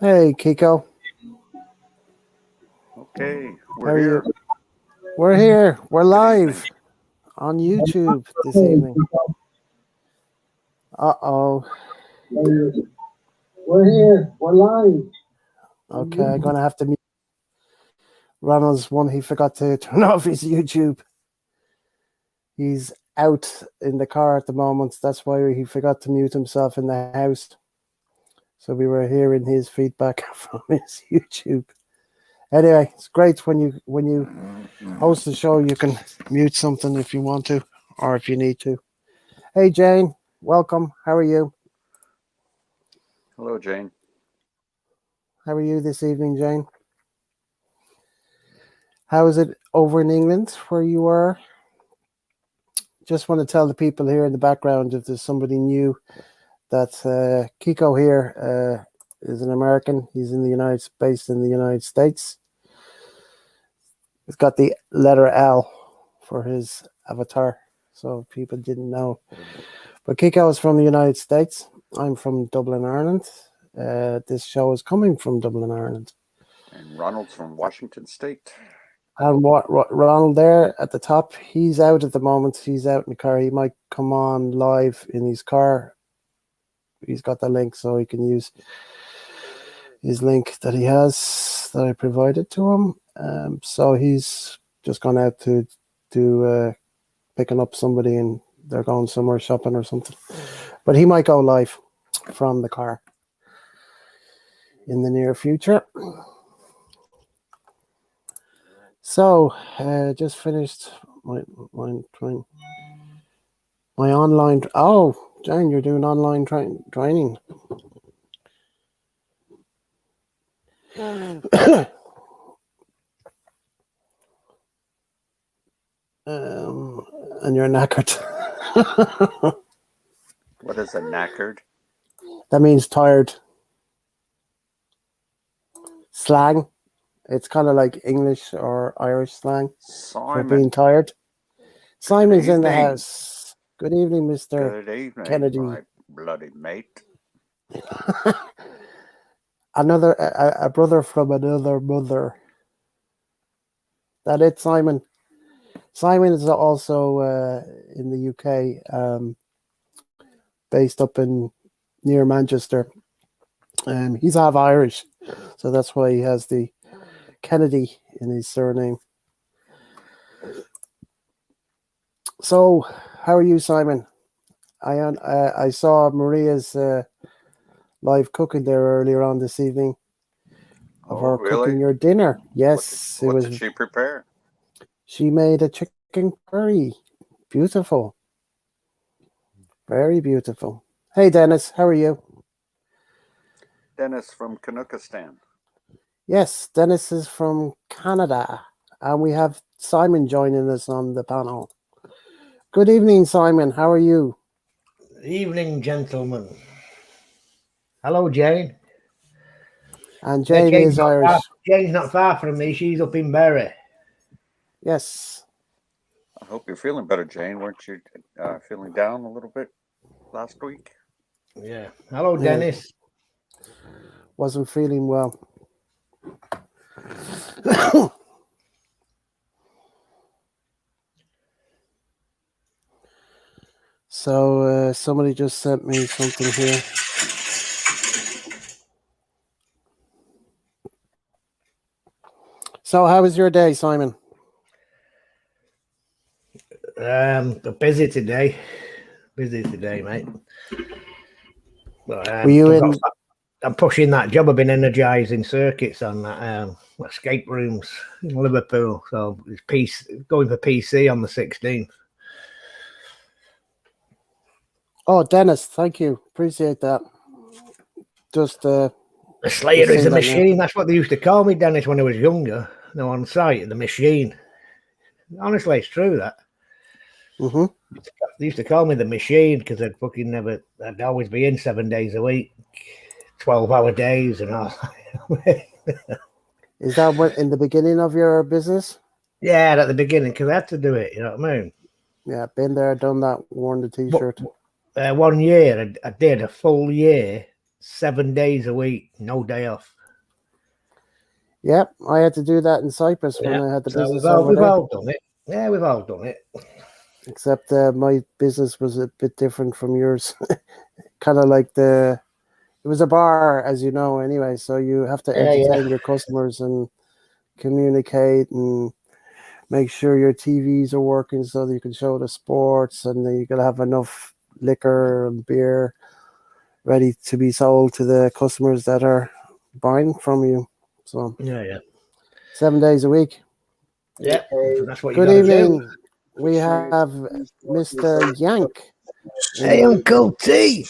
Hey, Kiko. Okay, How we're are you? here. We're here. We're Good live evening. on YouTube this evening. Uh-oh. We're here. We're live. Okay, I'm going to have to mute Ronald's one. He forgot to turn off his YouTube. He's out in the car at the moment. That's why he forgot to mute himself in the house. So we were hearing his feedback from his YouTube. Anyway, it's great when you host the show, you can mute something if you want to or if you need to. Hey, Jane. Welcome. How are you? Hello, Jane. How are you this evening, Jane? How is it over in England where you are? Just want to tell the people here in the background, if there's somebody new, that Kiko here is an American. He's based in the United States. He's got the letter L for his avatar, so people didn't know. But Kiko is from the United States. I'm from Dublin, Ireland. This show is coming from Dublin, Ireland. And Ronald's from Washington State. And Ronald there at the top, he's out at the moment. He's out in the car. He might come on live in his car. He's got the link, so he can use his link that he has that I provided to him. So he's just gone out to picking up somebody, and they're going somewhere shopping or something. But he might go live from the car in the near future. So, just finished my online. Oh, Jane, you're doing online training. And you're knackered. What is a knackered? That means tired. Slang. It's kind of like English or Irish slang for being Simon. tired. Simon's in the evening. house. Good evening, Mr. Good evening, Kennedy. my bloody mate. A brother from another mother. That it, Simon? Simon is also in the UK, based up in near Manchester. He's half Irish, so that's why he has the Kennedy in his surname. So, how are you, Simon? I saw Maria's live cooking there earlier on this evening of her cooking your dinner. Yes, what did she prepare? She made a chicken curry. Beautiful. Very beautiful. Hey, Dennis, how are you? Dennis from Canuckistan. Yes, Dennis is from Canada. And we have Simon joining us on the panel. Good evening, Simon. How are you? Evening, gentlemen. Hello, Jane. And Jane is Irish. Jane's not far from me. She's up in Bury. Yes. I hope you're feeling better, Jane. Weren't you feeling down a little bit last week? Yeah. Hello, Dennis. Wasn't feeling well. So somebody just sent me something here. So how was your day, Simon? Busy today, mate. But, Were you I'm pushing that job. I've been energizing circuits on that escape rooms in Liverpool. So it's going for PC on the 16th. Oh, Dennis, thank you. Appreciate that. Just the Slayer is a machine. That's what they used to call me, Dennis, when I was younger. No, on site, the machine. Honestly, it's true that. Mm-hmm. They used to call me the machine because I'd always be in 7 days a week, 12-hour days and all. Is that what in the beginning of your business? Yeah, at the beginning, because I had to do it, you know what I mean? Yeah, been there, done that, worn the t-shirt. 1 year, I did a full year, 7 days a week, no day off. Yeah, I had to do that in Cyprus when I had the So business we've over there. all done it. Yeah, we've all done it. Except my business was a bit different from yours. Kind of like it was a bar, as you know, anyway. So you have to Yeah, yeah. entertain your customers and communicate and make sure your TVs are working so that you can show the sports, and then you got to have enough liquor and beer ready to be sold to the customers that are buying from you. So Yeah, yeah. 7 days a week. Yeah, that's what you Good got to do. evening. We have Mr. Yank. Hey, Uncle T.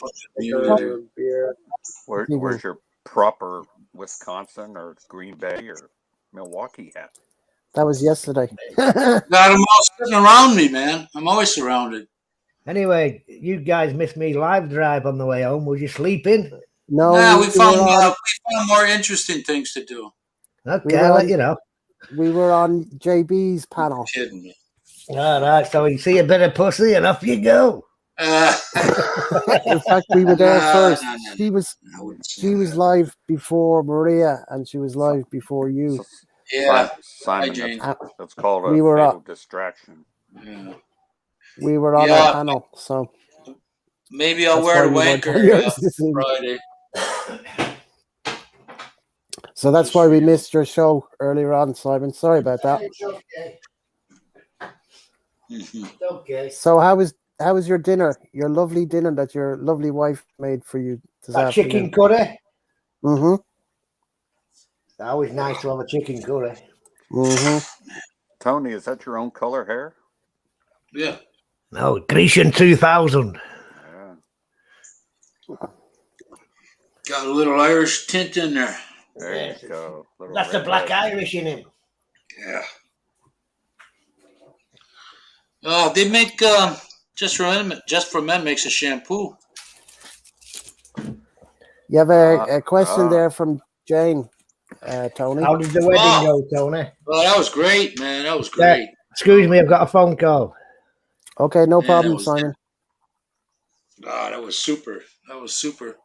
Where's your proper Wisconsin or Green Bay or Milwaukee hat? That was yesterday. Got them all sitting around me, man. I'm always surrounded. Anyway, you guys missed me live drive on the way home. Was you sleeping? No, Nah, we were on. we found more interesting things to do. We Okay, were I'll let on. you know. We were on JB's panel. Kidding me. All right, so you see a bit of pussy and off you go. In fact, we were there first. No. She was I wouldn't say she was that. live before Maria, and she was Si- live before you. Yeah. Hi, Simon, Jane. that's called a We were fatal distraction. Yeah. we were on our Yeah. panel, so Maybe I'll that's wear why a we weren't on wanker yours this evening. Friday. So that's Just why for we you. missed your show earlier on, Simon. Sorry about that. It's okay. Mhm. It's okay. So how was your dinner? Your lovely dinner that your lovely wife made for you this That afternoon. chicken curry. Mm-hmm. It's always nice to have a chicken curry. Mm-hmm. Tony, is that your own color hair? Yeah. No, Grecian 2000. Yeah. Got a little Irish tint in there. There Yes, you go. Little that's the black redhead. Irish in him. Yeah. They make just for men makes a shampoo. You have a question Ah. there from Jane, Tony. How did the wedding go, Tony? Well, that was great, man. That was Yeah. great. Excuse me, I've got a phone call. Okay, no Yeah, problem, Simon. that was super. That was super.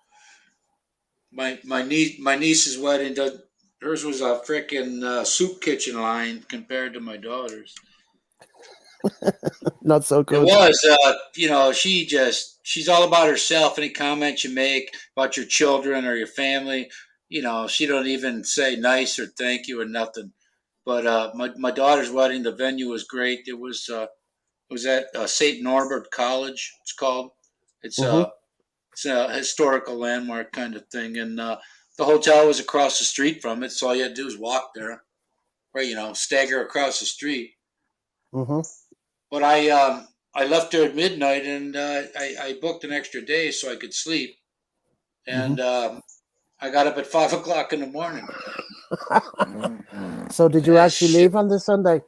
My niece's wedding. Hers was a freaking soup kitchen line compared to my daughter's. Not so It good. was, she's all about herself. Any comment you make about your children or your family, she don't even say nice or thank you or nothing. But my daughter's wedding, the venue was great. It was at St. Norbert College. It's called. It's Mm-hmm. a it's a historical landmark kind of thing, and the hotel was across the street from it. So all you had to do was walk there, or stagger across the street. Mm-hmm. But I left there at midnight, and I booked an extra day so I could sleep, Mm-hmm. and I got up at 5 o'clock in the morning. So did you actually Shit. leave on this Sunday?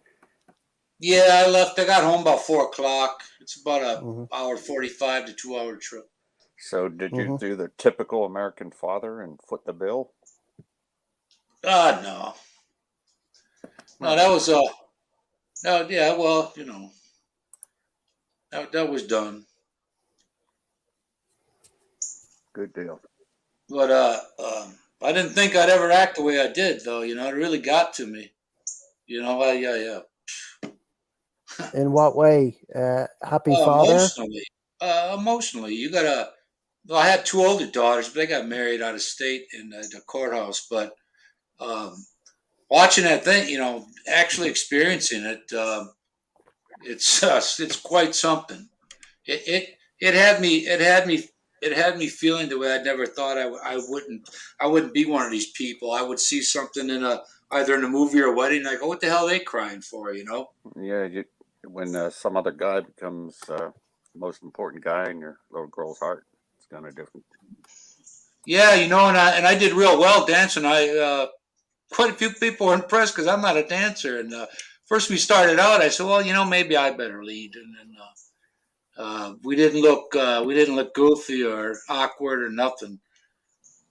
Yeah, I left. I got home about 4 o'clock. It's about a Mm-hmm. hour 45 to 2 hour trip. So did you Mm-hmm. do the typical American father and foot the bill? No, Well, that was no, yeah. Well, that was done. good deal. But I didn't think I'd ever act the way I did, though. It really got to me. Yeah. In what way? Happy father? Emotionally, you gotta. Well, I had two older daughters, but they got married out of state in the courthouse. But um, watching that thing, actually experiencing it, it's quite something. It had me feeling the way I never thought I wouldn't be one of these people. I would see something either in a movie or a wedding, and I go, what the hell are they crying for? Yeah, when some other guy becomes the most important guy in your little girl's heart, it's kind of different. Yeah, and I did real well dancing. Quite a few people were impressed because I'm not a dancer. And first we started out, I said, well, maybe I better lead. And then we didn't look goofy or awkward or nothing.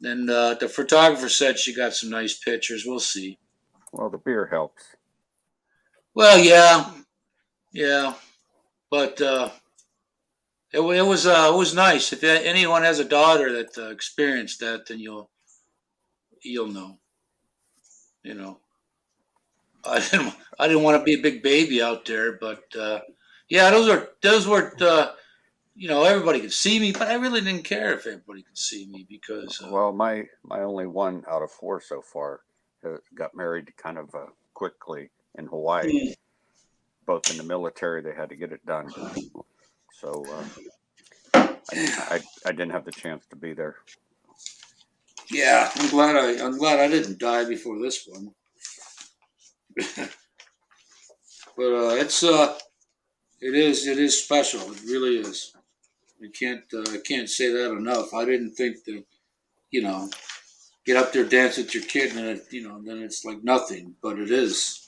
And the photographer said she got some nice pictures. We'll see. Well, the beer helps. Well, yeah, but it was nice. If anyone has a daughter that experienced that, then you'll know. You know, I didn't want to be a big baby out there, but yeah, those were everybody could see me, but I really didn't care if everybody could see me because Well, my only one out of four so far got married kind of quickly in Hawaii. hmm, Both in the military, they had to get it done. So I didn't have the chance to be there. yeah, I'm glad I didn't die before this one. But it is special. It really is. I can't say that enough. I didn't think that you know get up there, dance with your kid, and then it's like nothing. But it is.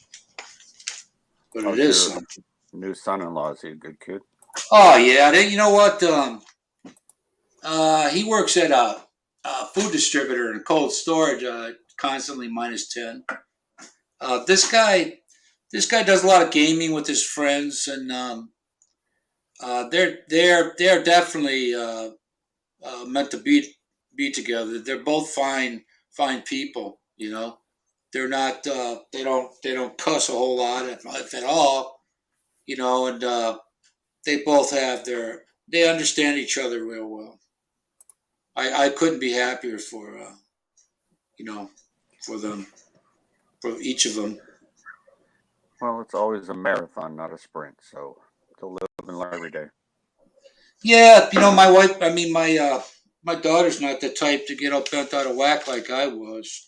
But it How's is your something. new son-in-law? Is he a good kid? Oh yeah, you know what? He works at a food distributor and cold storage, constantly -10. This guy does a lot of gaming with his friends, and they're definitely meant to be together. They're both fine people. They're not they don't cuss a whole lot if at all. And they both they understand each other real well. I couldn't be happier you know for them, for each of them. Well, it's always a marathon, not a sprint. So to live and learn every day. Yeah, my wife. I mean, my daughter's not the type to get all bent out of whack like I was.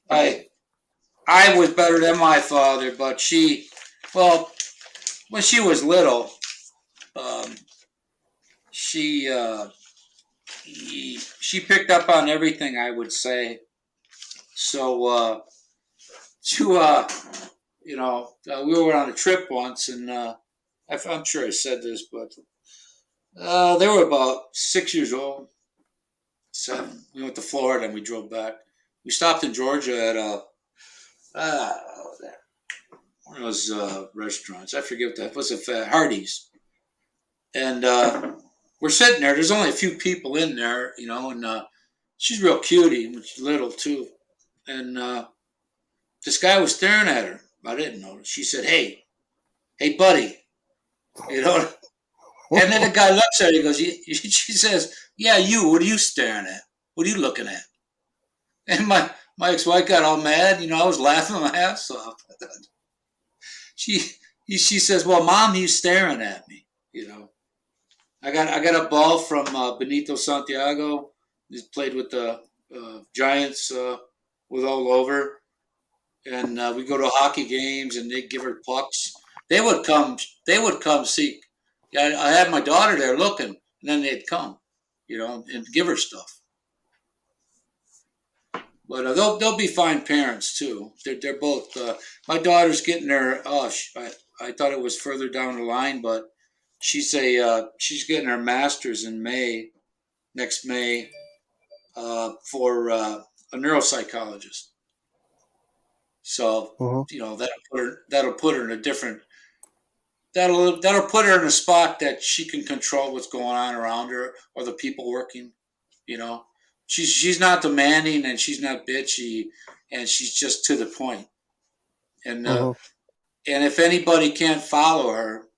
I I was better than my father, but well, when she was little, um, she she picked up on everything I would say. So to we were on a trip once, and I'm sure I said this, but they were about 6 years old. 7. We went to Florida and we drove back. We stopped in Georgia at uh, one of those restaurants. I forget what that was. Hardee's, and we're sitting there. There's only a few people in there, and she's real cutie, and she's little too. And this guy was staring at her. I didn't notice. She said, hey, buddy," you know. And then the guy looks at her. He goes, she says, "Yeah, you. What are you staring at? What are you looking at?" And my ex-wife got all mad. I was laughing my ass off. She she says, "Well, Mom, he's staring at me." I got a ball from Benito Santiago. He's played with the Giants with all over, and we go to hockey games, and they give her pucks. They would come. They would come see. Yeah, I had my daughter there looking, and then they'd come, and give her stuff. But they'll be fine parents too. They're both. My daughter's getting her. Oh, I thought it was further down the line, but she's getting her master's in next May, for a neuropsychologist. So Mhm. that'll put her in a different. That'll put her in a spot that she can control what's going on around her or the people working. You know, she's not demanding and she's not bitchy, and she's just to the point. And Mhm. and if anybody can't follow her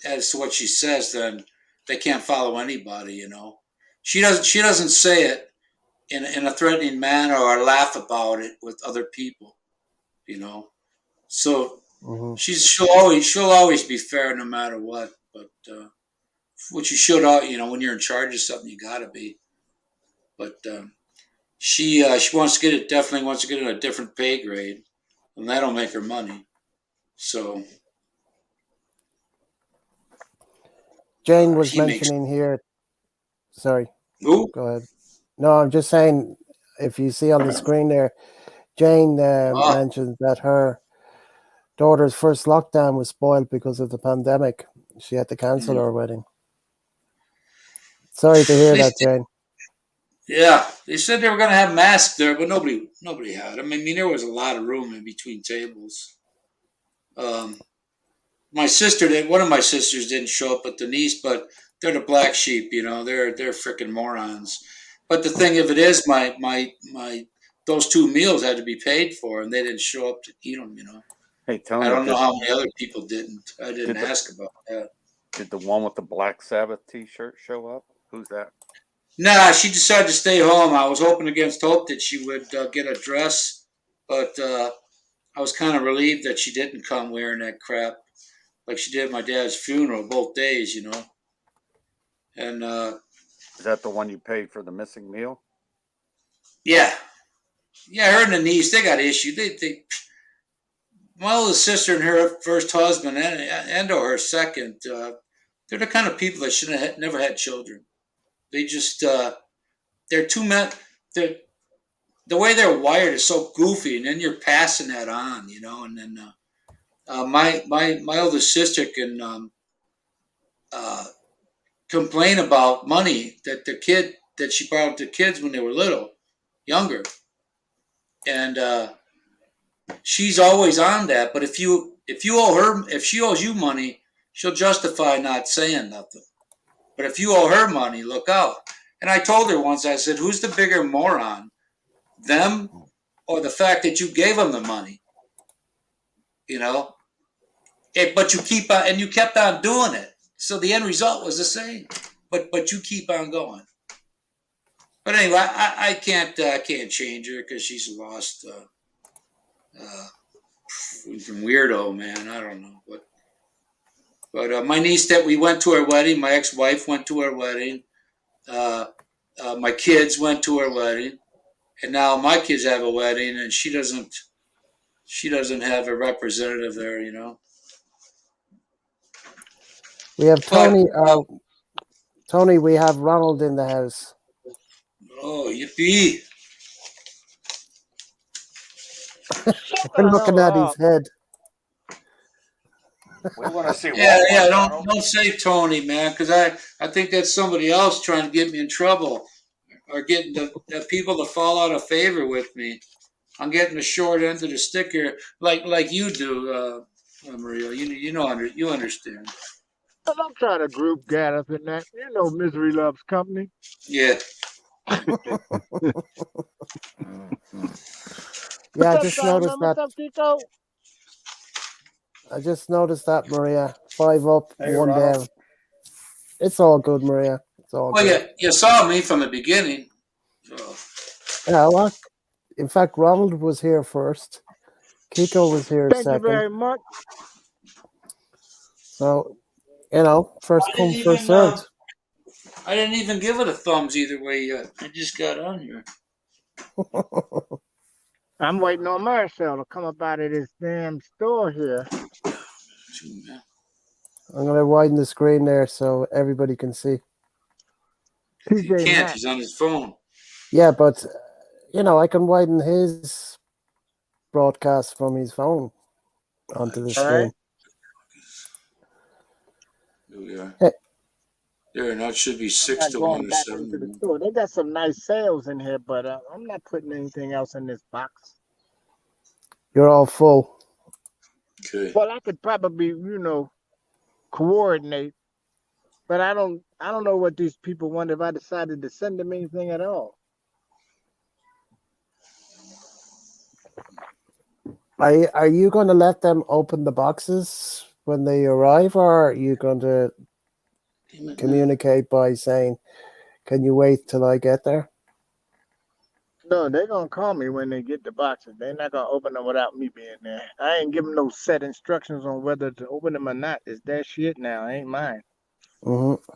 as to what she says, then they can't follow anybody. She doesn't say it in a threatening manner or laugh about it with other people. You know, so Mhm. she'll always be fair no matter what. But which you should, when you're in charge of something, you got to be. But she definitely wants to get in a different pay grade, and that'll make her money. So Jane was she makes. mentioning here. Sorry, Ooh, go ahead. No, I'm just saying. If you see on the screen there, Jane oh, mentioned that her daughter's first lockdown was spoiled because of the pandemic. She had to cancel mm. her wedding. Sorry to hear They that, said, Jane. yeah, they said they were going to have masks there, but nobody had them. I mean, there was a lot of room in between tables. Um, my sister did. One of my sisters didn't show up, but Denise. But they're the black sheep. They're freaking morons. But the thing of it is, my those 2 meals had to be paid for, and they didn't show up to eat them. Hey, I Tony, don't know how many other people didn't. I didn't did the ask about that. did the one with the Black Sabbath T-shirt show up? Who's that? Nah, she decided to stay home. I was hoping against hope that she would get a dress, but I was kind of relieved that she didn't come wearing that crap like she did at my dad's funeral both days, And Is that the one you paid for the missing meal? yeah, her and the niece, they got issues. My oldest sister and her first husband and or her second, they're the kind of people that should have never had children. They just they're too men. They're the way they're wired is so goofy, and then you're passing that on, And then my oldest sister can complain about money that she borrowed the kids when they were younger, and she's always on that. But if you owe her, if she owes you money, she'll justify not saying nothing. But if you owe her money, look out. And I told her once, I said, "Who's the bigger moron, them or the fact that you gave them the money?" But you keep on, and you kept on doing it, so the end result was the same. But you keep on going. But anyway, I can't change her because she's lost from weirdo, man. I don't know, but my niece that we went to her wedding, my ex-wife went to her wedding, my kids went to her wedding, and now my kids have a wedding, and she doesn't have a representative there, We have Tony. But, Tony, we have Ronald in the house. oh, yippee! We're looking at his head. We want to see Yeah, Walmart, Ronald. don't say Tony, man, because I think that's somebody else trying to get me in trouble or getting the people to fall out of favor with me. I'm getting the short end of the stick here, like you do, Maria. You understand. Well, I'm trying to group gather up in that. Misery loves company. Yeah. Yeah, I What's up, just Simon? noticed What's that. up, Kiko? I just noticed that, Maria. 5 up, Hey, 1 Ronald. down. It's all good, Maria. It's all Well, good. you saw me from the beginning. So. Yeah, well, in fact, Ronald was here first. Kiko was here Thank you second. very much. So, first come, first served. I didn't even give it a thumbs either way yet. I just got on here. I'm waiting on Marcel to come up out of this damn store here. I'm going to widen the screen there so everybody can see. He TJ can't. Maxx. He's on his phone. Yeah, but, I can widen his broadcast from his phone onto the All screen. right. Here we are. Hey. There, now it should be I'm 6 not to going 1 or back 7 into to the 1. store. They got some nice sales in here, but I'm not putting anything else in this box. You're all full. Okay. Well, I could probably, coordinate, but I don't know what these people want if I decided to send them anything at all. Are you going to let them open the boxes when they arrive, or are you going to communicate by saying, "Can you wait till I get there"? No, they're gonna call me when they get the boxes. They're not gonna open them without me being there. I ain't giving no set instructions on whether to open them or not. It's their shit now, ain't mine. Mm-hmm.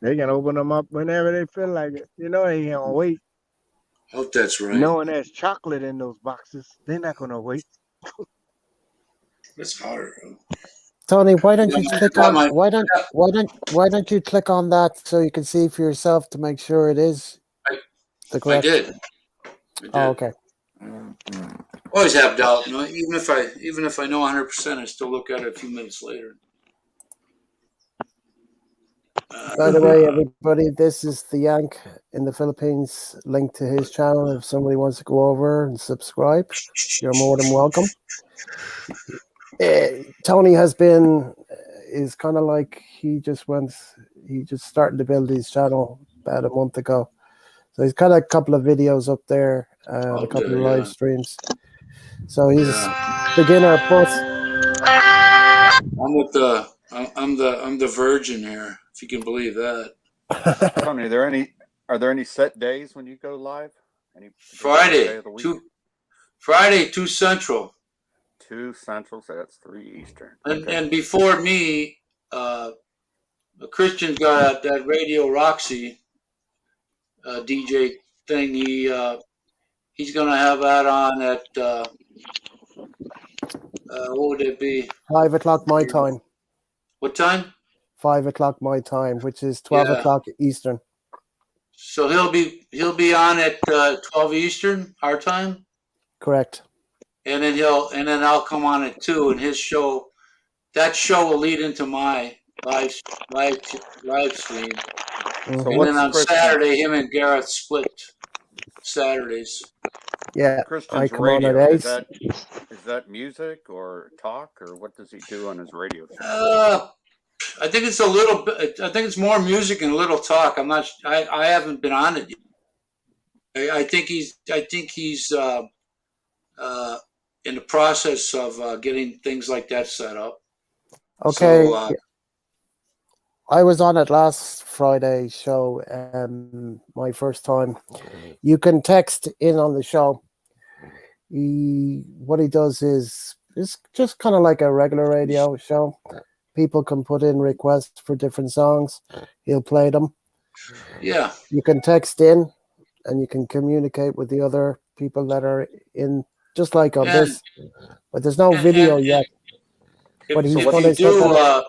They can open them up whenever they feel like it. They ain't gonna wait. Hope that's right. Knowing there's chocolate in those boxes, they're not gonna wait. It's harder. Tony, why don't you Yeah, click my- on my- why don't you click on that so you can see for yourself to make sure it is the I correct? did. Oh, okay. Always have doubt. Even if I know 100%, I still look at it a few minutes later. By the way, everybody, this is the Yank in the Philippines. Link to his channel if somebody wants to go over and subscribe. You're more than welcome. Tony is kind of like he just started to build his channel about a month ago. So he's got a couple of videos up there a couple Okay, of live yeah. streams. So he's Yeah. beginner, but I'm the virgin here, if you can believe that. Tony, are there any set days when you go live? Any particular day of the week? Friday, 2 Central. 2 Central, so that's 3 Eastern. And Okay. and before me, the Christian got that Radio Roxy DJ thing. He's gonna have that on at what would it be? 5 o'clock my time. What time? 5 o'clock my time, which is 12 Yeah. o'clock Eastern. So he'll be on at 12 Eastern our time, Correct. and then I'll come on at 2, and his show. That show will lead into my live stream, Mhm. So and then what's on Saturday, him and Gareth split Saturdays. Yeah, I Christian's come on at radio? 8. Is that music or talk, or what does he do on his radio show? I think it's a little bit. I think it's more music and a little talk. I'm not. I haven't been on it yet. I think he's in the process of getting things like that set up. Okay. So, I was on it last Friday show, my first time. You can text in on the show. What he does is it's just kind of like a regular radio show. People can put in requests for different songs. He'll play them. yeah. You can text in, and you can communicate with the other people that are in, just like on And- this. But there's no video yet. But he's going to set that up.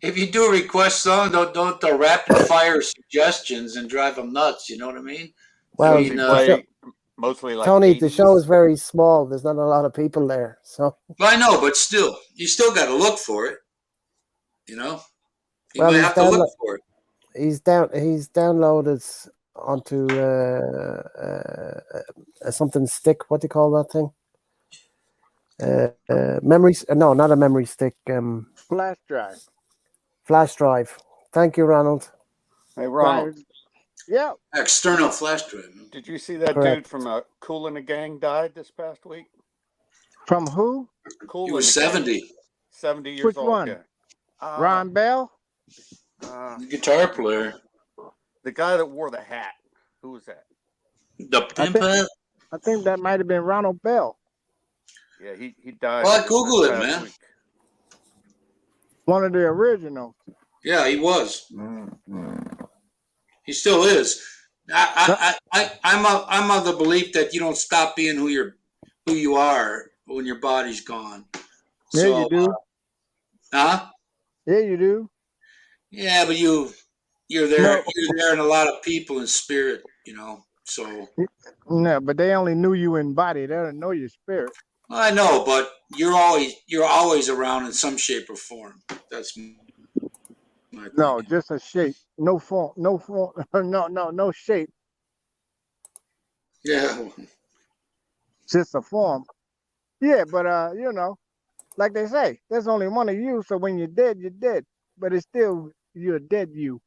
If you do request song, don't rapid fire suggestions and drive them nuts. You know what I mean? Well, Does he play mostly like Tony, 80s? the show is very small. There's not a lot of people there, so. Well, I know, but still, you still got to look for it. You know, you Well, might he's have to look for it. He's downloaded onto something stick. What do you call that thing? Memories? No, not a memory stick. Flash drive. Flash drive. Thank you, Ronald. Hey, Ronald, Yeah. External flash drive. did you see that Correct. dude from Kool and the Gang died this past week? From who? Kool He and was the Gang. 70. 70 years Which old. one? Yeah. Ron Bell? Guitar player. The guy that wore the hat. Who was that? The pimp. I think that might have been Ronald Bell. Yeah, he died. Well, this Google it, past man. week. One of the originals. Yeah, he was. He still is. I'm of the belief that you don't stop being who you are when your body's gone. Yeah, So, you do. Huh? Yeah, you do. Yeah, but you're there. No. You're there in a lot of people in spirit. You know. So No, but they only knew you in body. They don't know your spirit. I know, but you're always around in some shape or form. That's my No, thinking. just a shape. No form. No form. No shape. Yeah. Just a form. Yeah, but like they say, there's only one of you. So when you're dead, you're dead. But it's still you're dead. You.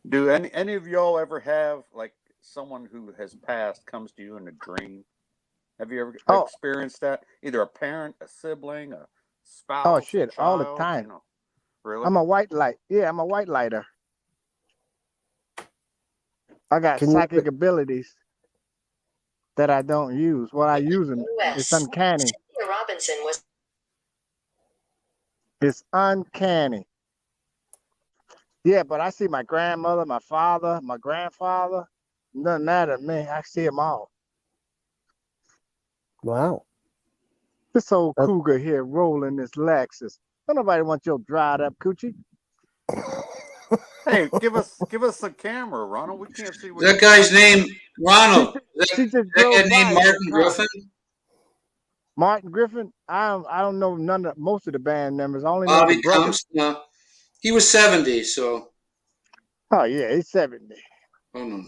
Do any of y'all ever have like someone who has passed comes to you in a dream? Have you ever experienced that? Either a parent, a sibling, a spouse. Oh shit! A child, all the time. You know? Really? I'm a white light. Yeah, I'm a white lighter. I got psychic abilities that I don't use. Well, I use them. It's uncanny. Robinson was. It's uncanny. Yeah, but I see my grandmother, my father, my grandfather. Doesn't matter to me. I see them all. Wow. This old cougar here rolling this Lexus. Don't nobody want your dried up coochie. Hey, give us the camera, Ronald. We can't see what That guy's name, Ronald. She just That drove guy by named in Martin the car. Griffin. Martin Griffin. I don't know most of the band members. I only know Bobby the brothers. Combs. No, he was 70. So. Oh yeah, he's 70. Oh no.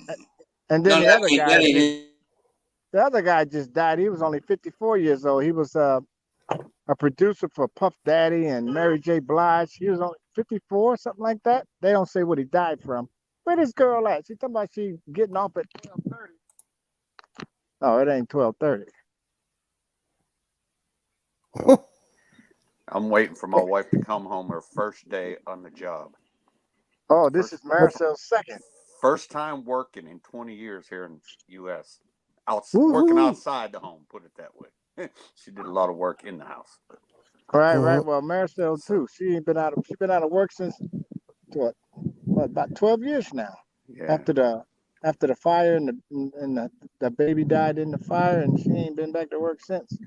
And then The other guy just died. He was only 54 years old. He was a producer for Puff Daddy and Mary J. Blige. He was only 54, something like that. They don't say what he died from. Where this girl at? She talking about she getting off at 12:30. Oh, it ain't 12:30. I'm waiting for my wife to come home her first day on the job. Oh, this First, is Maricel's second. first time working in 20 years here in U.S. Working Woohoo! outside the home, put it that way. She did a lot of work in the house. Right, Mhm. right. Well, Maricel So, too. She been out of work since what about 12 years now. yeah. After the fire and the baby died in the fire, and she ain't been back to work since.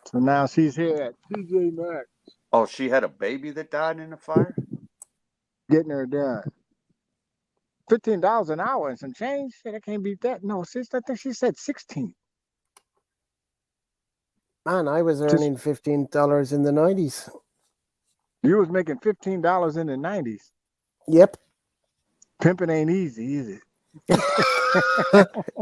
So now she's here at TJ Maxx Oh, she had a baby that died in the fire? getting her done. $15 an hour and some change. Shit, I can't beat that. No, sis, I think she said 16. Man, I was Just earning $15 in the 90s. you was making $15 in the 90s. Yep. Pimping ain't easy, is it?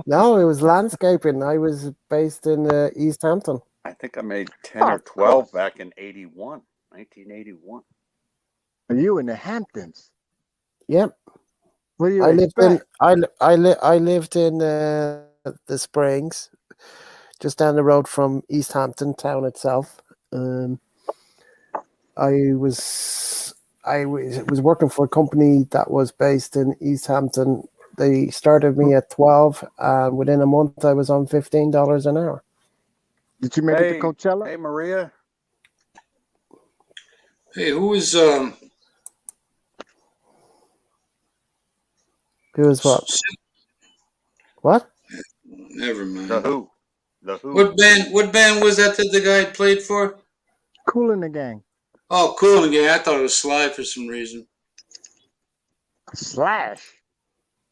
No, it was landscaping. I was based in East Hampton. I think I made 10 Oh, or of 12 course. back in 1981. And you in the Hamptons. Yep. What do you I lived in expect? I lived in the Springs, just down the road from East Hampton town itself. Um, I was working for a company that was based in East Hampton. They started me at 12, and within a month, I was on $15 an hour. Did you make it to Hey, Coachella? hey, Maria. Hey, who is It was what? What? never The mind. Who. The Who. What band was that the guy played for? Cool in the Gang. Oh, Cool again. I thought it was Sly for some reason. Slash.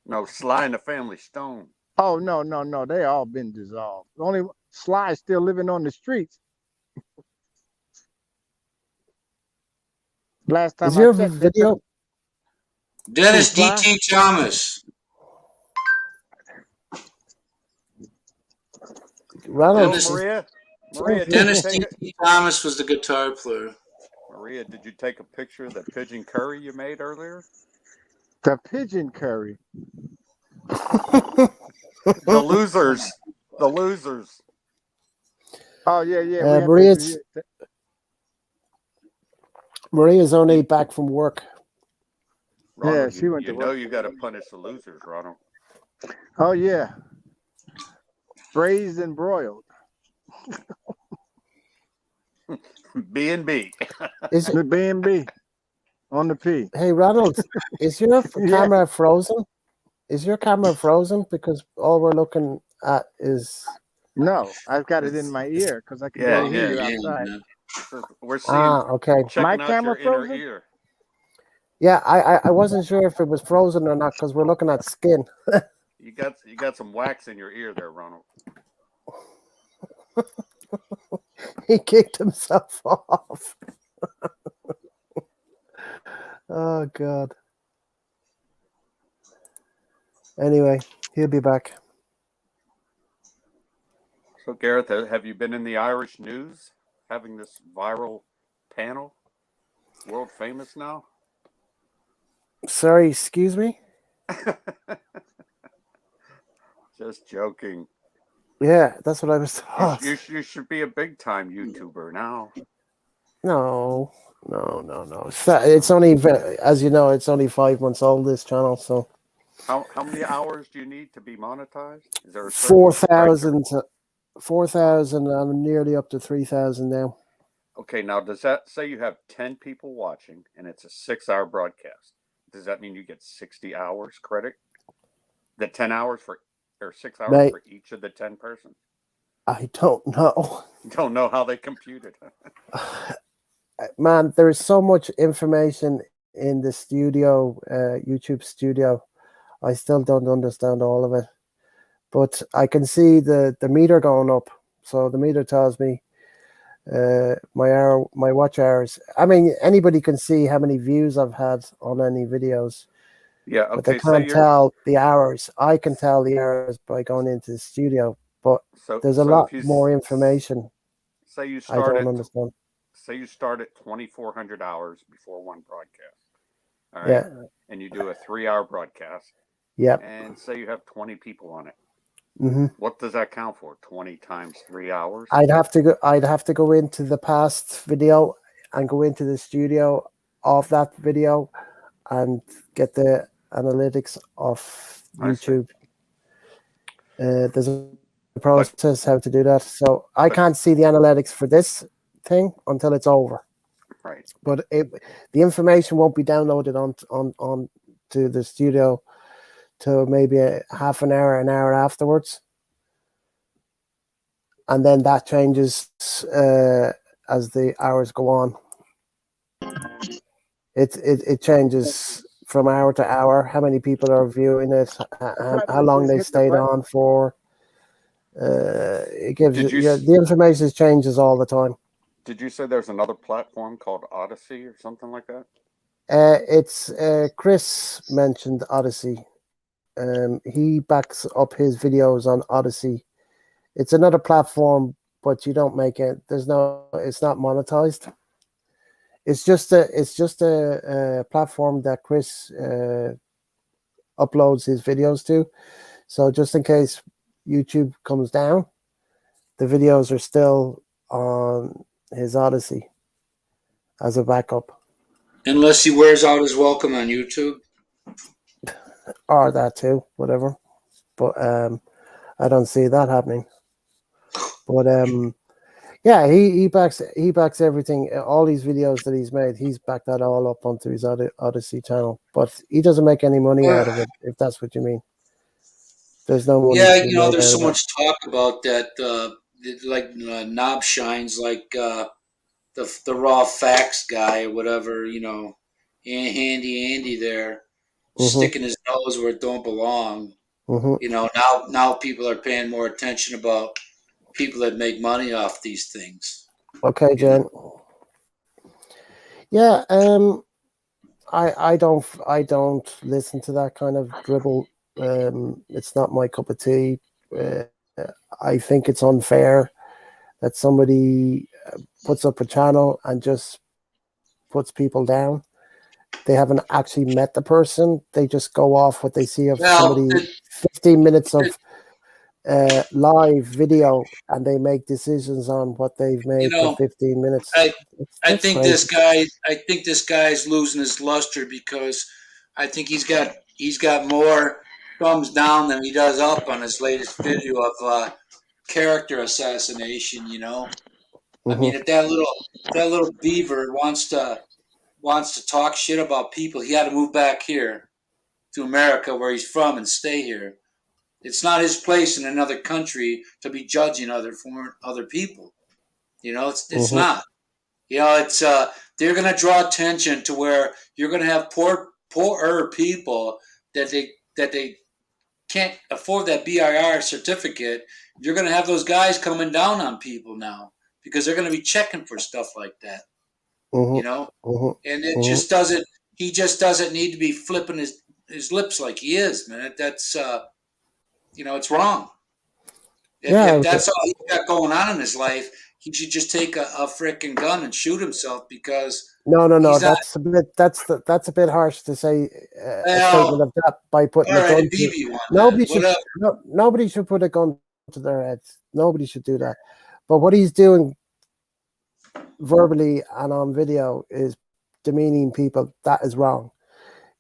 No, Sly and the Family Stone. Oh no, no, no. They all been dissolved. Only Sly is still living on the streets. Last Is time I your checked, they took video, who Dennis Sly? D.T. Thomas. Ronald? Hello, Dennis Maria. Maria, did you Dennis take it? D.T. Thomas was the guitar player. Maria, did you take a picture of the pigeon curry you made earlier? The pigeon curry. The losers. The losers. Oh yeah, yeah. We have to. Maria's Maria's only back from work. Yeah, Ronald, she went you to know work. you got to punish the losers, Ronald. Oh yeah, braised and broiled. B&B. Is it? The B&B on the P. Hey, Ronald, is your Yeah. camera frozen? Is your camera frozen? Because all we're looking at is No, I've got it in It's, my ear because I can yeah, barely hear Yeah, you yeah, outside. man. we're seeing, okay. we're My checking out your camera inner frozen? ear. Yeah, I wasn't sure if it was frozen or not because we're looking at skin. You got some wax in your ear there, Ronald. He kicked himself off. Oh God. Anyway, he'll be back. So, Gareth, have you been in the Irish news having this viral panel? World famous now? Sorry, excuse me. Just joking. Yeah, that's what I was You, taught. you should be a big time YouTuber now. No, no. It's only, as you know, it's only 5 months old. This channel, so How many hours do you need to be monetized? Is there a certain criteria? 4,000, 4,000. I'm nearly up to 3,000 now. Okay, now does that say you have 10 people watching and it's a 6 hour broadcast? Does that mean you get 60 hours credit? The 10 hours for, or 6 hours Mate, for each of the 10 persons? I don't know. Don't know how they compute it. Man, there is so much information in the studio, YouTube studio. I still don't understand all of it, but I can see the meter going up. So the meter tells me my watch hours. I mean, anybody can see how many views I've had on any videos, Yeah, but they okay, can't tell the hours. I can tell the hours by going into the studio, but there's a so lot if you more information say you I start don't at understand. 2400 hours before one broadcast, all right, Yeah, and you do a 3 hour broadcast, yep, and say you have 20 people on it, Hmm. What does that count for? 20 times 3 hours? I'd have to go into the past video and go into the studio of that video and get the analytics of I see. YouTube. There's a But process how to do that. So I but can't see the analytics for this thing until it's over. right. But the information won't be downloaded on to the studio till maybe a half an hour afterwards, and then that changes as the hours go on. It changes from hour to hour. How many people are viewing it? How long they stayed on for? It gives Did you the information changes all the time. did you say there's another platform called Odyssey or something like that? It's Chris mentioned Odyssey. He backs up his videos on Odyssey. It's another platform, but you don't make it. It's not monetized. It's just a platform that Chris uploads his videos to. So just in case YouTube comes down, the videos are still on his Odyssey as a backup, Unless he wears out his welcome on YouTube. or that too, whatever. But I don't see that happening. But yeah, he backs everything. All these videos that he's made, he's backed that all up onto his Odyssey channel. But he doesn't make any money out of it, if that's what you mean. There's no money Yeah, to be made there's out so of that. much talk about that. Like knob shines, like the raw facts guy or whatever. Handy Andy there, Mm-hmm. sticking his nose where it don't belong. Mm-hmm. Now people are paying more attention about people that make money off these things. Okay, You know, Jen. Yeah. I don't listen to that kind of dribble. It's not my cup of tea. Uh, I think it's unfair that somebody puts up a channel and just puts people down. They haven't actually met the person. They just go off what they see of well, somebody 15 minutes of live video, and they make decisions on what they've you made for know, 15 minutes. I I That's think this crazy. guy I think this guy's losing his luster because I think he's got more thumbs down than he does up on his latest video of character assassination. I Hmm. mean, if that little beaver wants to talk shit about people, he had to move back here to America where he's from and stay here. It's not his place in another country to be judging other people. It's Hmm. not. It's they're going to draw attention to where you're going to have poorer people that they can't afford that BIR certificate. You're going to have those guys coming down on people now because they're going to be checking for stuff like that. Hmm. You know, Hmm. and it Hmm. just doesn't. He just doesn't need to be flipping his lips like he is, man. That's it's wrong. If Yeah. that's all he's got going on in his life, he should just take a freaking gun and shoot himself because No. he's not. That's a bit harsh to say a statement Well, of that by all putting a right, a gun to. BB one then. Nobody should. Whatever. No, nobody should put a gun to their heads. Nobody should do that. But what he's doing verbally and on video is demeaning people. That is wrong.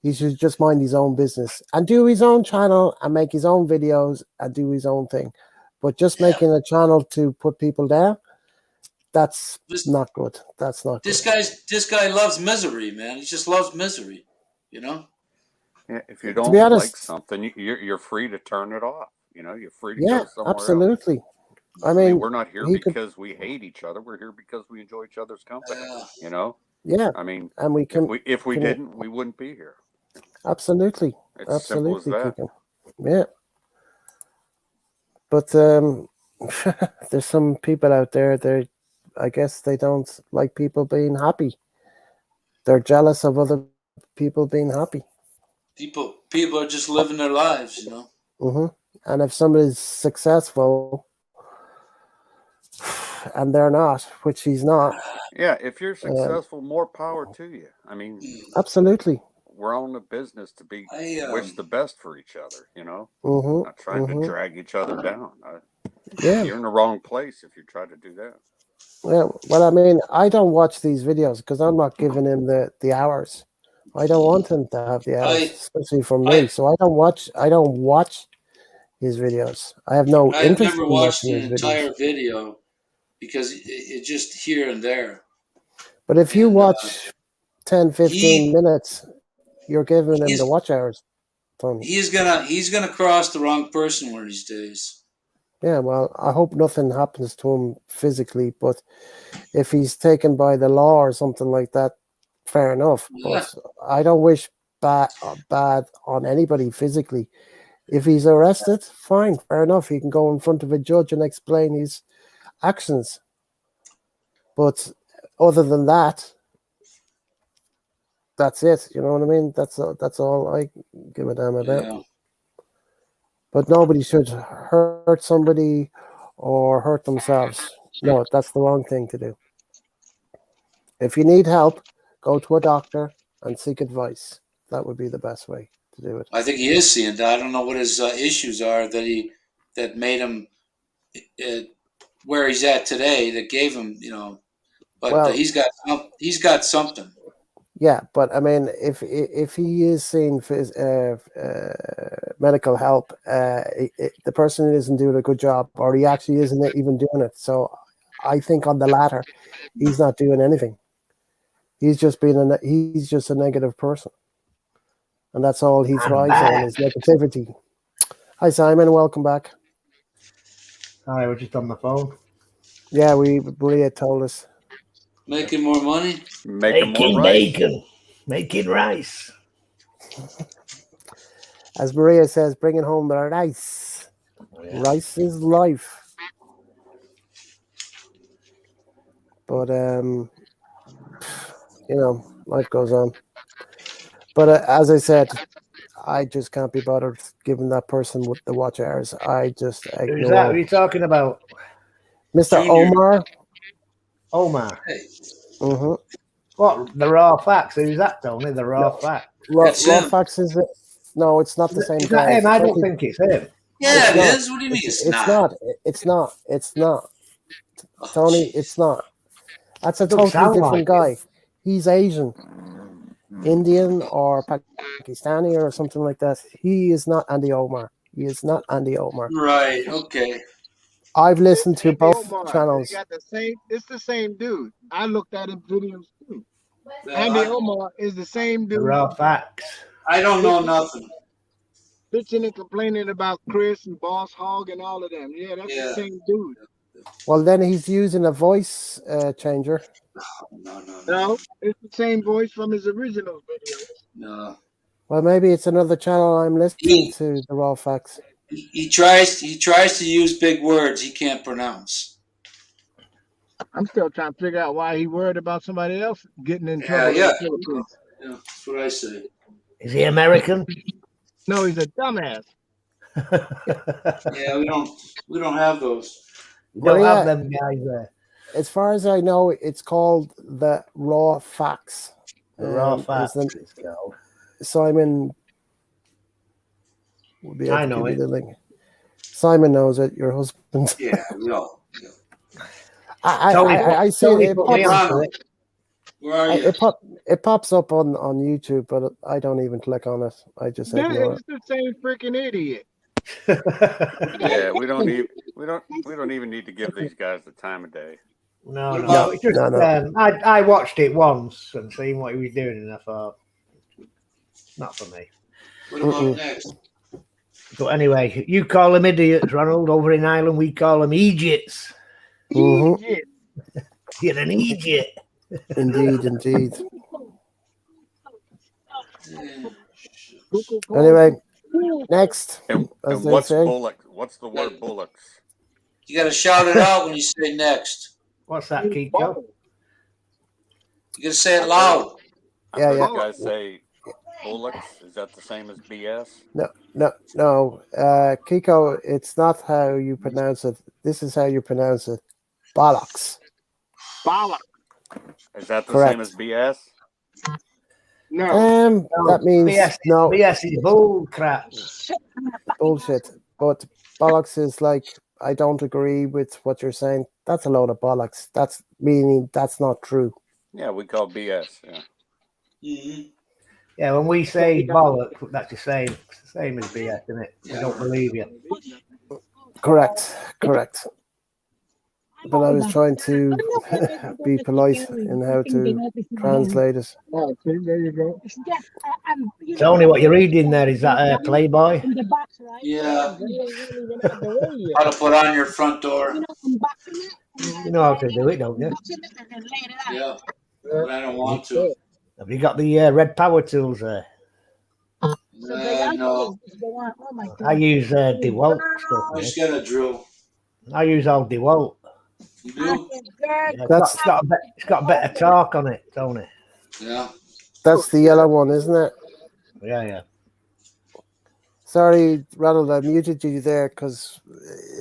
He should just mind his own business and do his own channel and make his own videos and do his own thing. But just Yeah. making a channel to put people down, that's This not good. That's not this good. guy loves misery, man. He just loves misery. You know. Yeah, if you To be don't like honest, something, you're free to turn it off. You're free to yeah, go somewhere else. absolutely. I I mean, mean, we're not here he could, because we hate each other. We're here because we enjoy each other's company. Uh, You know, yeah, I mean, and we if we can didn't, we wouldn't be here. absolutely, It's simple as absolutely that. kick him. Yeah, but there's some people out there. I guess they don't like people being happy. They're jealous of other people being happy. people are just living their lives. Hmm. And if somebody's successful and they're not, which he's not, Yeah, if you're um, successful, more power to you. I mean, absolutely. we're on the business to be I wish the best for each other. You know, Mm-hmm. not trying to Mm-hmm. drag each other down. Yeah. You're in the wrong place if you try to do that. Yeah. Well, I mean, I don't watch these videos because I'm not giving him the hours. I don't want him to have the hours, I especially from me. I So I don't watch. I don't watch his videos. I have no I've interest never in watched watching an his videos. entire video because it just here and there. But if you And watch 10, 15 he minutes, you're giving him the he's watch hours, Tony. he's gonna cross the wrong person one of these days. Yeah, well, I hope nothing happens to him physically, but if he's taken by the law or something like that, fair enough. Yeah, But I don't wish bad on anybody physically. If he's arrested, fine, fair enough. He can go in front of a judge and explain his actions. But other than that, that's it. You know what I mean? That's all I give a damn about. yeah. But nobody should hurt somebody or hurt themselves. No, that's the wrong thing to do. If you need help, go to a doctor and seek advice. That would be the best way to do it. I think he is seeing that. I don't know what his issues are that made him uh, where he's at today. That gave him, but Well, he's got something. yeah, but I mean, if he is seeing medical help, the person isn't doing a good job, or he actually isn't even doing it. So, I think on the latter, he's not doing anything. He's just he's just a negative person, and that's all he I'm thrives on back. is negativity. Hi, Simon. Welcome back. I was just on the phone. Yeah, Maria told us. Making more money. Making more rice. bacon, making rice. As Maria says, bringing home the rice. Oh, yeah. Rice is life. But life goes on. But as I said, I just can't be bothered giving that person with the watch hours. I just Who's that? ignore Who are you talking about? Mr. Junior. Omar. Omar. Hey, Mm-hmm. What? The Raw Facts? Who's that, Tony? The Raw Facts. that's Raw him. Facts is it? No, it's not the same Is guy. that him? I don't Totally- think it's him. Yeah, It's it not. is. What do you mean it's It's not? not. It's not. It's not. Oh, Tony, geez. it's not. That's a Doesn't totally sound different like guy. He's Asian, Indian, or Pakistani, or something like that. He is not Andy Omar. He is not Andy Omar. Right. Okay. I've listened to Andy both Omar, channels. they got the same. It's the same dude. I looked at his videos too. Yeah, Andy Omar is the same The dude. Raw Facts. I don't know nothing. Bitching and complaining about Chris and Boss Hog and all of them. Yeah, that's Yeah. the same dude. Well, then he's using a voice changer. No. No, it's the same voice from his original video. No. Well, maybe it's another channel I'm listening to, the Raw Facts. He tries to use big words he can't pronounce. I'm still trying to figure out why he worried about somebody else getting in Yeah, trouble in yeah. the Philippines. Yeah, that's what I say. Is he American? No, he's a dumbass. Yeah, we don't have those. You don't Maria, have them guys there. as far as I know, it's called the Raw Facts. The Raw Is Facts. the- It's called. Simon will be able I to know give you it. the link. Simon knows it. Your husband. Yeah, we all. Yeah. I see Tony it. put me Pops, onto it. Where are you? it pops up on YouTube, but I don't even click on it. I just ignore it. It's the same freaking idiot. Yeah, we don't even need to give these guys the time of day. No. No, It's just, no. I watched it once and seen what he was doing, and I thought, not for me. What about next? But anyway, you call them idiots, Ronald. Over in Ireland, we call them Egypts. Mhm. Idiot. You're an Egypt. Indeed. Yeah. Anyway, next, And as they what's say. bullocks? What's the word bullocks? You got to shout it out when you say next. What's that, Kiko? You got to say it loud. I Yeah, heard yeah. you guys say bullocks. Is that the same as BS? No. Kiko, it's not how you pronounce it. This is how you pronounce it. Bollocks. Bollock. Is that the Correct. same as BS? No. That means BS, no BS is bull crap. bullshit. But bollocks is like I don't agree with what you're saying. That's a load of bollocks. That's meaning that's not true. Yeah, we call BS. Yeah. Mm-hmm. Yeah, when we say bollocks, that's the same. It's the same as BS, isn't it? We Yeah. don't believe you. Correct. But I was trying to be polite in how to translate it. Oh, see, there you go. Tony, what you're reading there, is that Playboy? Yeah. Yeah. How to put on your front door. You know how to do it, don't you? Yeah. But I don't want to. Have you got the red power tools there? No. I use DeWalt stuff, I mate. just got a drill. I use old DeWalt. You do? Yeah, That's it's got better torque on it, Tony. Yeah. that's the yellow one, isn't it? Yeah. Sorry, Ronald, I muted you there because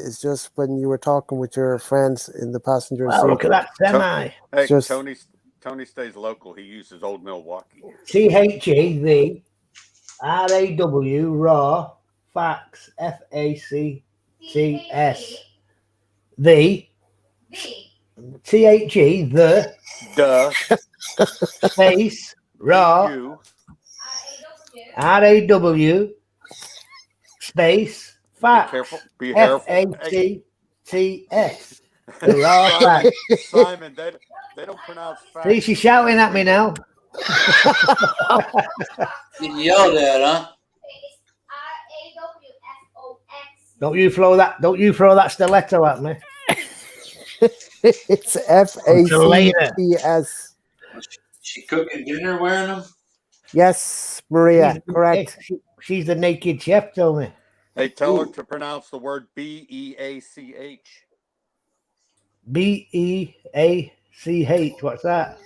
it's just when you were talking with your friends in the passenger Well, seat. look at that semi. Hey, Just- Tony stays local. He uses Old Milwaukee. THE RAW raw fax FACTS the THE the Duh. space raw You. RAW space Be fax careful. Be careful. Hey, FATS the raw Simon, fax. Simon, they don't pronounce facts. See, she's shouting at me now. Getting yelled at, huh? Don't you throw that stiletto at me. It's Until later. FACTS. She cooking dinner wearing them? Yes, Maria, correct. She's the naked chef, Tony. Hey, tell her to pronounce the word BEACH. BEACH. What's that?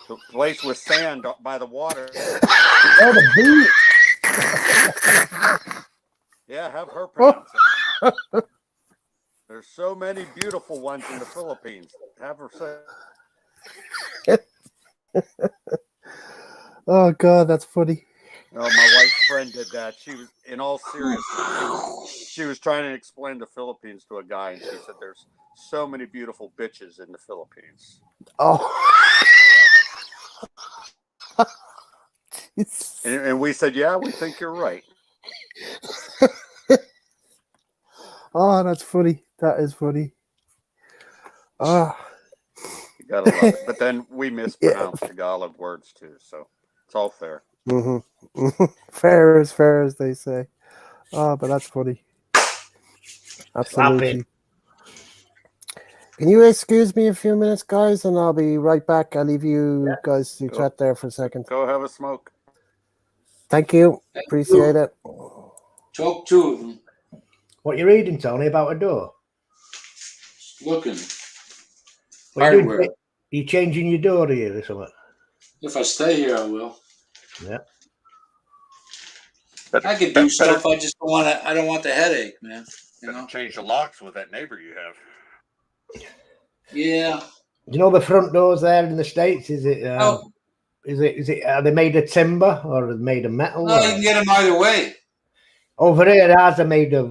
The place with sand by the water. Oh, the beach. Yeah, have her pronounce it. There's so many beautiful ones in the Philippines. Have her say. Oh God, that's funny. Oh, my wife's friend did that. She was, in all seriousness, she was trying to explain the Philippines to a guy, and she said, "There's so many beautiful bitches in the Philippines." Oh. And we said, "Yeah, we think you're right." Oh, that's funny. That is funny. Oh. You gotta love it. But then we mispronounce Tagalog words too, so it's all fair. Mm-hmm. Fair as they say. Oh, but that's funny. Absolutely. Can you excuse me a few minutes, guys, and I'll be right back. I'll leave you guys to chat there for a second. Go have a smoke. Thank you. Appreciate it. Choke two of them. What you reading, Tony, about a door? Looking. What you Hardware. doing? You changing your door here or something? If I stay here, I will. Yeah. I could do stuff. I just don't want to. I don't want the headache, man. You know. Change the locks with that neighbor you have. Yeah. Do you know the front doors there in the States? Is it? Oh. Is it? Are they made of timber or are they made of metal? No, you can get them either way. Over here, ours are made of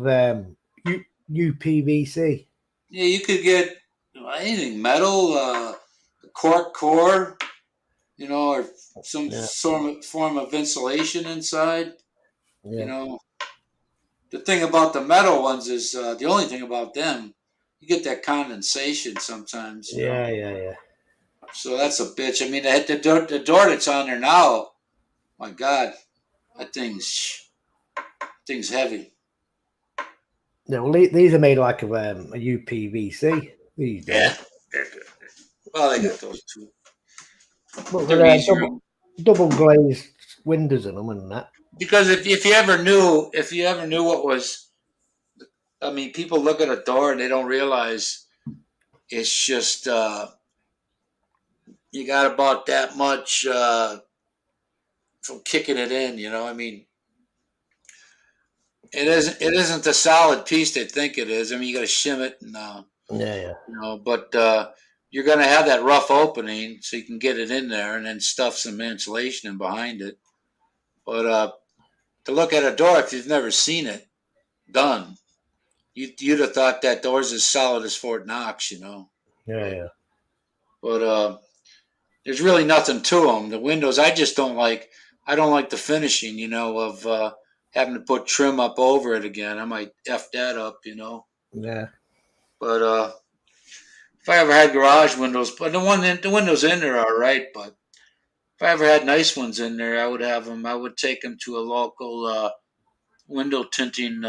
UPVC. Yeah, you could get anything, metal, cork core, you know, or some form of insulation inside. Yeah. You know, the thing about the metal ones is the only thing about them, you get that condensation sometimes. You know? Yeah. So that's a bitch. I mean, the door that's on there now, my God, that thing's heavy. Yeah, well, these are made like of a UPVC. These Yeah. Well, they got those too. But They're easier. double glazed windows in them and that. Because if you ever knew what was, I mean, people look at a door and they don't realize it's just you got about that much from kicking it in. You know, I mean, it isn't the solid piece they think it is. I mean, you got to shim it and Yeah. you know, but you're going to have that rough opening so you can get it in there and then stuff some insulation in behind it. But to look at a door, if you've never seen it done, you'd have thought that door's as solid as Fort Knox, you know. Yeah. But there's really nothing to them. The windows, I just don't like. I don't like the finishing, you know, of having to put trim up over it again. I might f that up, you know. Yeah. But if I ever had garage windows, but the windows in there are all right. But if I ever had nice ones in there, I would have them. I would take them to a local window tinting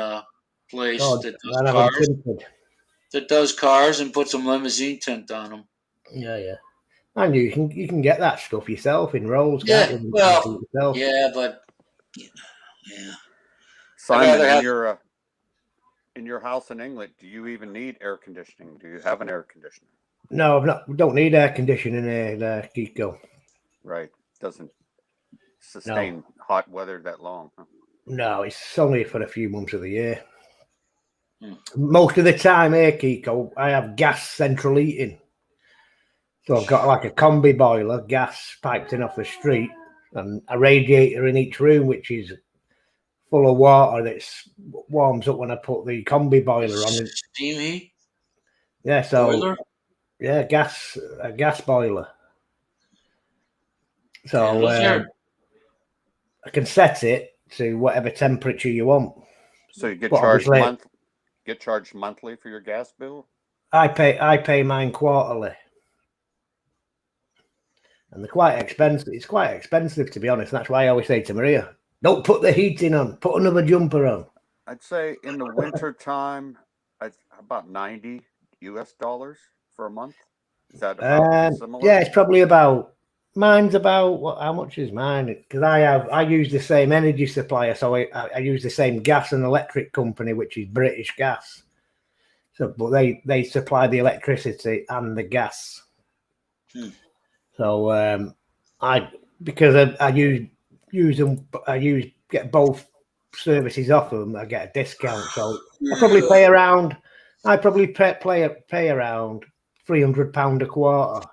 place God, that does I'd have them cars. tinted. That does cars and put some limousine tint on them. Yeah. And you can get that stuff yourself in rolls, can't Yeah, you? well, Yourself. yeah, but yeah. Simon, rather in your house in England, do you even need air conditioning? Do you have an air conditioner? No, we don't need air conditioning here, Kiko. Right. Doesn't sustain hot weather that long. Huh? No, it's only for a few months of the year. Hmm. Most of the time here, Kiko, I have gas central heating. So I've got like a combi boiler, gas piped in off the street, and a radiator in each room, which is full of water that warms up when I put the combi boiler on. Steam heat? Yeah, so Boiler? yeah, a gas boiler. So I can set it to whatever temperature you want. So you get But charged monthly for your gas bill? I pay mine quarterly. And they're quite expensive. It's quite expensive, to be honest. That's why I always say to Maria, don't put the heating on. Put another jumper on. I'd say in the winter time, about $90 for a month. Is that about similar? Yeah, it's probably about. Mine's about how much is mine? Because I use the same energy supplier, so I use the same gas and electric company, which is British Gas. So, but they supply the electricity and the gas. So I use them. Get both services off them. I get a discount. So I probably pay around. Pay around £300 a quarter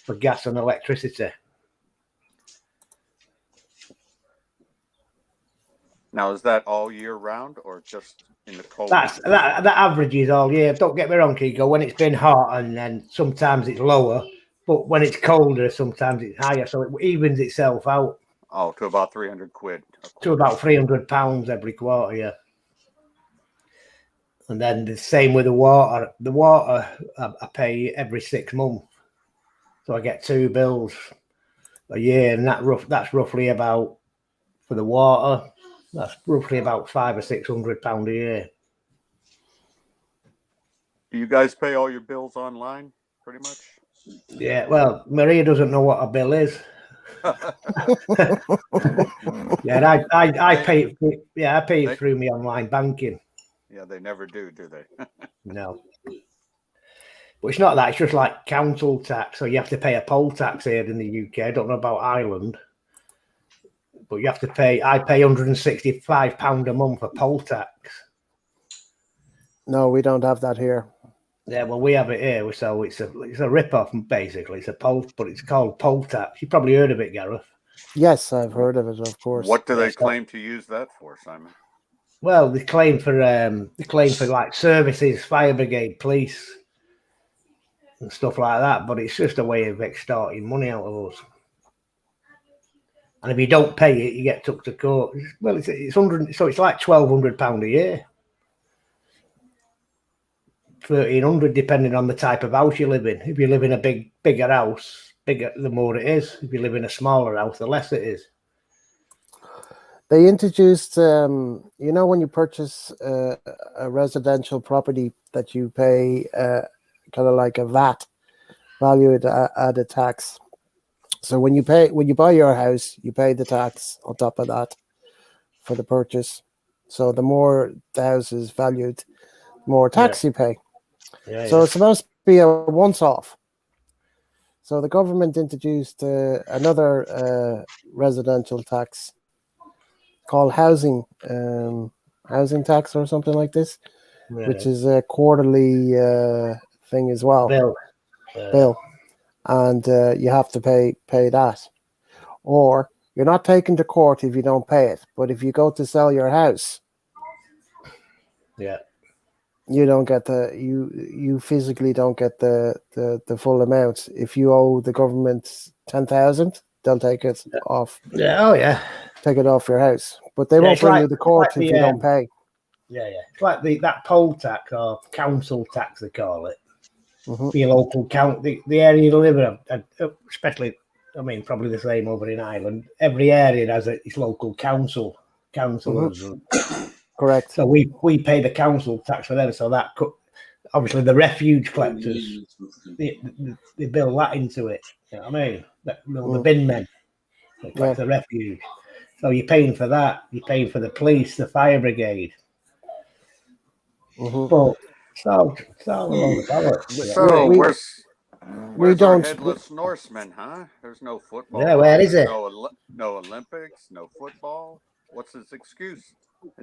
for gas and electricity. Now, is that all year round or just in the cold? That averages all year. Don't get me wrong, Kiko. When it's been hot, and then sometimes it's lower, but when it's colder, sometimes it's higher. So it evens itself out. Oh, to about 300 quid. To about £300 every quarter, yeah. And then the same with the water. The water I pay every 6 months, so I get 2 bills a year, and that's roughly about, for the water, that's roughly about £500 or £600 a year. Do you guys pay all your bills online, pretty much? Yeah, well, Maria doesn't know what a bill is. Yeah, I pay it. Yeah, I pay it through my online banking. Yeah, they never do they? No. But it's not that. It's just like council tax. So you have to pay a poll tax here in the UK. I don't know about Ireland. But you have to pay. I pay £165 a month for poll tax. No, we don't have that here. Yeah, well, we have it here. So it's a rip-off, basically. It's a poll, but it's called poll tax. You probably heard of it, Gareth. Yes, I've heard of it, of course. What do they claim to use that for, Simon? Well, they claim for like services, fire brigade, police, and stuff like that. But it's just a way of extorting money out of us. And if you don't pay it, you get took to court. Well, it's 100, so it's like £1,200 a year, 1,300 depending on the type of house you live in. If you live in a bigger house, the more it is. If you live in a smaller house, the less it is. They introduced, when you purchase a residential property, that you pay kind of like a VAT, value added tax. So when you buy your house, you pay the tax on top of that for the purchase. So the more the house is valued, the more tax you pay. So it's supposed to be a once-off. So the government introduced another residential tax called housing tax or something like this, which is a quarterly thing as well. bill, and you have to pay that. Or you're not taken to court if you don't pay it. But if you go to sell your house, Yeah. you don't get you physically don't get the full amount. If you owe the government 10,000, they'll take it off. Yeah. Oh yeah. Take it off your house, but they Yeah, won't it's bring like- you to court it's like if the, you don't pay. Yeah, yeah. It's like that poll tax or council tax, they call it. Mhm. For your local the area you live in, especially, I mean, probably the same over in Ireland. Every area has its local councillors. Correct. So we pay the council tax for them. So that obviously the refuge collectors, they bill that into it. You know what I mean? The bin men, they collect the refuge. So you're paying for that. You're paying for the police, the fire brigade. Mhm. But it's all a load of bollocks. So we where's our don't. headless Norseman, huh? There's no football. Yeah, where is it? No Olympics, no football. What's his excuse?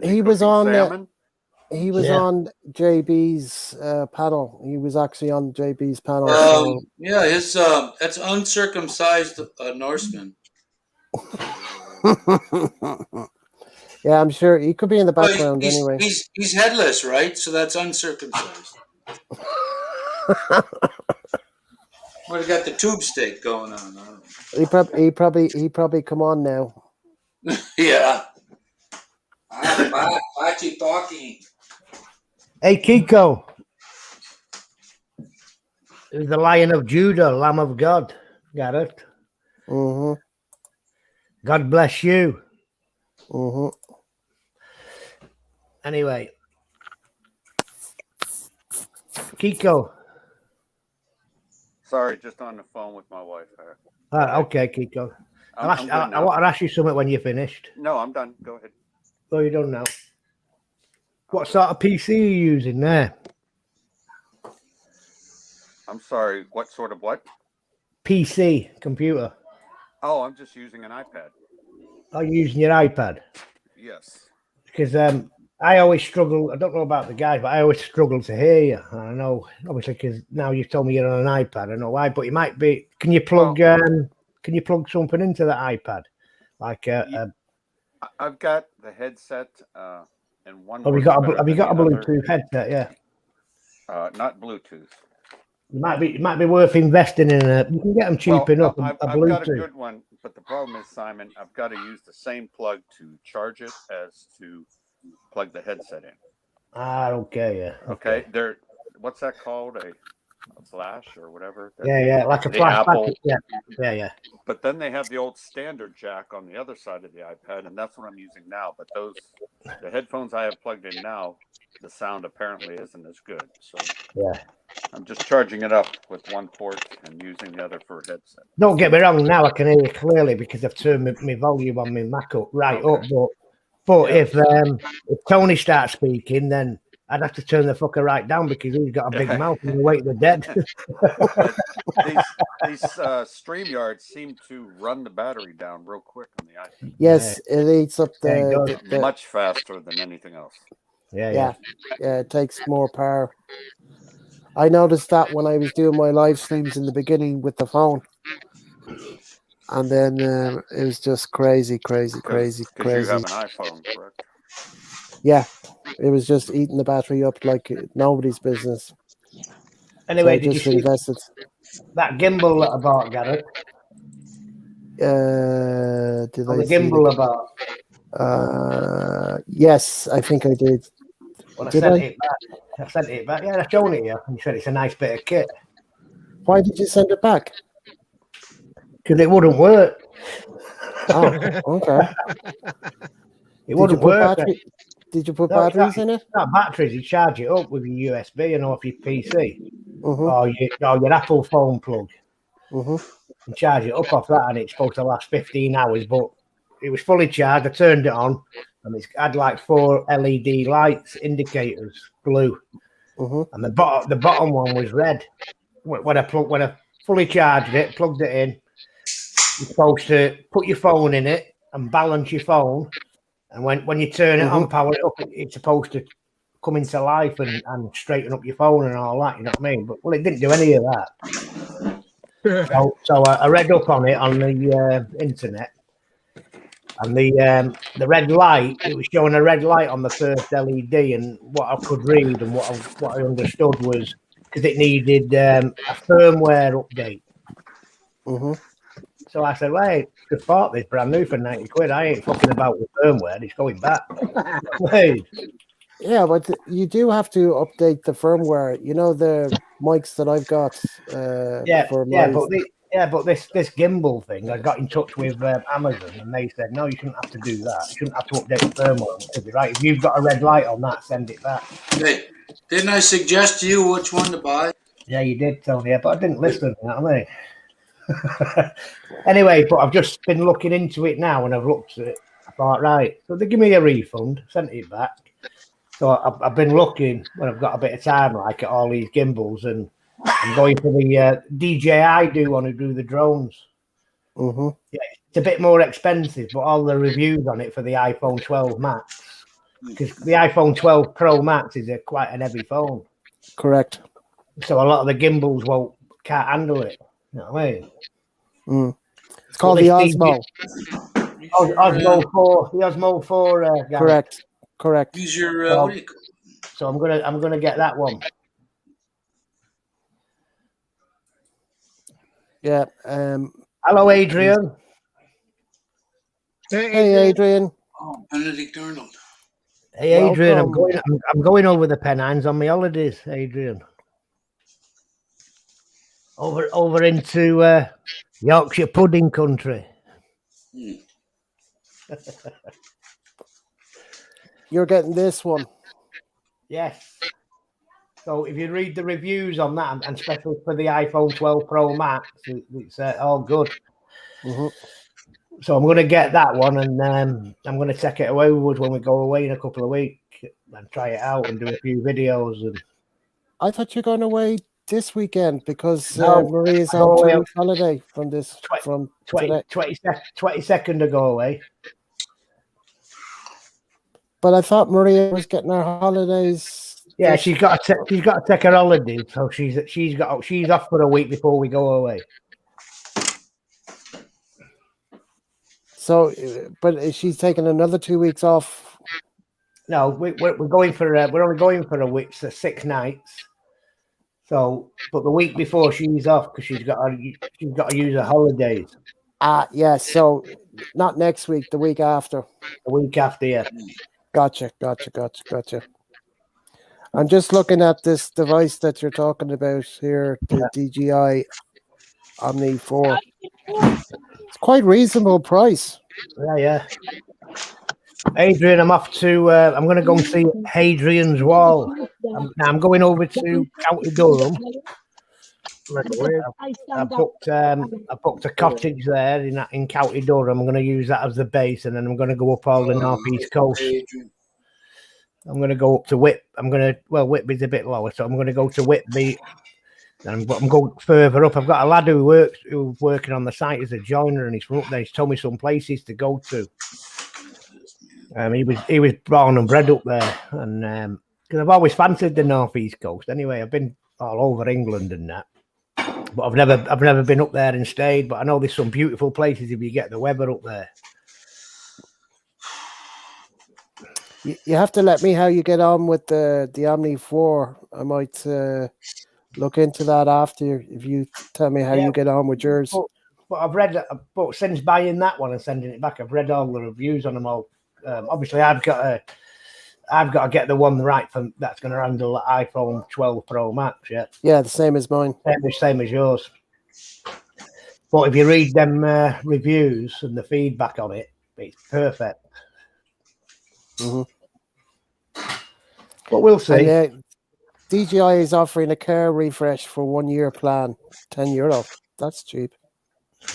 Is He was cooking on salmon? He was Yeah. on JB's panel. He was actually on JB's panel. So Yeah, his that's uncircumcised Norseman. yeah, I'm sure he could be in the Well, background anyway. he's headless, right? So that's uncircumcised. Well, he got the tube steak going on. He probably come on now. Yeah. Pachi talking. Hey, Kiko. Who's the Lion of Judah, Lamb of God? Got it? Mm-hmm. God bless you. Mm-hmm. Anyway. Kiko. Sorry, just on the phone with my wife. Okay, Kiko. I'm good now. I want to ask you something when you're finished. No, I'm done. Go ahead. Oh, you don't know. What sort of PC are you using there? I'm sorry. What sort of what? PC, computer. Oh, I'm just using an iPad. Are you using your iPad? Yes. Because I always struggle. I don't know about the guys, but I always struggle to hear you. I know, obviously, because now you've told me you're on an iPad. I know why, but it might be. Can you plug? Can you plug something into the iPad? Like I've got the headset and one. Have you got a Bluetooth headset? Yeah. Not Bluetooth. It might be worth investing in a. You can get them cheap enough. I've Bluetooth. got a good one, but the problem is, Simon, I've got to use the same plug to charge it as to plug the headset in. Okay, yeah. Okay. What's that called? A flash or whatever? Yeah, like a the flash Apple. Yeah. But then they have the old standard jack on the other side of the iPad, and that's what I'm using now. But the headphones I have plugged in now, the sound apparently isn't as good. So yeah, I'm just charging it up with one port and using the other for a headset. Don't get me wrong. Now I can hear you clearly because I've turned my volume on my Mac up up. But if Tony starts speaking, then I'd have to turn the fucker right down because he's got a big mouth and the weight of the dead. These StreamYards seem to run the battery down real quick on the iPhone. Yes, it eats up the much faster than anything else. Yeah. It takes more power. I noticed that when I was doing my live streams in the beginning with the phone, and then it was just crazy. Because you have an iPhone, correct? Yeah, it was just eating the battery up like nobody's business. Anyway, so did you see invested. that gimbal that I bought, Gareth? Did I the see gimbal I bought? Yes, I think I did. Well, I sent it back. Yeah, I showed it you. And you said it's a nice bit of kit. Why did you send it back? Because it wouldn't work. Oh, okay. Wouldn't work. Did you put batteries in it? Not batteries. You charge it up with your USB and off your PC Mm-hmm. or your Apple phone plug. Mm-hmm. And charge it up off that, and it's supposed to last 15 hours. But it was fully charged. I turned it on, and it had like 4 LED lights, indicators, blue, and the bottom one was red. When I fully charged it, plugged it in, you're supposed to put your phone in it and balance your phone. And when you turn it on, power it up, it's supposed to come into life and straighten up your phone and all that. You know what I mean? But well, it didn't do any of that. So I read up on it on the internet, and the red light. It was showing a red light on the first LED, and what I could read and what I understood was because it needed a firmware update. Mm-hmm. So I said, "Wait, just bought this brand new for 90 quid. I ain't fucking about with firmware. It's going back." Wait. Yeah, but you do have to update the firmware. You know the mics that I've got for my. But this gimbal thing, I got in touch with Amazon, and they said, "No, you shouldn't have to do that. You shouldn't have to update the firmware." It could be right. If you've got a red light on that, send it back. Hey, didn't I suggest to you which one to buy? Yeah, you did, Tony, but I didn't listen. You know what I mean? Anyway, but I've just been looking into it now, and I've looked at it. I thought, right, so they give me a refund, sent it back. So I've been looking when I've got a bit of time, like at all these gimbals, and I'm going for the DJI want to do the drones. Mm-hmm. Yeah, it's a bit more expensive, but all the reviews on it for the iPhone 12 Max, because the iPhone 12 Pro Max is quite an heavy phone. Correct. So a lot of the gimbals can't handle it. You know what I mean? It's called the Osmo. Osmo 4. The Osmo 4. Correct. Use your. So I'm gonna get that one. Yeah. Hello, Adrian. Hey, Adrian. Oh, Benedict Arnold. Hey, Adrian. Welcome. I'm going over the Pennines on my holidays, Adrian. Over into Yorkshire pudding country. You're getting this one. Yes. So if you read the reviews on that, and especially for the iPhone 12 Pro Max, it's all good. Mm-hmm. So I'm going to get that one, and I'm going to take it away when we go away in a couple of weeks and try it out and do a few videos. And I thought you're going away this weekend because Maria's on 2 week holiday from today. 22nd to go away. But I thought Maria was getting her holidays. Yeah, she's got to take her holidays, so she's off for a week before we go away. So, but she's taking another 2 weeks off. No, we're going for we're only going for a week, so 6 nights. So, but the week before she's off because she's got to use her holidays. Yeah. So, not next week, the week after. The week after, yeah. Gotcha. I'm just looking at this device that you're talking about here, the DJI Omni 4. It's quite reasonable price. Yeah. Adrian, I'm off to. I'm going to go and see Hadrian's Wall. I'm going over to County Durham. I booked a cottage there in County Durham. I'm going to use that as the base, and then I'm going to go up all the northeast coast. I'm going to go up to Whit. Whitby's a bit lower, so I'm going to go to Whitby. I'm going further up. I've got a lad who's working on the site as a joiner, and he's from up there. He's told me some places to go to. He was born and bred up there, and because I've always fancied the northeast coast. Anyway, I've been all over England and that, but I've never been up there and stayed. But I know there's some beautiful places if you get the weather up there. You have to let me how you get on with the Omni 4. I might look into that after if you tell me how you get on with yours. But I've read, but since buying that one and sending it back, I've read all the reviews on them all. Obviously, I've got to get the one right that's going to handle the iPhone 12 Pro Max. Yeah, the same as mine. Same as yours. But if you read them reviews and the feedback on it, it's perfect. Mm-hmm. But we'll see. And, DJI is offering a car refresh for 1 year plan, €10. That's cheap.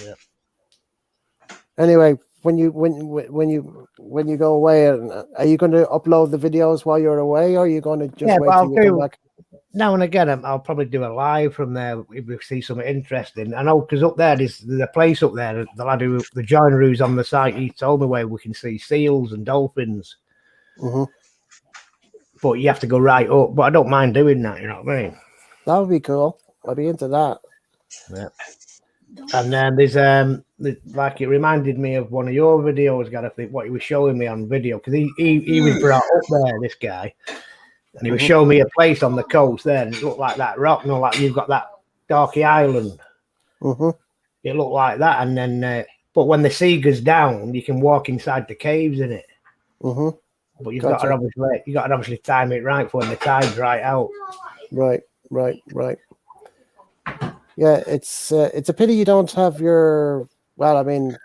Yeah. Anyway, when you go away, are you going to upload the videos while you're away, or are you going to just wait till you come back? Now and again, I'll probably do a live from there if we see something interesting. I know because up there, there's a place up there. The lad the joiner who's on the site, he told me where we can see seals and dolphins. Mm-hmm. but you have to go right up. But I don't mind doing that. You know what I mean? That would be cool. I'd be into that. Yeah. And then there's like it reminded me of one of your videos, Gareth, what he was showing me on video, because he was brought up there, this guy, and he was showing me a place on the coast there, and it looked like that rock, like you've got that Darky Island. It looked like that, and then but when the sea goes down, you can walk inside the caves in it. But you've got to obviously time it right for when the tide's right out. Right. Yeah, it's a pity you don't have your. Well, I mean,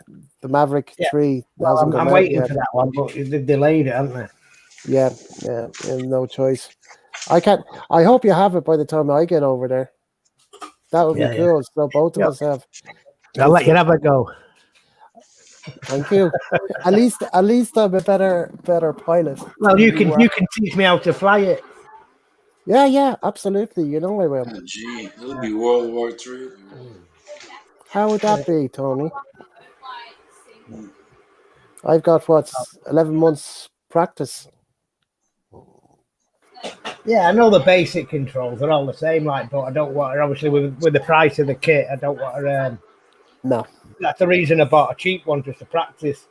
the Maverick 3 hasn't come I'm out waiting yet. for that one, but they've delayed it, haven't they? Yeah, no choice. I can't. I hope you have it by the time I get over there. That would be cool. So both of us have. I'll let you have a go. Thank you. At least I'm a better pilot. Well, you can teach me how to fly it. Yeah, absolutely. You know I will. Oh, gee, it'll be World War III. How would that be, Tony? I've got 11 months practice. Yeah, I know the basic controls are all the same, but I don't want to, obviously with the price of the kit, I don't want to. No. That's the reason I bought a cheap one, just to practice.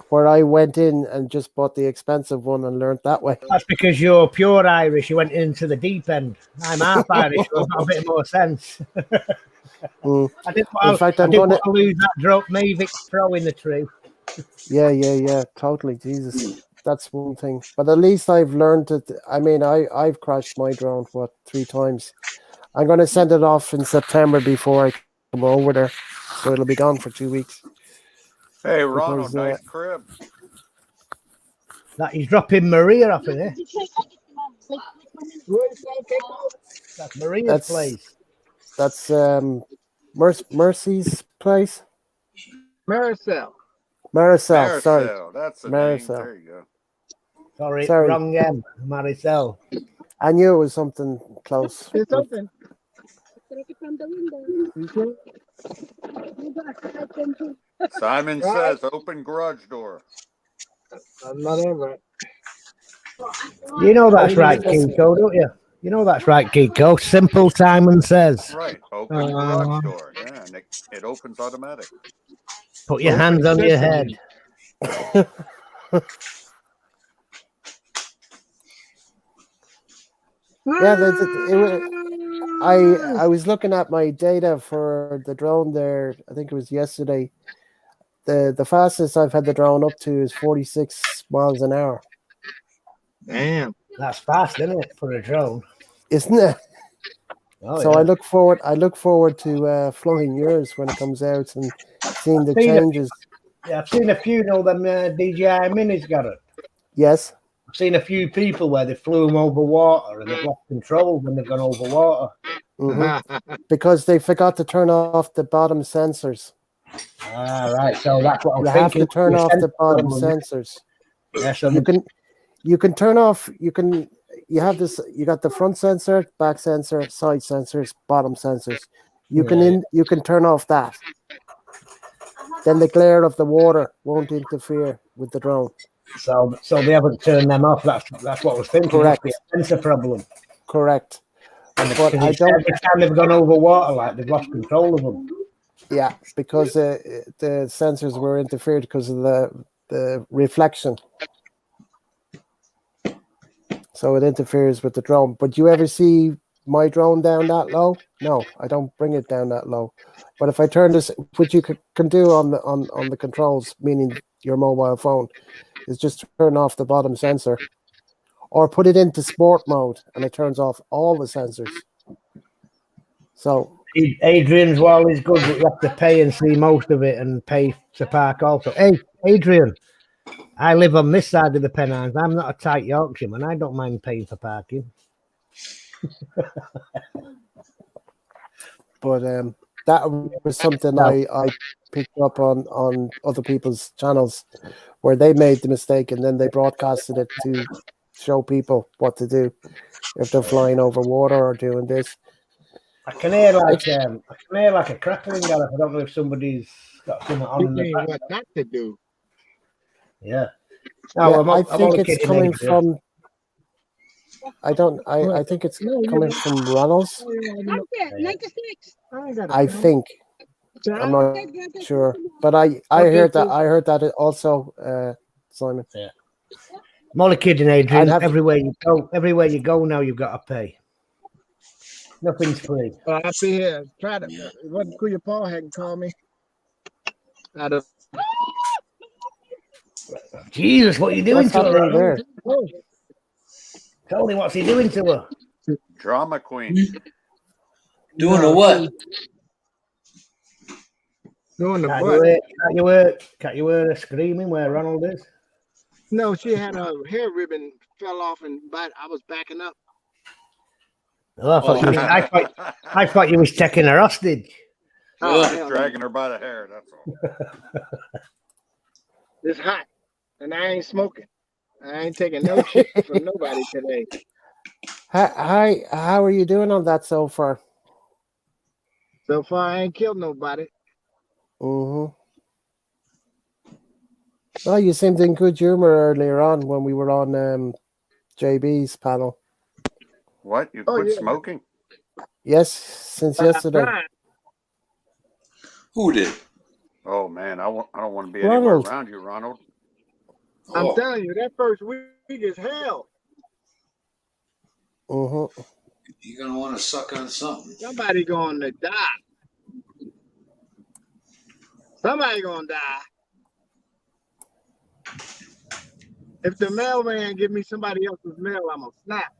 Where I went in and just bought the expensive one and learned that way. That's because you're pure Irish. You went into the deep end. I'm half Irish, so I've got a bit more sense. I didn't want to lose that drop Mavic Pro in the tree. Yeah, totally. Jesus, that's one thing. But at least I've learned it. I mean, I've crashed my drone 3 times. I'm going to send it off in September before I come over there, so it'll be gone for 2 weeks. Hey, Ronald, nice crib. That he's dropping Maria off in there. That's Maria's place. That's Mercy's place. Maricel. Sorry, that's the Maricel. name. There you go. Sorry. Wrong M. Maricel. I knew it was something close. It's open. Simon says, open garage door. I'm not over it. You know that's right, Kiko, don't you? You know that's right, Kiko. Simple, Simon says. Right, open garage door. Yeah, and it opens automatic. Put your hands on your head. Yeah, I was looking at my data for the drone there. I think it was yesterday. The fastest I've had the drone up to is 46 miles an hour. Damn, that's fast, isn't it, for a drone? Isn't it? Oh, so yeah. I look forward to flying yours when it comes out and seeing the changes. I've seen a few. Them DJI Minis got it. Yes. I've seen a few people where they flew them over water and they've lost control when they've gone over water. Because they forgot to turn off the bottom sensors. Right. So that's what I was you thinking. Have to turn off the bottom sensors. Yeah, so you can turn off. You have this. You got the front sensor, back sensor, side sensors, bottom sensors. You can turn off that. Then the glare of the water won't interfere with the drone. So they haven't turned them off. That's what I was thinking. Correct. It's a sensor problem. Correct. But I don't. Every time they've gone over water, they've lost control of them. Yeah, because the sensors were interfered because of the reflection. So it interferes with the drone. But you ever see my drone down that low? No, I don't bring it down that low. But if I turn this, which you can do on the controls, meaning your mobile phone, is just turn off the bottom sensor, or put it into sport mode, and it turns off all the sensors. So Adrian's wall is good, but you have to pay and see most of it, and pay to park also. Hey, Adrian, I live on this side of the Pennines. I'm not a tight Yorkshireman. I don't mind paying for parking. But that was something I picked up on other people's channels where they made the mistake and then they broadcasted it to show people what to do if they're flying over water or doing this. I can hear like a crackling, Gareth. I don't know if somebody's got something on in the back. What not to do? Yeah. No, Yeah, I'm, I I'm think only it's kidding, coming Adrian. from. I think it's coming from Ronald's. I think. I'm not sure, but I heard that. I heard that it also, Simon. Yeah. I'm only kidding, I'd Adrian. have. Everywhere you go now, you've got to pay. Nothing's free. I see here. Try to. What Kuya Paul hadn't called me. Out of. Jesus, what are you doing What's to her? happening Ronald? there? Tony, what's he doing to her? Drama queen. Doing a what? Doing the Can't butt. you hear her screaming where Ronald is? No, she had her hair ribbon fell off, and I was backing up. Oh, I thought you was taking her hostage. Oh, Just hell no. dragging her by the hair. That's all. It's hot, and I ain't smoking. I ain't taking no shit from nobody today. Hi, how are you doing on that so far? So far, I ain't killed nobody. Mm-hmm. Well, you seemed in good humor earlier on when we were on JB's panel. What? You Oh, quit yeah. smoking? Yes, since yesterday. Who did? Oh man, I don't want to be Ronald. anywhere around you, Ronald. I'm Oh, telling you, that first week is hell. Mm-hmm. you're gonna want to suck on something. Somebody gonna die. Somebody gonna die. If the mailman give me somebody else's mail, I'm gonna snap.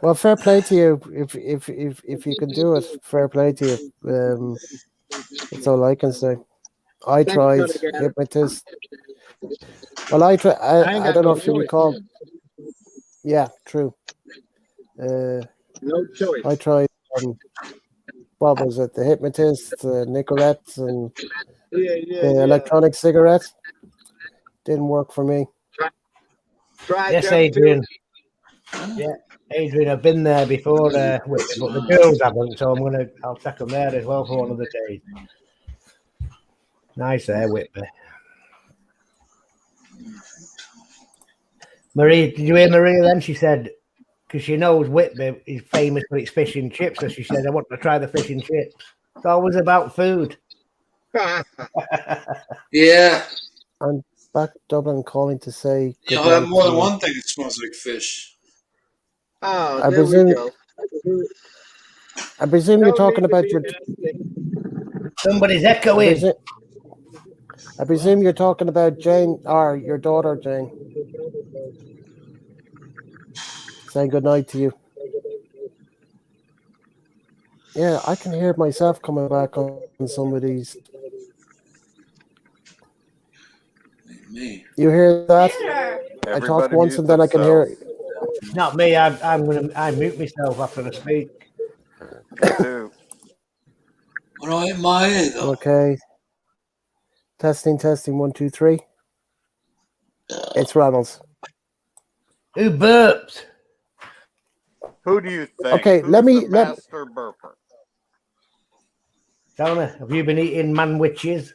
Well, fair play to you. If you can do it, fair play to you. That's all I can say. I Thanks, tried brother, guys. hypnotist. Well, I ain't I got don't know no if you choice. recall. Yeah, true. No choice. I tried. What was it? The hypnotist, Nicorettes, and the electronic cigarettes. Didn't work for me. Tried Yes, them Adrian. too. Yeah, Adrian, I've been there before, but the girls haven't, so I'll take them there as well for one of the days. Nice there, Whitby. Marie, did you hear Maria then? She said, because she knows Whitby is famous for its fish and chips, so she said, I want to try the fish and chips. It's always about food. Yeah, I'm back to Dublin calling to say good you'll have night more to than you. one thing that smells like fish. Oh, I there presume- we go. I presume you're talking about your. Somebody's echoing. I presume you're talking about Jane, or your daughter Jane. Saying good night to you. Yeah, I can hear myself coming back on some of these. Me. You hear that? I Everybody talk once mute and then I can hear. themselves. Not me. I mute myself after I speak. Me too. Well, ain't my though. Okay. Testing. 1, 2, 3. It's Ronald's. Who burped? Who do you think? Okay, Who's the master burper? Tell me, have you been eating manwiches?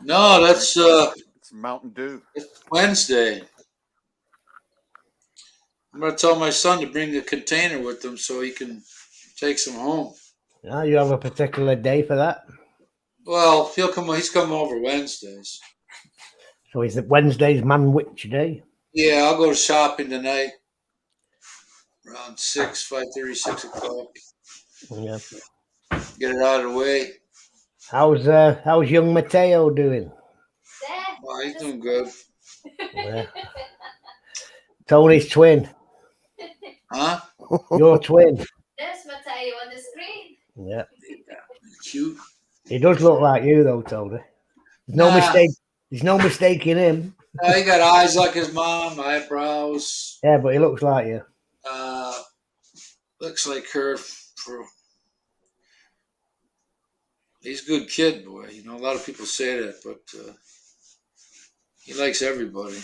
No, that's It's Mountain Dew. it's Wednesday. I'm gonna tell my son to bring a container with him so he can take some home. No, you have a particular day for that. Well, he'll come. He's coming over Wednesdays. So is it Wednesday's manwich day? Yeah, I'll go shopping tonight around 5:30, 6 o'clock. Yeah. Get it out of the way. How's young Mateo doing? Well, he's doing good. Yeah. Tony's twin. Huh? Your twin. There's Mateo on the screen. Yeah. Cute. He does look like you though, Tony. There's no Nah. mistake. There's no mistaking him. He got eyes like his mom, eyebrows. Yeah, but he looks like you. Looks like her. He's a good kid, boy. You know, a lot of people say that, but he likes everybody.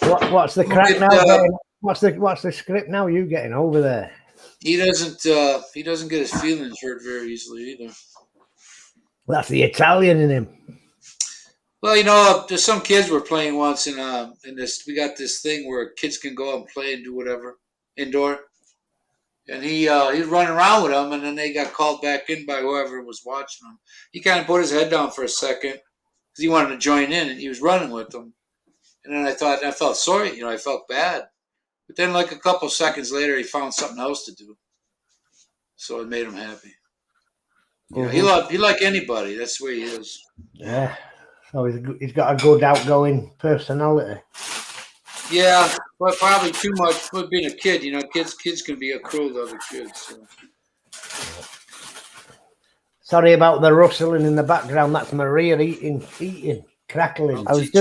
What's the crack now? What's the script now you getting over there? He doesn't get his feelings hurt very easily either. Well, that's the Italian in him. Well, there's some kids were playing once in this. We got this thing where kids can go out and play and do whatever indoor, and he was running around with them, and then they got called back in by whoever was watching them. He kind of put his head down for a second because he wanted to join in, and he was running with them. And then I felt sorry, I felt bad, but then like a couple seconds later, he found something else to do, so it made him happy. He like anybody. That's the way he is. Yeah. So he's got a good outgoing personality. Yeah, but probably too much. But being a kid, kids can be cruel to other kids. So. Sorry about the rustling in the background. That's Maria eating, crackling. I was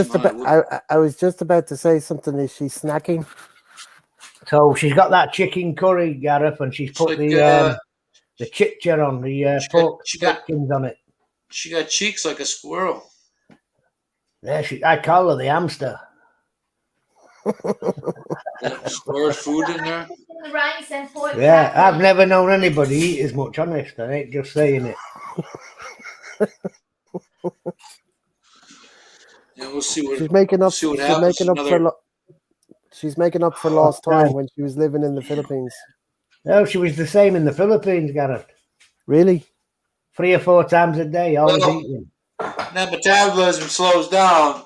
just about to say something. Is she snacking? So she's got that chicken curry, Gareth, and she's put the chicha on the pork scratchings on it. She got cheeks like a squirrel. Yeah, I call her the hamster. Squirrel food in there. Rice and pork. Yeah, I've never known anybody eat as much. Honest, I ain't just saying it. Yeah, we'll see what She's making up. She's making up she's making up for lost time when she was living in the Philippines. No, she was the same in the Philippines, Gareth. Really? 3 or 4 times a day, always eating. That metabolism slows down.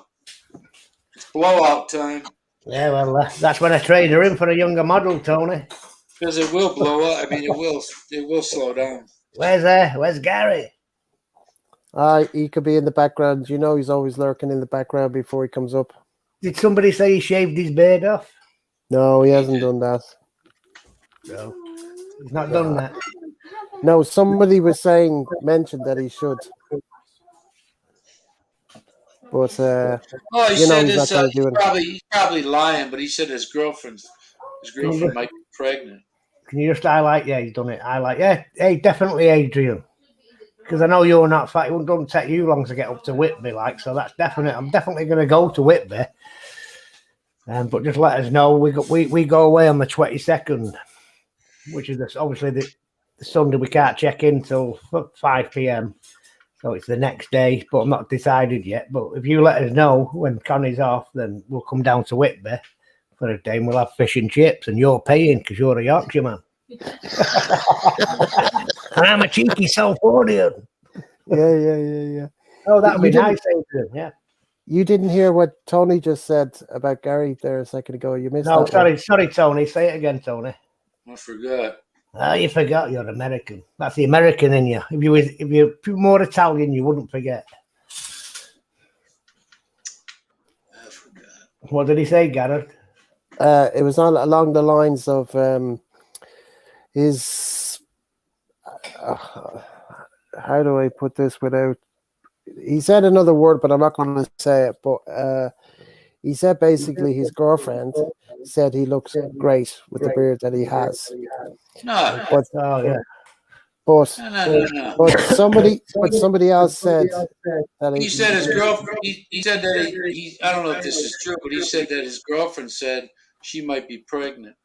It's blowout time. Yeah, well, that's when I trade her in for a younger model, Tony. Because it will blow up. I mean, it will slow down. Where's Gary? He could be in the background. He's always lurking in the background before he comes up. Did somebody say he shaved his beard off? No, he hasn't done that. No, he's not done that. No, somebody mentioned that he should. But he said he's not going to do it. He's probably lying, but he said his girlfriend might be pregnant. Can you just highlight? Yeah, he's done it. Highlight. Yeah, hey, definitely, Adrian. Because I know you're not fat. It doesn't take you long to get up to Whitby, so that's definite. I'm definitely going to go to Whitby. But just let us know. We go away on the 22nd, which is obviously the Sunday. We can't check in till 5 p.m. So it's the next day, but I'm not decided yet. But if you let us know when Connie's off, then we'll come down to Whitby for a day and we'll have fish and chips, and you're paying because you're a Yorkshire man. And I'm a cheeky Salfordian. Yeah. Oh, that'd be nice, Adrian. Yeah. You didn't hear what Tony just said about Gary there a second ago. You missed No, that. sorry, Tony. Say it again, Tony. I forgot. You forgot you're American. That's the American in you. If you're more Italian, you wouldn't forget. I forgot. What did he say, Gareth? It was along the lines of his. How do I put this without? He said another word, but I'm not going to say it. But he said basically his girlfriend said he looks great with the beard that he has. No. But yeah. No. But somebody else said that he said his girlfriend. He said that he. I don't know if this is true, but he said that his girlfriend said she might be pregnant.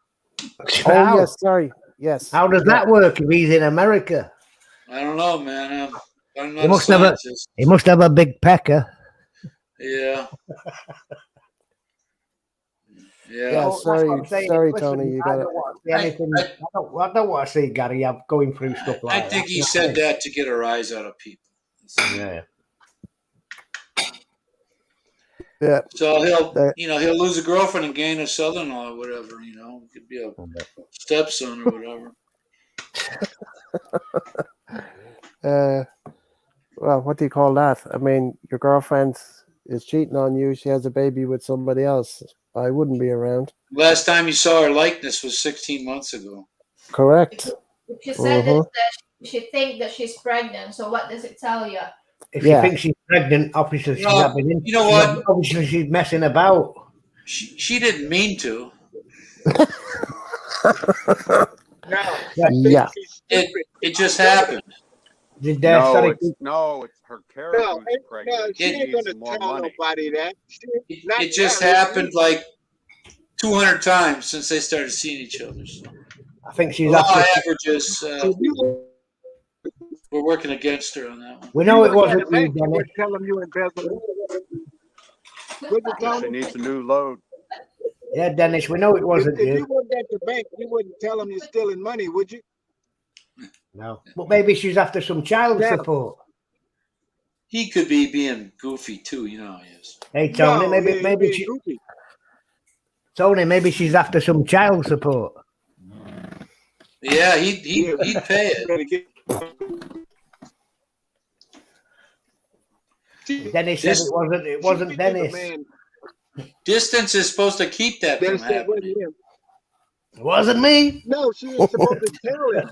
Oh yes, sorry, yes. How does that work if he's in America? I don't know, man. I'm not a scientist. He must have a big pecker. Yeah. Yeah, sorry, Tony. You got it. I don't want to see Gary going through stuff like that. I think he said that to get a rise out of people. Yeah. Yeah. So he'll lose a girlfriend and gain a son-in-law or whatever. It could be a stepson or whatever. Well, what do you call that? I mean, your girlfriend is cheating on you. She has a baby with somebody else. I wouldn't be around. Last time you saw her likeness was 16 months ago. Correct. She said that she thinks that she's pregnant. So what does it tell you? If she thinks she's pregnant, obviously she's having. You know what? Obviously she's messing about. She didn't mean to. Yeah. It just happened. It's her character who's pregnant. She ain't going to tell nobody that. It just happened like 200 times since they started seeing each other. So. I think she's law averages. We're working against her on that one. We know it work at wasn't a you, bank, you Dennis. wouldn't tell them you embezzled. Would you tell She them? needs a new load. Yeah, Dennis, we know it wasn't If you. you worked at the bank, you wouldn't tell them you're stealing money, would you? No. But maybe she's after some child Yeah. support. He could be being goofy too, you know how he is. Hey, Tony, No, he maybe being she, goofy. Tony, maybe she's after some child support. Yeah, he'd pay it. Better get- Dennis said it wasn't She give a Dennis. man Distance is supposed to keep that from that said, wasn't happening. him. It wasn't me. No, she ain't supposed to tell him.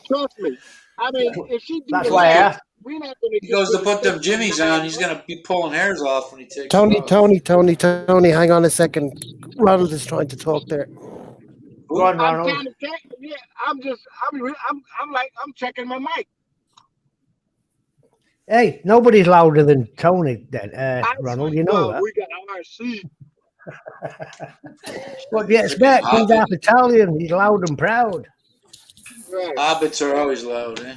Trust me. I mean, if she do That's the why I math, asked. we're not going to He goes to put them jimmies on. He's gonna be pulling hairs off when he takes Tony, them off. Tony, hang on a second. Ronald is trying to talk there. Go on, I'm Ronald. kind of yeah. I'm checking my mic. Hey, nobody's louder than Tony, Ronald. You know Well, that. we got RC. What do you expect? He's half Italian. He's loud and proud. Right. Hobbits are always loud, eh?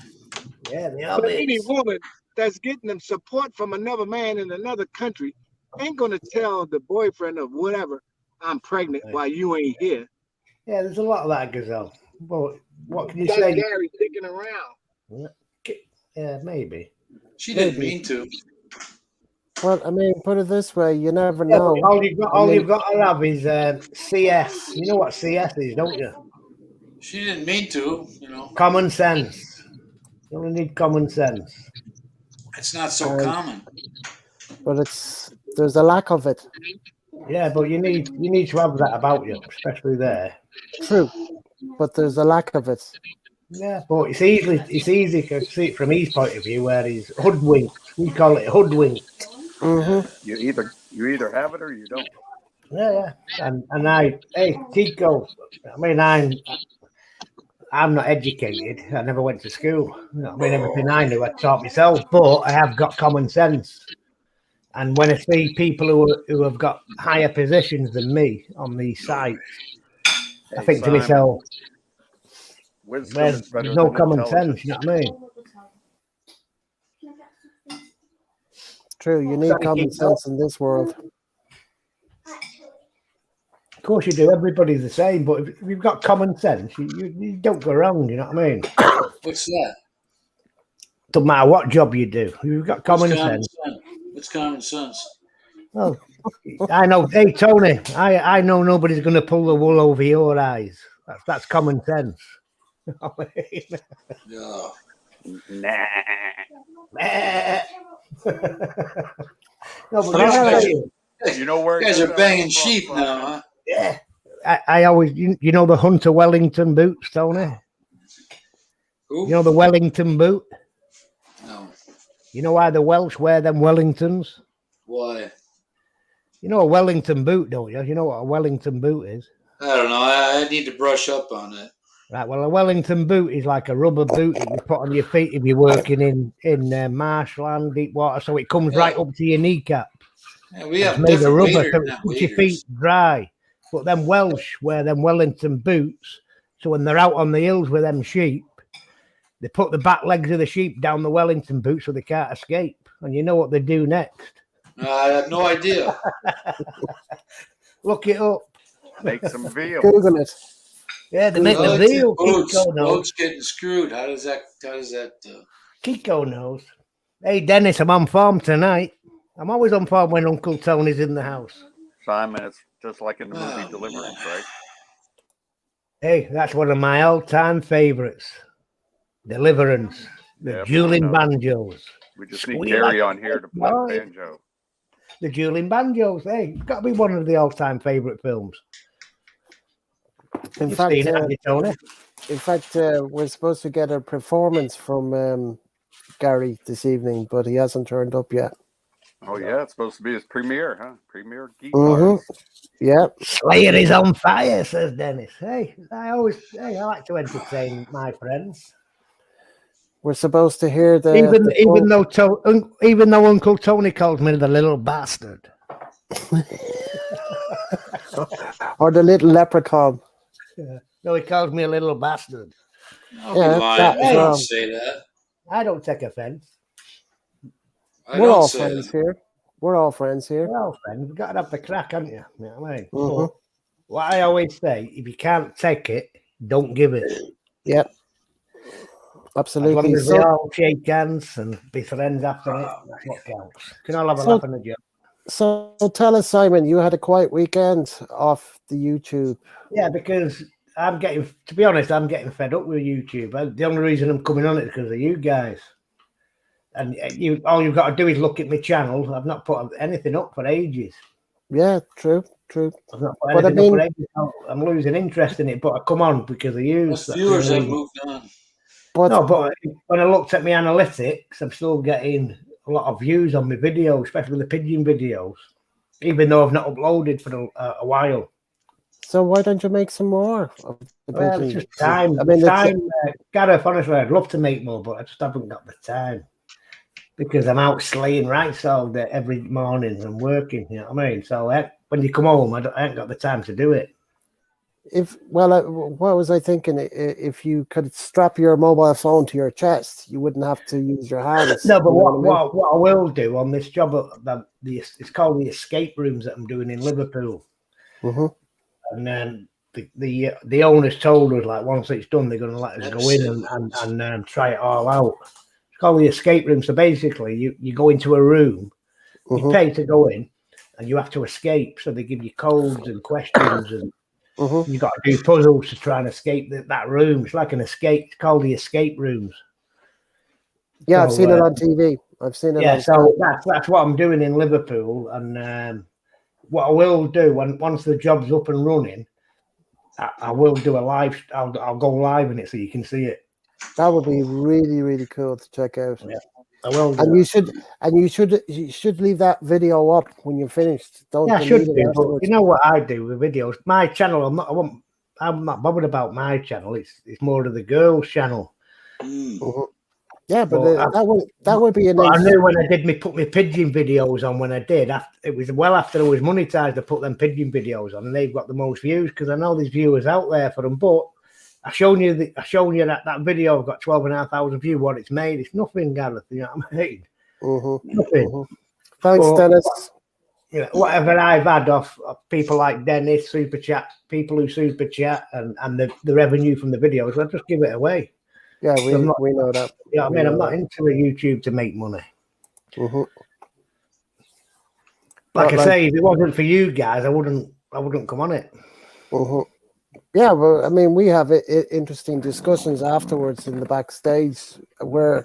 Yeah, the But any hobbits. woman that's getting them support from another man in another country ain't gonna tell the boyfriend of whatever I'm pregnant while you ain't here. Yeah, there's a lot of that, Gazelle. Well, what can you That's say? Gary dicking around. Yeah, maybe. She didn't mean to. Well, I mean, put it this way, you never Yeah, know. but all you've got to have is CS. You know what CS is, don't you? She didn't mean to, you know. Common sense. You only need common sense. It's not so common. But there's a lack of it. Yeah, but you need to have that about you, especially there. True, but there's a lack of it. Yeah, but it's easy to see it from his point of view, where he's hoodwinked. We call it hoodwinked. Mm-hmm. You either have it or you don't. Yeah. And hey, Tico, I mean, I'm not educated. I never went to school. I mean, everything I knew, I taught myself. But I have got common sense. And when I see people who have got higher positions than me on these sites, I think to myself, wisdom is better there's no than common intelligence. sense. You know what I mean? True, you need common sense in this world. Of course you do. Everybody's the same, but if you've got common sense, you don't go wrong. You know what I mean? What's that? Doesn't matter what job you do. If you've got common sense. What's common sense? Well, I know. Hey, Tony, I know nobody's going to pull the wool over your eyes. That's common sense. Yeah. Nah. No, but You know where You guys are banging sheep now, huh? yeah. I always, you know, the Hunter Wellington boots, Tony. Who? You know the Wellington boot. No. You know why the Welsh wear them Wellingtons? Why? You know a Wellington boot, don't you? You know what a Wellington boot is? I don't know. I need to brush up on it. Right. Well, a Wellington boot is like a rubber boot that you put on your feet if you're working in marshland, deep water, so it comes right up to your kneecap. Yeah, we It's have made of different rubber, waders, so it not keeps your waders. feet dry. But them Welsh wear them Wellington boots, so when they're out on the hills with them sheep, they put the back legs of the sheep down the Wellington boot so they can't escape. And you know what they do next? I have no idea. Look it up. Make some veal. Google it. Yeah, they make the Boats, veal. boats, Kiko knows. boats getting screwed. How does that? Kiko knows. Hey, Dennis, I'm on form tonight. I'm always on form when Uncle Tony's in the house. Simon, it's just like in the movie Oh, Deliverance, right? Hey, that's one of my all-time favorites. Deliverance. The Yeah, dueling but, banjos. We just need Squeal Gary like on here to play boy. banjo. The dueling banjos. Hey, it's got to be one of the all-time favorite films. In You've fact, seen it, haven't you, Tony? we're supposed to get a performance from Gary this evening, but he hasn't turned up yet. Oh yeah, it's supposed to be his premiere, huh? Premiere guitarist. Mm-hmm. Yeah. Slayer is on fire, says Dennis. Hey, I like to entertain my friends. We're supposed to hear the Even though Uncle Tony calls me the little bastard. or the little leprechaun. No, he calls me a little bastard. I'll Yeah, be lying that if as I well. don't say that. I don't take offence. I We're don't all say friends that. here. We're all friends here. We're all friends. We've got to have the crack, haven't you? You know what I mean? Mhm. But what I always say, if you can't take it, don't give it. Yep. As Absolutely. long as we all shake hands and be friends after it, that's what counts. Can all have a So- laugh and a joke. So tell us, Simon, you had a quiet weekend off the YouTube. Yeah, because to be honest, I'm getting fed up with YouTube. The only reason I'm coming on it is because of you guys. And all you've got to do is look at my channel. I've not put anything up for ages. Yeah, true. I've not put But I anything up for mean, ages. I'm losing interest in it, but I come on because of you. Most viewers have moved on. but No, but when I looked at my analytics, I'm still getting a lot of views on my videos, especially the pigeon videos, even though I've not uploaded for a while. so why don't you make some more of the Well, it's pigeon? just time. I mean, Gareth, honestly, I'd love to make more, but I just haven't got the time because I'm out slaying rice all day every morning and working. You know what I mean? So when you come home, I ain't got the time to do it. what was I thinking? If you could strap your mobile phone to your chest, you wouldn't have to use your hands. No, but you know what I mean? what I will do on this job, it's called the escape rooms that I'm doing in Liverpool. Mhm. And then the owners told us, like, once it's done, they're going to let us go in and try it all out. It's called the escape room. So basically, you go into a room, you Mhm. pay to go in, and you have to escape. So they give you codes and questions, and Mhm. you got to do puzzles to try and escape that room. It's like an escape. It's called the escape rooms. Yeah, So, I've seen it on TV. I've seen it yeah, on. so that's what I'm doing in Liverpool, and what I will do once the job's up and running, I will do a live. I'll go live in it so you can see it. That would be really, really cool to check out. Yeah, I will. And you should leave that video up when you're finished. Don't Yeah, I should delete it do. But afterwards. you know what I do with videos? My channel, I'm not bothered about my channel. It's more of the girls' channel. Mhm. Yeah, but Well, that would be a But I nice. knew when I put my pigeon videos on. When I did, it was well after I was monetized. I put them pigeon videos on, and they've got the most views because I know there's viewers out there for them. But I shown you that video. I've got 12,500 views. What it's made, it's nothing, Gareth. You know what I mean? Nothing. Mhm. Thanks, But, Dennis. you know, whatever I've had off people like Dennis, super chat, people who super chat, and the revenue from the videos, I'll just give it away. Yeah, we know that. You know what I We mean? I'm know not that. into a YouTube to make money. Mhm. Like But I say, if it wasn't for you guys, I wouldn't come on it. Mhm. Yeah, well, I mean, we have interesting discussions afterwards in the backstage where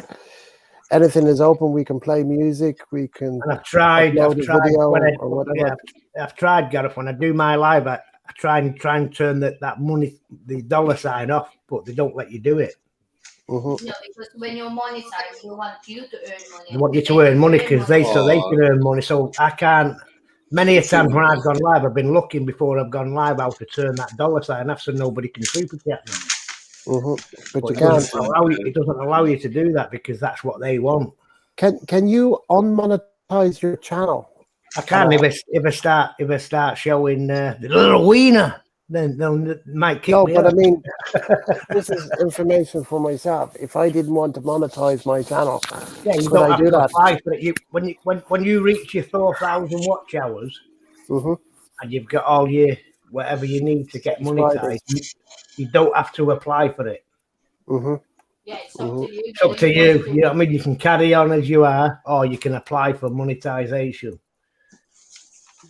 anything is open. We can play music. We can And I've tried upload a video when or whatever. I've tried, Gareth, when I do my live, I try and turn that money, the dollar sign off, but they don't let you do it. Mhm. No, because when you monetize, they want you to earn money. They want you to earn money because they money. can earn money. So I can't. Many a times when I've gone live, I've been looking before I've gone live how to turn that dollar sign off so nobody can super chat me. But you it can't. doesn't allow you to do that because that's what they want. Can you unmonetize your channel? I can if I start showing the little wiener, then they might kick No, me but out. I mean, this is information for myself. If I didn't want to monetize my channel, Yeah, you could don't I have do to that? apply for it. When you reach your 4,000 watch hours Mhm. and you've got all your whatever you need to get Subscribers. monetized, you don't have to apply for it. Mhm. Yeah, it's up to you. It's up to you. You know what I mean? You can carry on as you are, or you can apply for monetization.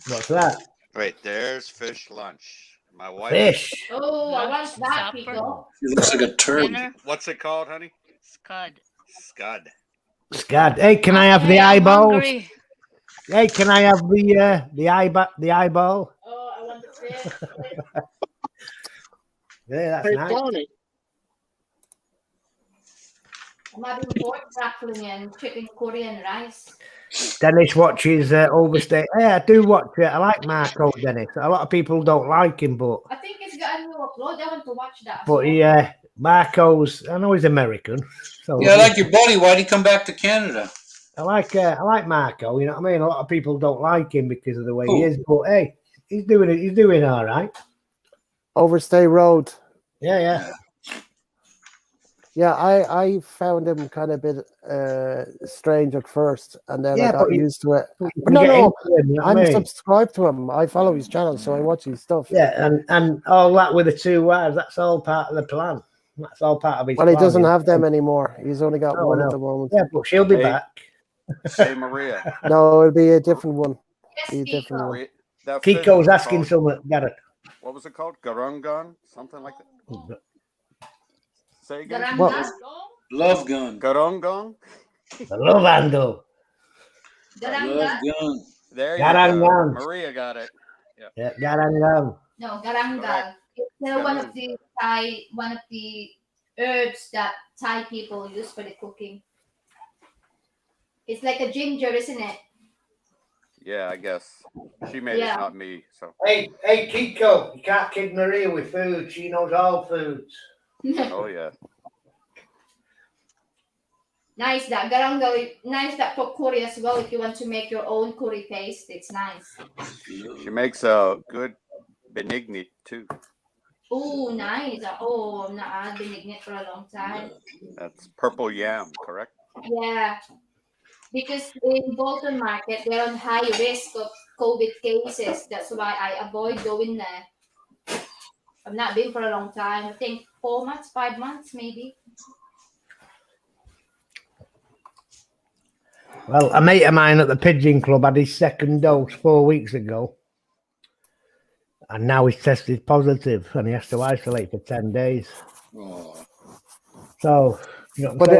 What's that? Wait, there's fish lunch. My wife. Fish. Oh, I want that, Supper. Pico. He looks like a turd. Dinner. What's it called, honey? Scud. Scud. Scad. Hey, can I have Okay, the I'm eyeballs? hungry. Hey, can I have the eyeball? Oh, I want the fish. Yeah, that's Hey, nice. Tony. I'm having pork crackling and chicken curry and rice. Dennis watches Overstay. Yeah, I do watch it. I like Marco Dennis. A lot of people don't like him, but I think it's got a new upload. I want to watch that. as but well. Marco's. I know he's American, so Yeah, I like your buddy. Why'd he come back to Canada? I like Marco. You know what I mean? A lot of people don't like him because of the way he Who? is, but hey, he's doing it. He's doing all right. Overstay Road. Yeah. Yeah, I found him kind of a bit strange at first, and then I Yeah, got but you used to it. can But no, get no, into him, you know what I I'm mean? subscribed to him. I follow his channel, so I watch his stuff. Yeah, and all that with the 2 wives, that's all part of the plan. That's all part of his Well, he plan. doesn't have them anymore. He's only got No, one at no. the moment. Yeah, but she'll be Hey. back. Hey, Maria. No, it'll be a different one. Yes, Be a different one. Maria, that fish Kiko's was asking called, someone, Garrett. what was it called? Garungan? Something like that? Say again. Garang Well- gun? Love gun. Garungan? The love handle. Garang Love gun? gun. There you Garangan. go. Maria got it. Yeah, Garangan. No, garang gun. It's one of the herbs that Thai people use for the cooking. It's like a ginger, isn't it? Yeah, I guess. She made Yeah. it, not me. So Hey, Kiko, you can't kid Maria with food. She knows all foods. oh yeah. Nice that garangal. Nice that for curry as well. If you want to make your own curry paste, it's nice. She makes a good benignit too. Oh, nice. Oh, I'm not had benignit for a long time. That's purple yam, correct? Yeah, because in Bolton Market they're on high risk of COVID cases. That's why I avoid going there. I've not been for a long time. I think 4 months, 5 months, maybe. Well, a mate of mine at the Pigeon Club had his second dose 4 weeks ago. And now he's tested positive and he has to isolate for 10 days. Oh. So, you know what I'm But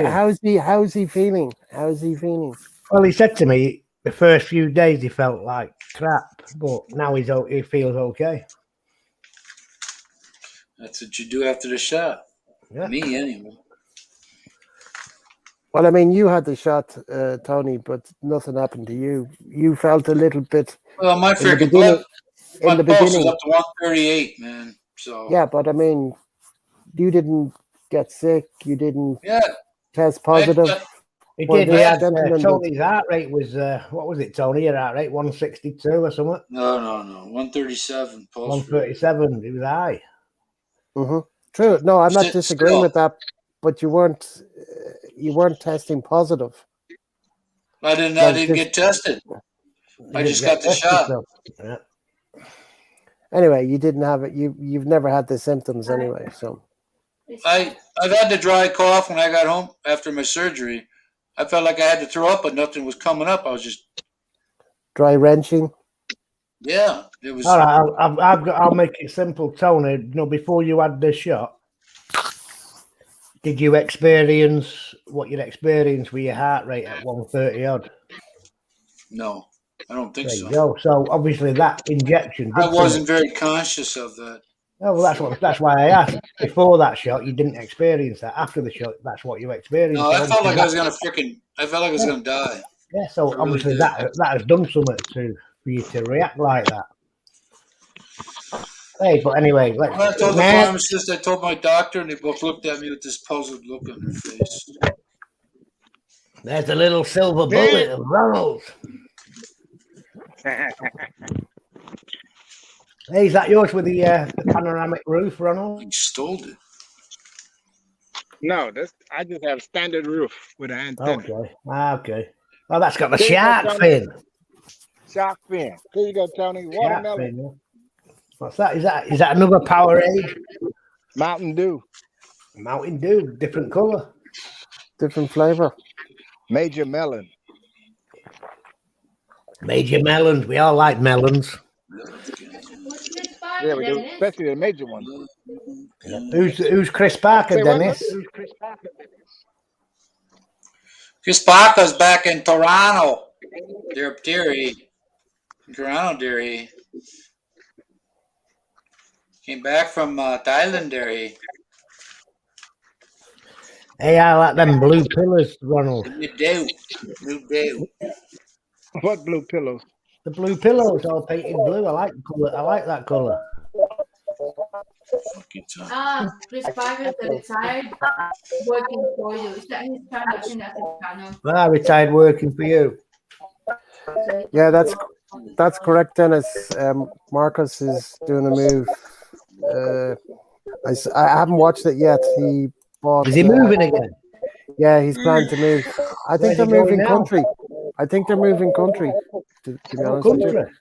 saying? how's he feeling? How's he feeling? Well, he said to me the first few days he felt like crap, but now he feels okay. That's what you do after the shot. Yeah. Me, anyway. Well, I mean, you had the shot, Tony, but nothing happened to you. You felt a little bit Well, my in the freaking beginning. blood, In my the pulse is beginning, up to 138, man. So yeah, but I mean, you didn't get sick. You didn't yeah, test I had- positive. He Well, did. He this had gentleman did. Tony's heart rate was what was it, Tony? Your heart rate 162 or something? no, 137 pulse rate. 137. It was high. True. No, I'm not Sit disagreeing still. with that. But you weren't testing positive. I didn't get tested. I He just didn't got the get tested, shot. so, yeah. Anyway, you didn't have it. You've never had the symptoms anyway. So I've had the dry cough when I got home after my surgery. I felt like I had to throw up, but nothing was coming up. I was just dry wrenching. yeah. It was All right, I'll make it simple, Tony. You know, before you had the shot, did you experience what you'd experienced with your heart rate at 130 odd? no. I don't think There so. you go. So obviously that injection. I wasn't very conscious of that. Oh, well, that's why I asked. Before that shot, you didn't experience that. After the shot, that's what you experienced. No, I So felt like obviously I was gonna die. yeah. So I really obviously did. that has done something for you to react like that. Hey, but anyway, When I let's told the now. pharmacist, I told my doctor, and they both looked at me with this puzzled look on their face. There's a little silver bullet of Ronald's. Hey, is that yours with the panoramic roof, Ronald? He stole it. No, I just have standard roof with an antenna. Okay. Well, that's got the There you go, shark Tony. fin. Shark fin. Here you go, Tony. Shark Watermelon. fin, yeah. What's that? Is that another Powerade? Mountain Dew. Mountain Dew, different color. Different flavor. Major melon. Major melons. We all like melons. Yeah, we do. Especially the major one. Who's Chris Parker, Say what? Dennis? Chris Parker's back in Toronto. They're Derry. Toronto, Derry. Came back from Thailand, Derry. Hey, I like them blue pillars, Ronald. New day. What blue pillows? The blue pillows all painted blue. I like that color. Fucking time. Chris Parker is retired working for you. Is that his channel? I think that's his channel. I retired working for you. So, Yeah, that's correct, Dennis. Marcus is doing a move. I haven't watched it yet. He But Is he moving again? yeah, he's planning to move. I think Where's they're he going moving now? country. I think they're moving country. To be What honest with you, country?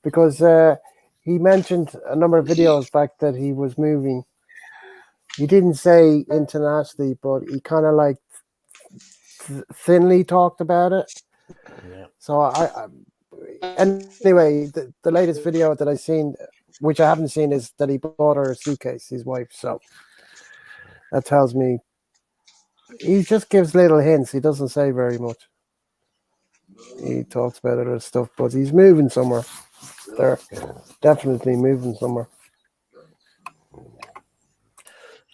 because he mentioned a number of videos back that he was moving. He didn't say internationally, but he kind of like thinly talked about it. Yeah. So anyway, the latest video that I seen, which I haven't seen, is that he bought her a suitcase, his wife. So that tells me he just gives little hints. He doesn't say very much. He talks about other stuff, but he's moving somewhere. They're definitely moving somewhere.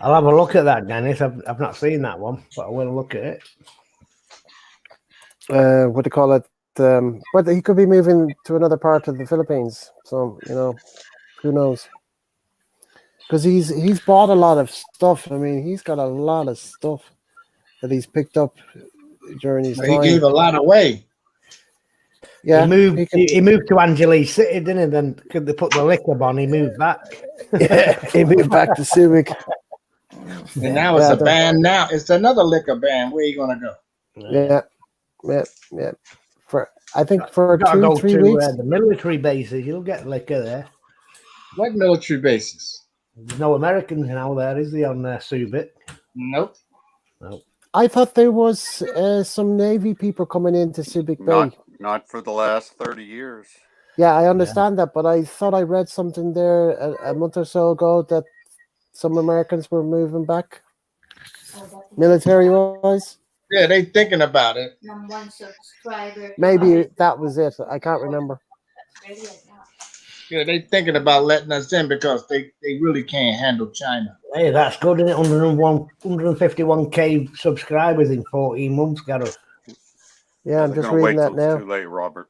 I'll have a look at that, Dennis. I've not seen that one, but I will look at it. What do you call it? But he could be moving to another part of the Philippines. So who knows? Because he's bought a lot of stuff. I mean, he's got a lot of stuff that he's picked up during his He time. gave a lot away. Yeah, He moved to Angeles City, didn't he? Then could they put the liquor on? He moved back. yeah, he moved back to Subic. And now it's a ban. Now it's another liquor ban. Where you gonna go? Yeah. I think for Gotta go 2-3 to weeks. the military bases. You'll get liquor there. What military bases? There's no Americans now there, is there, on Subic? Nope. No. I thought there was some Navy people coming into Subic Bay. Not for the last 30 years. Yeah, I understand that, but I thought I read something there a month or so ago that some Americans were moving back, military-wise. Yeah, they thinking about it. One subscriber. Maybe that was it. I can't remember. Yeah, they thinking about letting us in because they really can't handle China. Hey, that's good, isn't it? 151k subscribers in 14 months, Gareth. Yeah, I'm They're just gonna reading wait that till it's now. too late, Robert.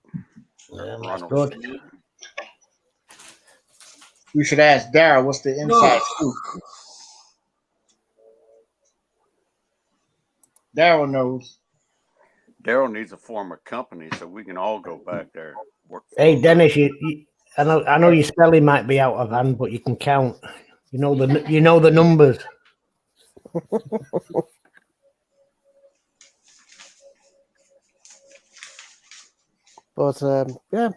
Yeah, that's Ronald. good. We should ask Daryl what's the inside scoop. Daryl knows. Daryl needs to form a company so we can all go back there and work. Hey, Dennis, I know your spelling might be out of hand, but you can count. You know the numbers. But yeah,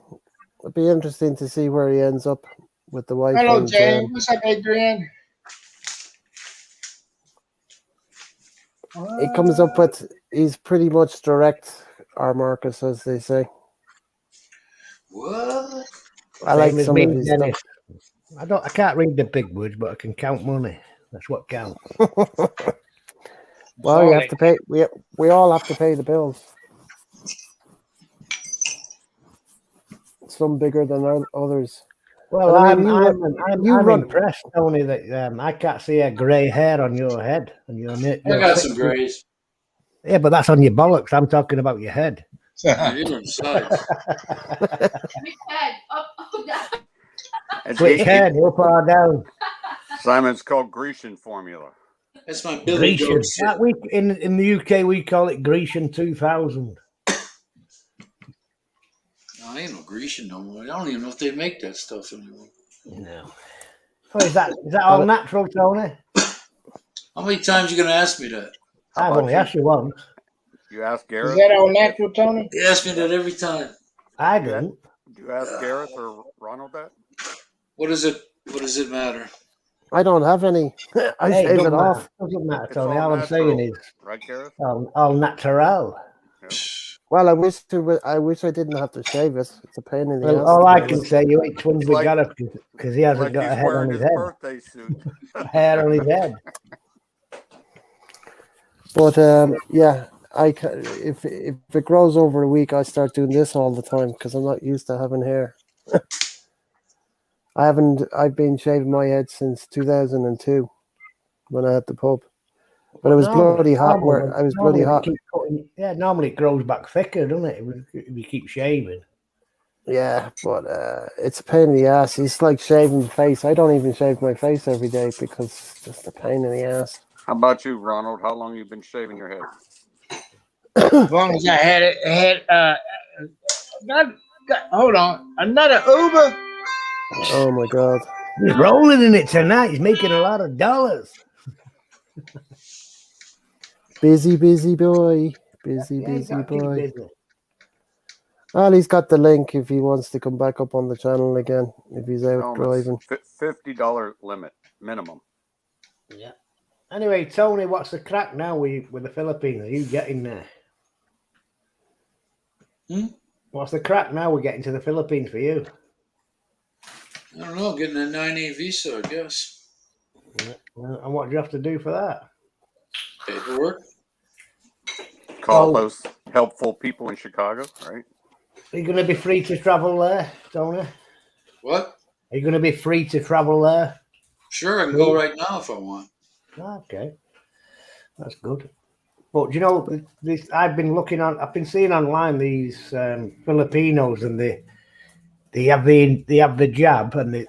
it'd be interesting to see where he ends up with the wife. Hello, and, Jane. What's up, Adrian? It comes up with he's pretty much direct, our Marcus, as they say. What? I like Same as some me, of his Dennis. stuff. I can't read the big words, but I can count money. That's what counts. Well, you have to pay. We all have to pay the bills. Some bigger than others. Well, But I mean, I'm impressed, Tony, that I can't see a grey hair on your head. And your I got some grays. Yeah, but that's on your bollocks. I'm talking about your head. Even sides. Which head? Up, down. Which head? Up or down? Simon's called Grecian formula. That's my Billy Grecian. Goat shit. That in the UK we call it Grecian 2000. I ain't no Grecian no more. I don't even know if they make that stuff anymore. No. So is that all natural, Tony? How many times you gonna ask me that? I've only asked you once. You ask Gareth. Is that all natural, Tony? You ask me that every time. I didn't. Do you ask Gareth or Ronald that? What does it matter? I don't have any. I Hey, shave it off. Doesn't matter, It's Tony. all All I'm saying is right, Gareth? all natural. Well, I wish I didn't have to shave it. It's a pain in the Well, ass. all to I be can honest. say, you ain't twins with Like- Gareth because he hasn't Like got a he's head on wearing his his head. birthday suit. Hair on his head. But yeah, if it grows over a week, I start doing this all the time because I'm not used to having hair. I've been shaving my head since 2002 when I had the pub. But it was bloody hot. I was bloody hot. Normally it grows back thicker, doesn't it? If you keep shaving. Yeah, but it's a pain in the ass. It's like shaving the face. I don't even shave my face every day because it's just a pain in the ass. How about you, Ronald? How long you been shaving your head? As long as I had hold on, another Uber. Oh my god. He's rolling in it tonight. He's making a lot of dollars. Busy boy. Busy Yeah, you got to keep boy. busy. Well, he's got the link if he wants to come back up on the channel again, if he's out Tell him driving. it's $50 limit minimum. Yeah. Anyway, Tony, what's the crack now with the Philippines? Are you getting there? What's the crack now we're getting to the Philippines for you? I don't know, getting a 9A visa, I guess. Yeah. And what do you have to do for that? Paperwork. Call So- those helpful people in Chicago, right? Are you going to be free to travel there, Tony? What? Are you going to be free to travel there? Sure, I can go right now if I want. Okay, that's good. But you know, this I've been seeing online these Filipinos, and they have the jab, and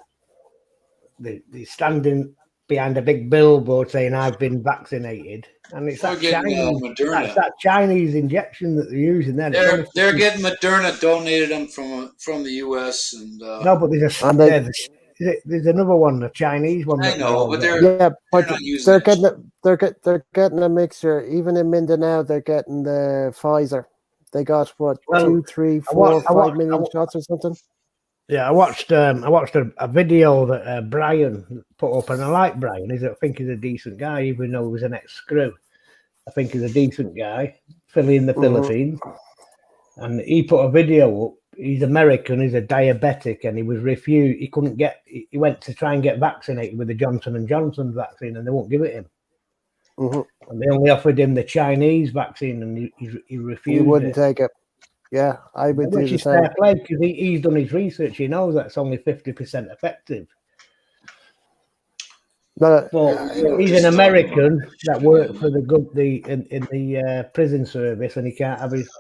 they standing behind a big billboard saying I've been vaccinated, and it's They're that getting Chinese, Moderna. that Chinese injection that they're using. Then it's only They're getting Moderna donated them from the U.S. and no, but there's another one, the Chinese one. I That know, but they're Yeah, but not using they're it. getting they're getting a mixture. Even in Mindanao, they're getting the Pfizer. They got what Well, 2, 3, I wa- 4, I wa- 5 million shots or something. Yeah, I watched a video that Brian put up, and I like Brian. I think he's a decent guy, even though he was an ex-screw. I think he's a decent guy, filling in the Philippines. And he put a video up. He's American. He's a diabetic, and he was refused. He couldn't get. He went to try and get vaccinated with the Johnson and Johnson vaccine, and they won't give it him. And they only offered him the Chinese vaccine, and he refused. He wouldn't take it. Yeah, I would do Which the is same. fair play, because he's done his research. He knows that's only 50% effective. No, But he's an American that worked for in the prison service, and he can't have his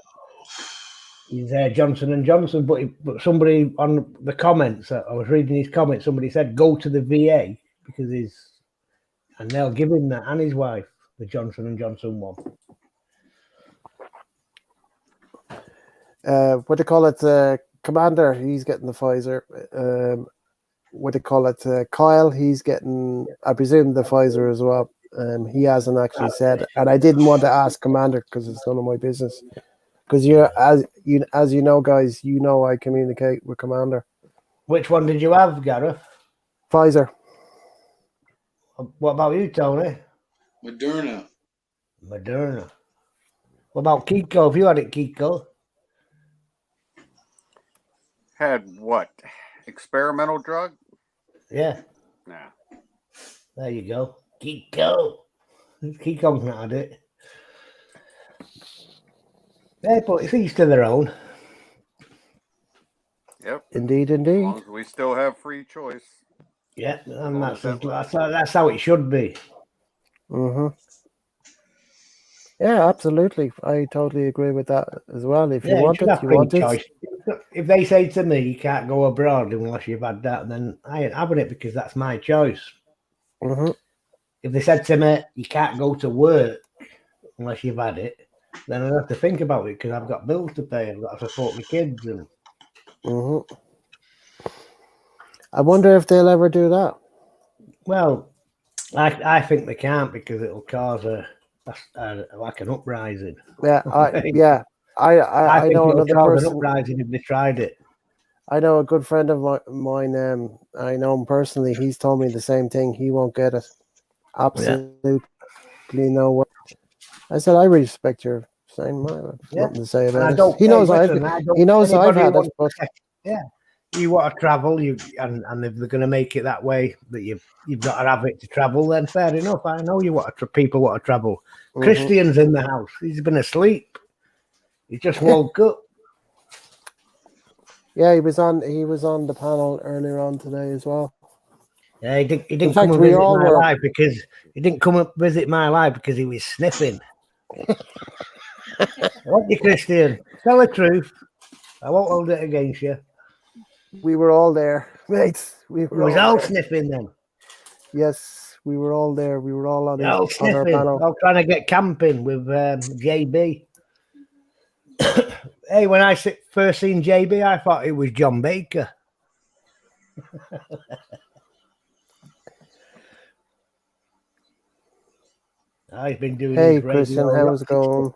Johnson and Johnson. But somebody on the comments, I was reading his comments. Somebody said go to the VA because and they'll give him that, and his wife the Johnson and Johnson one. what do you call it? Commander, he's getting the Pfizer. What do you call it? Kyle, he's getting, I presume, the Pfizer as well. He hasn't actually said, and I didn't want to ask Commander because it's none of my business. Because as you know, guys, I communicate with Commander. Which one did you have, Gareth? Pfizer. What about you, Tony? Moderna. What about Kiko? Have you had it, Kiko? Had what? Experimental drug? Yeah. Nah. There you go. Kiko's not had it. Yeah, but it's each to their own. Yep. Indeed. As long as we still have free choice. Yeah, and that's how it should be. Yeah, absolutely. I totally agree with that as well. If you Yeah, want should it, have you free want it. choice. If they say to me, you can't go abroad unless you've had that, then I ain't having it because that's my choice. If they said to me, you can't go to work unless you've had it, then I'd have to think about it because I've got bills to pay. I've got to support my kids. And I wonder if they'll ever do that. well, I think they can't because it'll cause like an uprising. Yeah, I think know it'll another cause an person. uprising if they tried it. I know a good friend of mine. I know him personally. He's told me the same thing. He won't get it. Absolutely no way. I said, I respect your saying. I have nothing to say about it. He knows I've had it. But yeah, you want to travel, and if they're going to make it that way that you've got to have it to travel, then fair enough. I know you want people want to travel. Christian's in the house. He's been asleep. He just woke up. Yeah, he was on the panel earlier on today as well. Yeah, he didn't come and visit my live because he didn't come and visit my live because he was sniffing. What you, Christian? Tell the truth. I won't hold it against you. We were all there, mate. We were all sniffing then. Yes, we were all there. We were all on our panel. All trying to get camping with JB. Hey, when I first seen JB, I thought it was John Baker. I've been doing Hey, his Christian, radio. how's it going?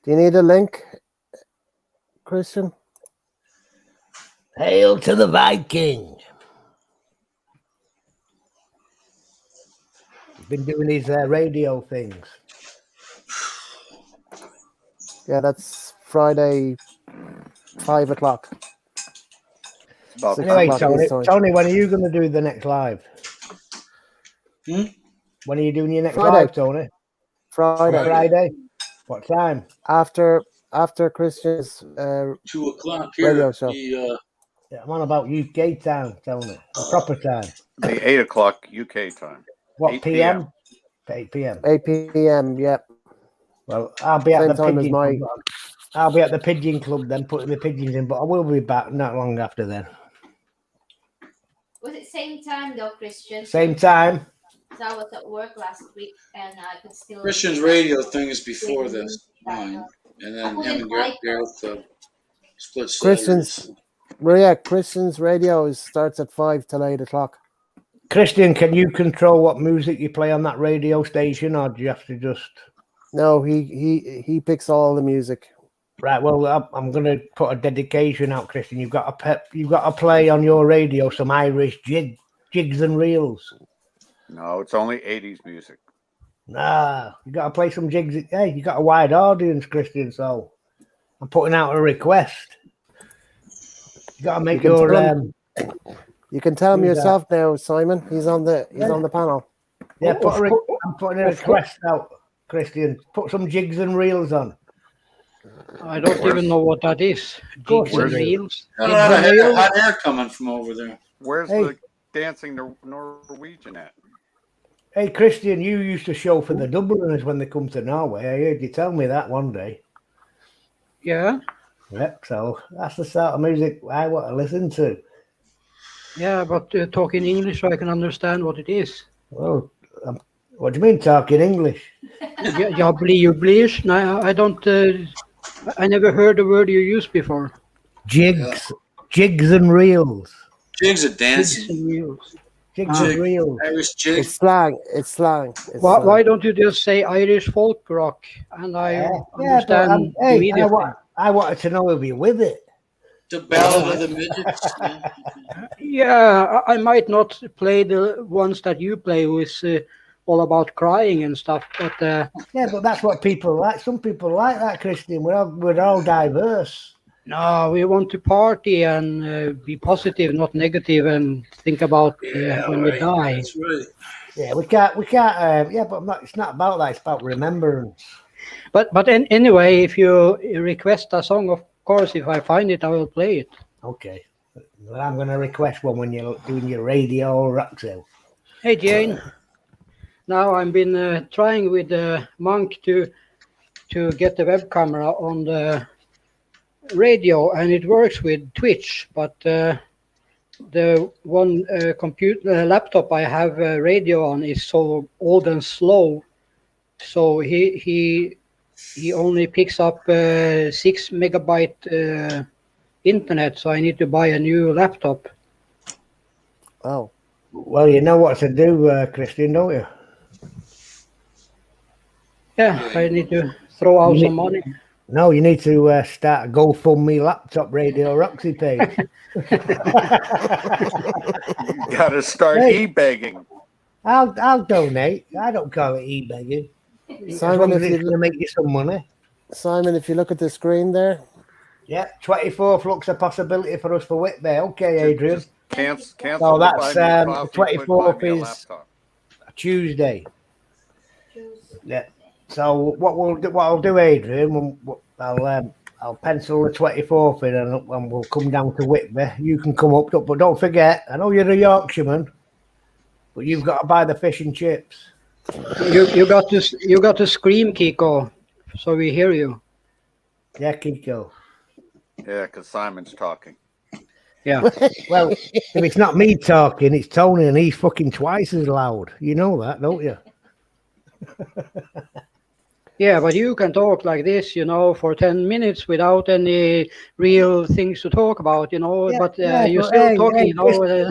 Do you need a link, Christian? Hail to the Viking. He's been doing his radio things. Yeah, that's Friday, 5 o'clock. It's about 6 Anyway, o'clock his time. Tony, when are you going to do the next live? When are you doing your next Friday. live, Tony? Friday. Friday. What time? After Christian's 2 o'clock here. radio show. Yeah, I'm on about UK time, Tony. The proper time. the 8 o'clock UK time. What 8 PM? 8 PM. 8 p.m. Yep. Well, I'll be at Same the time as pigeon my. club. I'll be at the pigeon club then, putting the pigeons in. But I will be back not long after then. Was it same time though, Christian? Same time. So I was at work last week and I could still. Christian's radio thing is before this, mine. And then him and Gareth split Christian's radio starts at 5 till 8 o'clock. Christian, can you control what music you play on that radio station, or do you have to just? No, he picks all the music. Right. Well, I'm going to put a dedication out, Christian. You've got to play on your radio some Irish jigs and reels. No, it's only 80s music. Nah, you got to play some jigs. Hey, you got a wide audience, Christian. So I'm putting out a request. You got to make You can tell him yourself now, Simon. He's on the panel. Yeah, I'm putting a request out, Christian. Put some jigs and reels on. I don't even know what that is. Jigs and reels. Hot air coming from over there. Where's the dancing Norwegian at? Hey, Christian, you used to show for the Dubliners when they come to Norway. I heard you tell me that one day. Yeah. Yep, so that's the sort of music I want to listen to. Yeah, but talk in English so I can understand what it is. Well, what do you mean talking English? Ja, blir. No, I don't. I never heard the word you used before. Jigs and reels. Jigs are dancing. Jigs and reels. Jigs and reels. Irish jigs. It's slang. Why don't you just say Irish folk rock? And I understand immediately. I wanted to know if you're with it. The Ballad of the Midgets. Yeah, I might not play the ones that you play with all about crying and stuff, but yeah, but that's what people like. Some people like that, Christian. We're all diverse. No, we want to party and be positive, not negative, and think about when we die. That's right. Yeah, we can't. Yeah, but it's not about that. It's about remembrance. But anyway, if you request a song, of course, if I find it, I will play it. Okay. Well, I'm going to request one when you're doing your radio rock sale. Hey, Jane. Now I've been trying with Monk to get the web camera on the radio, and it works with Twitch, but the one laptop I have radio on is so old and slow, so he only picks up 6 megabyte internet, so I need to buy a new laptop. Oh, well, you know what to do, Christian, don't you? Yeah, I need to throw out some money. No, you need to start a GoFundMe laptop Radio Roxy page. Got to start e-begging. I'll donate. I don't call it e-begging. Simon, if it's going to make you some money. Simon, if you look at the screen there. Yeah, 24th looks a possibility for us for Whitby. Okay, Adrian. Cancel. So that's 24th is a Tuesday. Yeah. So what I'll do, Adrian, I'll pencil the 24th in, and we'll come down to Whitby. You can come up, but don't forget, I know you're a Yorkshireman, but you've got to buy the fish and chips. You got to scream, Kiko, so we hear you. Yeah, Kiko. Yeah, because Simon's talking. Yeah. Well, if it's not me talking, it's Tony, and he's fucking twice as loud. You know that, don't you? Yeah, but you can talk like this, for 10 minutes without any real things to talk about, Yeah, but yeah, you're but still hey, talking,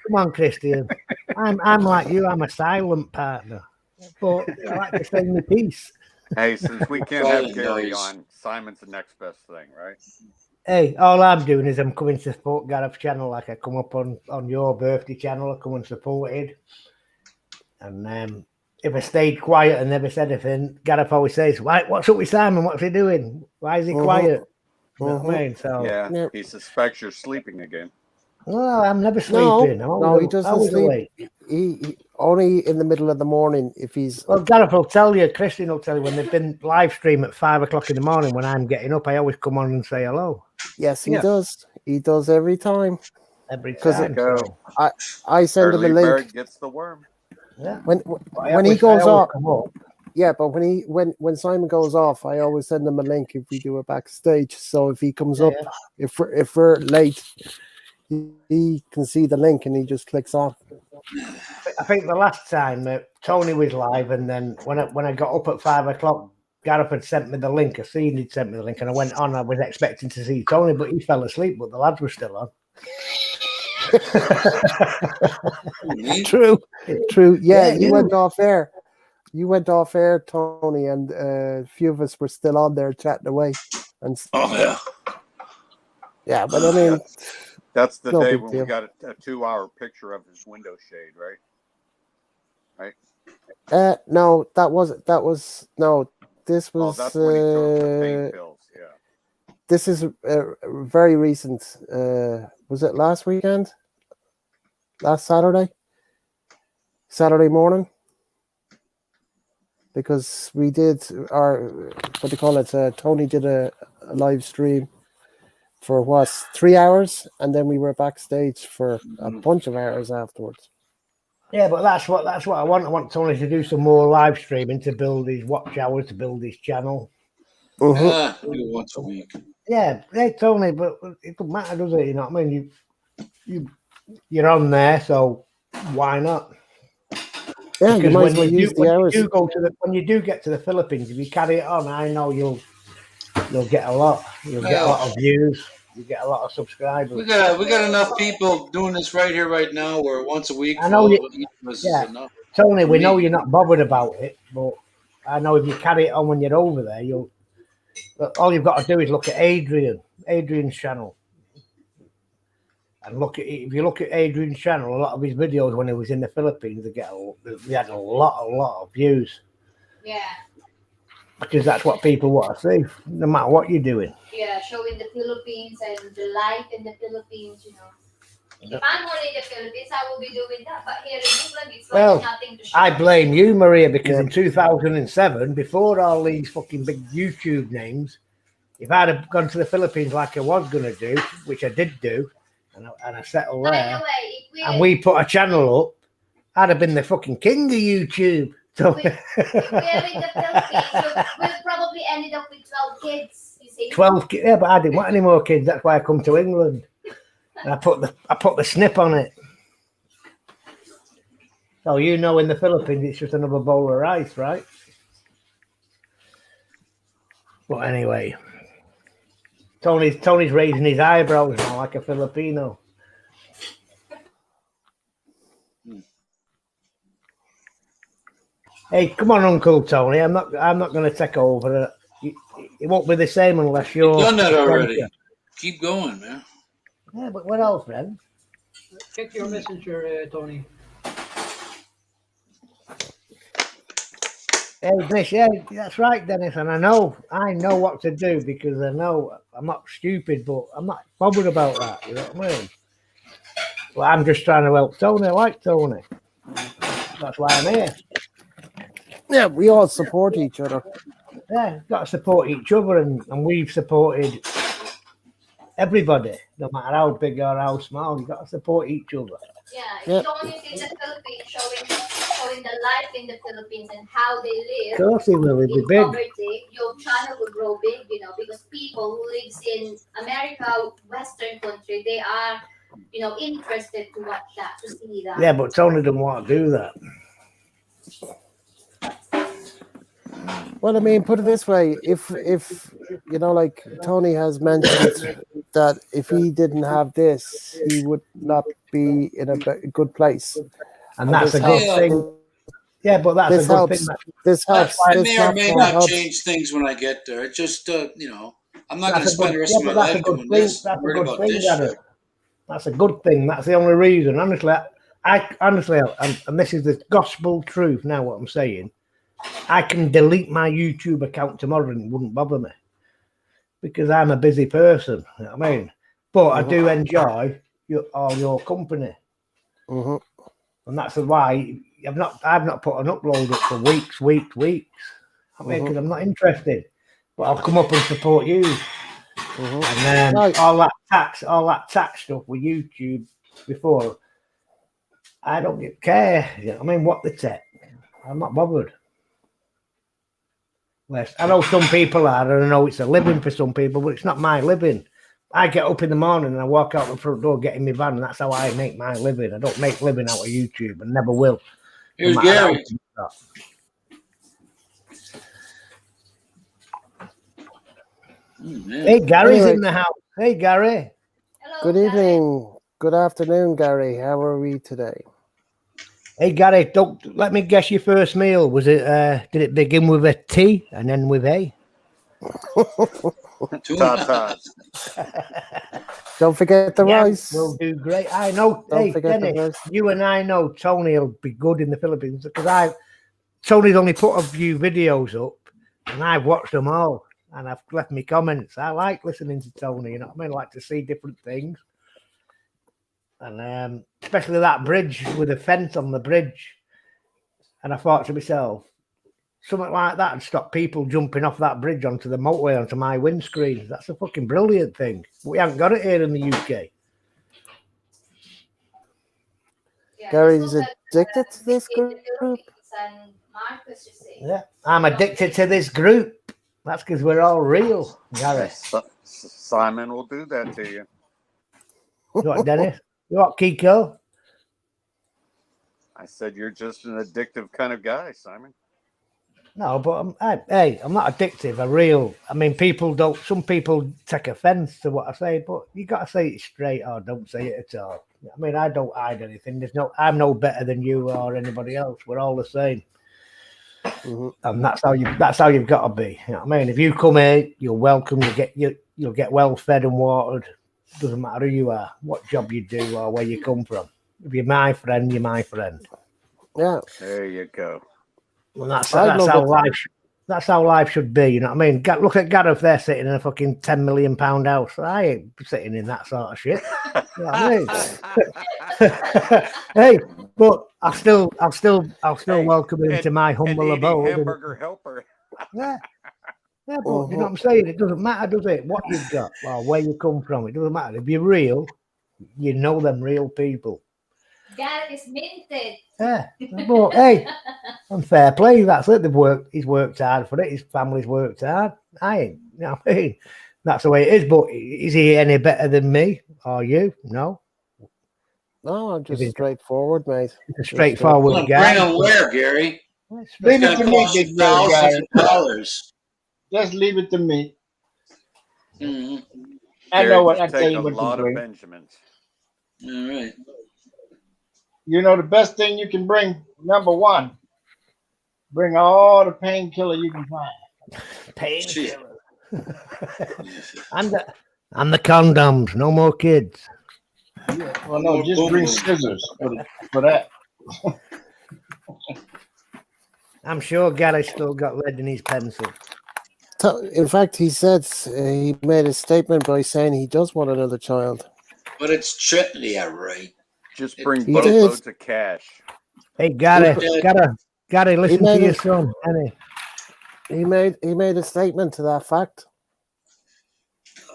Come on, Christian. I'm like you. I'm a silent partner, but I like to say my piece. Hey, since we can't have Silent Gary noise. on, Simon's the next best thing, right? Hey, all I'm doing is I'm coming to support Gareth's channel. Like I come up on your birthday channel, I come and supported. And if I stayed quiet and never said anything, Gareth always says, "What's up with Simon? What's he doing? Why is he quiet?" You know what I mean? So Yeah, Yeah. he suspects you're sleeping again. well, I'm never No, sleeping. I'm no, he doesn't always sleep. awake. He only in the middle of the morning if he's. Well, Gareth will tell you, Christian will tell you when they've been live stream at 5 o'clock in the morning when I'm getting up. I always come on and say hello Yes, he Yeah. does. He does every time. every 'Cause time. Go. So I send him a Early link bird gets the worm. yeah, when I when he always goes off. come up. Yeah, but when Simon goes off, I always send him a link if we do it backstage. So if he comes Yeah, up, yeah. if we're late, he can see the link and he just clicks on. I think the last time Tony was live, and then when I got up at 5 o'clock, Gareth had sent me the link. I seen he'd sent me the link, and I went on. I was expecting to see Tony, but he fell asleep. But the lads were still on. True. Yeah, Yeah, you went off air. You went off air, Tony, and a few of us were still on there chatting away. And Oh yeah. yeah, but I mean, That's the no day big when deal. we got a 2-hour picture of his window shade, right? No, that was no. This Oh, was that's when he took the pain pills. Yeah. this is very recent. Was it last weekend? Last Saturday morning? Because we did our what do you call it? Tony did a live stream for 3 hours, and then we were backstage for a bunch of hours afterwards. yeah, but that's what I want. I want Tony to do some more live streaming to build his watch hours, to build his channel. Do it once a week. Yeah, hey Tony, but it doesn't matter, does it? You know what I mean? You're on there, so why not? Yeah, Because you might when as well use the when hours. when you do get to the Philippines, if you carry it on, I know you'll get a lot. You'll get a lot of views. You get a lot of subscribers. We got enough people doing this right here, right now, where once a week I for know all you- of each of us yeah. is enough. Tony, we know Me. you're not bothered about it, but I know if you carry it on when you're over there, all you've got to do is look at Adrian's channel. And if you look at Adrian's channel, a lot of his videos when he was in the Philippines, they had a lot of views. Yeah. Because that's what people want to see, no matter what you're doing. Yeah, showing the Philippines and the life in the Philippines, you know. If I'm only in the Philippines, I will be doing that. But here in England, it's like nothing to show. I blame you, Maria, because in 2007, before all these fucking big YouTube names, if I'd have gone to the Philippines like I was going to do, which I did do, and I settled there, and we put a channel up, I'd have been the fucking king of YouTube. So If we're in the Philippines, we'll probably ended up with 12 kids, you see. 12 kids, yeah, but I didn't want any more kids. That's why I come to England. And I put the snip on it. So in the Philippines, it's just another bowl of rice, right? But anyway, Tony's raising his eyebrows now like a Filipino. Hey, come on, Uncle Tony. I'm not going to take over. It won't be the same unless you're. You've done that already. Keep going, man. Yeah, but what else, man? Check your messenger, Tony. Hey, Dennis, yeah, that's right, Dennis. And I know what to do because I know I'm not stupid, but I'm not bothered about that. You know what I mean? Well, I'm just trying to help Tony. I like Tony. That's why I'm here. Yeah, we all support each other. Yeah, got to support each other, and we've supported everybody, no matter how big or how small. You got to support each other. Yeah, Tony's in the Philippines, showing the life in the Philippines and how they live. Of course, it will be in big. poverty. Your channel will grow big, because people who lives in America, Western country, they are, interested to watch that, to see that. Yeah, but Tony doesn't want to do that. Well, I mean, put it this way: if like Tony has mentioned that if he didn't have this, he would not be in a good place. And that's this a good helps. thing. Yeah, but that's This a good helps. thing. This helps. I This may or may platform not helps. change things when I get there. It just, I'm not going to That's a spend good, the rest yeah, of my but that's a life good doing thing. this. That's I'm a worried good about thing, this Gary. shit. That's a good thing. That's the only reason. Honestly, and this is the gospel truth now, what I'm saying. I can delete my YouTube account tomorrow and it wouldn't bother me because I'm a busy person. You know what I mean? But I do enjoy all your company. And that's why I've not put an upload up for weeks. I mean, because I'm not interested. But I'll come up and support you. And then all that tax stuff with YouTube before, I don't care. You know, I mean, what the tech? I'm not bothered. I know some people are, and I know it's a living for some people, but it's not my living. I get up in the morning and I walk out the front door, get in my van, and that's how I make my living. I don't make living out of YouTube and never will. Here's Gary. Hey, Gary's in the house. Hey, Gary. Hello, Good evening. Good afternoon, Gary. How are we today? Hey, Gary, don't let me guess your first meal. Was it? Did it begin with a T and then with A? Tatas. Don't forget the rice. We'll do great. I know. Don't Hey, forget the Dennis, rice. you and I know Tony will be good in the Philippines because Tony's only put a few videos up and I've watched them all and I've left me comments. I like listening to Tony. You know what I mean? I like to see different things. And especially that bridge with a fence on the bridge. And I thought to myself, something like that would stop people jumping off that bridge onto the motorway, onto my windscreen. That's a fucking brilliant thing. We haven't got it here in the UK. Yeah, Gary's addicted to this group. Yeah, I'm addicted to this group. That's because we're all real, Gary. Simon will do that to you. You what, Dennis? You what, Kiko? I said you're just an addictive kind of guy, Simon. No, but I'm not addictive. I mean, some people take offense to what I say, but you got to say it straight or don't say it at all. I mean, I don't hide anything. I'm no better than you or anybody else. We're all the same. And that's how you've got to be. You know what I mean? If you come here, you're welcome. You'll get well fed and watered. Doesn't matter who you are, what job you do, or where you come from. If you're my friend, you're my friend. Yeah. There you go. And that's how life should be. You know what I mean? Look at Gareth there sitting in a fucking £10 million house. I ain't sitting in that sort of shit. You know what I mean? Hey, but I'll still welcome him to my humble abode. Hamburger helper. Yeah, but you know what I'm saying? It doesn't matter, does it? What you've got or where you come from. It doesn't matter. If you're real, you know them real people. Gareth is minted. Yeah, but hey, and fair play. That's it. He's worked hard for it. His family's worked hard. I ain't. You know what I mean? That's the way it is. But is he any better than me or you? No. No, I'm just straightforward, mate. It's a straightforward guy. Bring him where, Gary? Leave it to me, big bro, thousands of dollars. Just leave it to me. Mm-hmm. I know what I take tell you a what lot to of bring. Benjamins. All right. You know the best thing you can bring. Number one, bring all the painkiller you can find. Painkiller. and the condoms. No more kids. Yeah. Well, no, just bring scissors for that. I'm sure Gary's still got lead in his pencil. In fact, he said he made a statement by saying he does want another child. But it's yeah, right. Just bring boatloads of cash. Hey, Gary, listen to your son, Annie. He made a statement to that fact.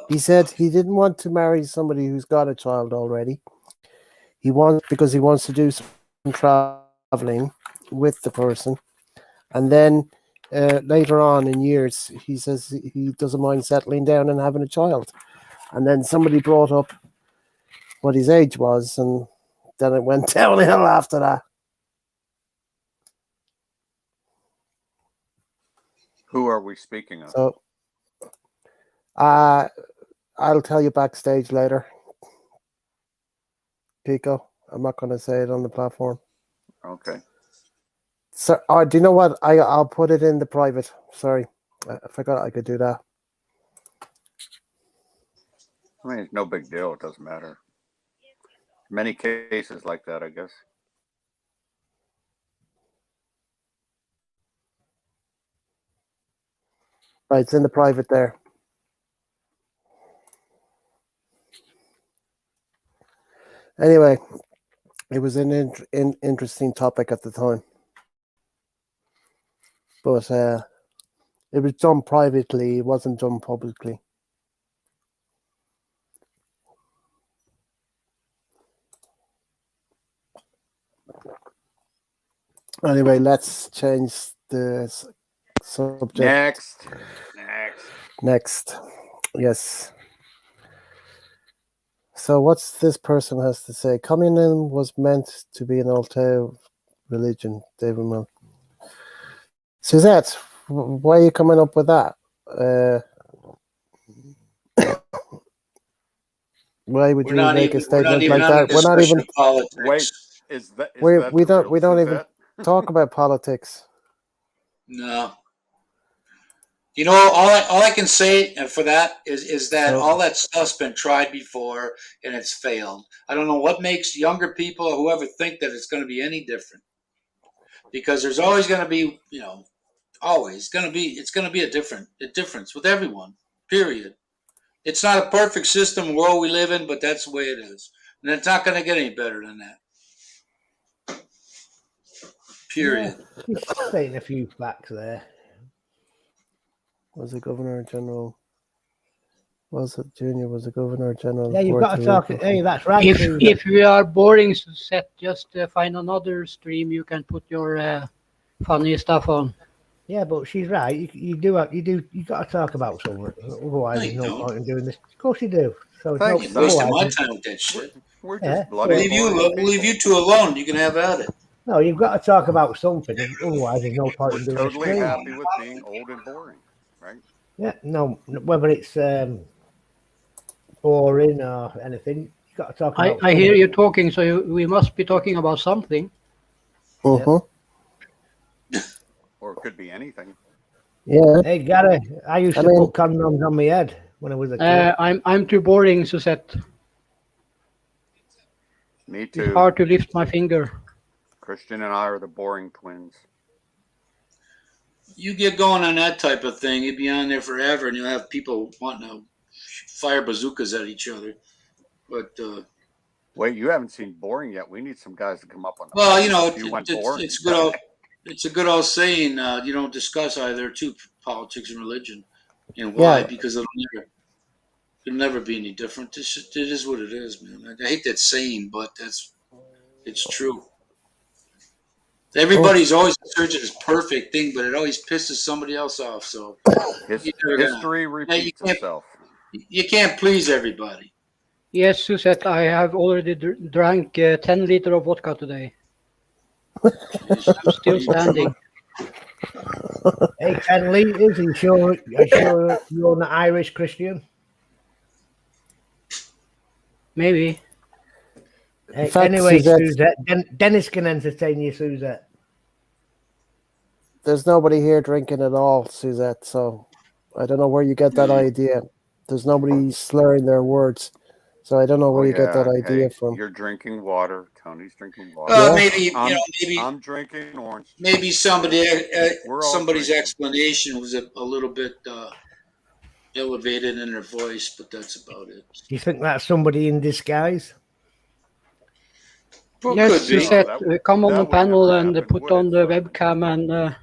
He said he didn't want to marry somebody who's got a child already. Because he wants to do some traveling with the person, and then later on in years, he says he doesn't mind settling down and having a child. And then somebody brought up what his age was, and then it went downhill after that. Who are we speaking of? So, I I'll tell you backstage later, Pico. I'm not going to say it on the platform. Okay. So, do you know what? I'll put it in the private. Sorry, I forgot I could do that. I mean, it's no big deal. It doesn't matter. Many cases like that, I guess. Right, it's in the private there. Anyway, it was an interesting topic at the time, but it was done privately. It wasn't done publicly. Anyway, let's change the subject. Next. Yes. So what's this person has to say? Communism was meant to be an alternative religion, David Mill. Suzette, why are you coming up with that? Why would you make a statement like that? We're not even politics. Wait, is that we the don't real even Suzette? talk about politics. No. You know, all I can say for that is that So- all that stuff's been tried before and it's failed. I don't know what makes younger people or whoever think that it's going to be any different. Because there's always going to be, it's going to be a difference with everyone. Period. It's not a perfect system world we live in, but that's the way it is, and it's not going to get any better than that. Period. Yeah, he's saying a few facts there. Was the Governor General? Was it Junior? Was the Governor General? Yeah, you've got to talk. Hey, that's right. If we are boring, Suzette, just find another stream you can put your funny stuff on. Yeah, but she's right. You got to talk about something. Otherwise, there's no point in doing this. Of course you do. So it's Thanks, no, Wasting otherwise, my time with that shit. We're Yeah. just bloody boring We'll leave you two alone. You can have at it. no, you've got to talk about something. Otherwise, there's no point We're in doing totally this. happy with being old and boring, right? Yeah, no, whether it's boring or anything, you got to talk about. I hear you talking, so we must be talking about something. Uh-huh. Or it could be anything. Yeah. Hey, Gary, I used to put condoms on my head when I was a kid. I'm too boring, Suzette. Me It's too. hard to lift my finger. Christian and I are the boring twins. You get going on that type of thing, you'd be on there forever, and you'll have people wanting to fire bazookas at each other. But wait, you haven't seen boring yet. We need some guys to come up on. Well, it's a good old saying. You don't discuss either too politics and religion, and why? Yeah. Because it'll never be any different. It is what it is, man. I hate that saying, but it's true. Everybody's always in search of this perfect thing, but it always pisses somebody else off. So history repeats itself. You can't please everybody. Yes, Suzette, I have already drank 10 liters of vodka today. I'm still standing. Hey, 10 liters? Are you sure you're an Irish Christian? Maybe. Hey, fact, anyway, Suzette, Dennis can entertain you, Suzette. There's nobody here drinking at all, Suzette, so I don't know where you get that idea. There's nobody slurring their words, so I don't know where you get that idea from. You're drinking water. Tony's drinking water. Maybe I'm drinking orange. Maybe somebody's explanation was a little bit elevated in their voice, but that's about it. Do you think that's somebody in disguise? Well, yes, Suzette, come on the panel and put on the webcam and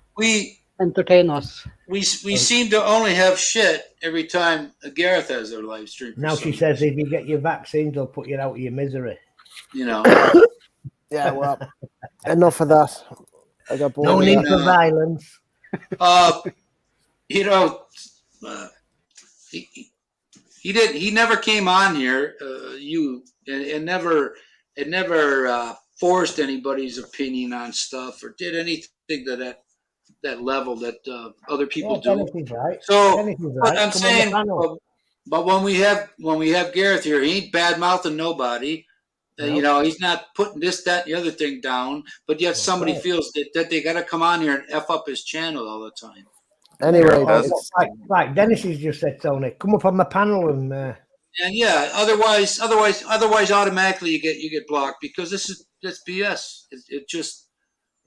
entertain us. We seem to only have shit every time Gareth has their live stream. Now she says if you get your vaccine, they'll put you out of your misery. Yeah, well, enough of that. I got bored. No need for violence. He never came on here. It never forced anybody's opinion on stuff or did anything to that level that other people do. Right. So right. I'm saying But when we have Gareth here, he ain't bad mouthing nobody. You Nope. know, he's not putting this, that, and the other thing down. But yet That's somebody right. feels that they got to come on here and f up his channel all the time. Anyway, does- it's Like Dennis has just said, Tony, come up on my panel and And yeah, otherwise, automatically you get blocked because that's BS. It just,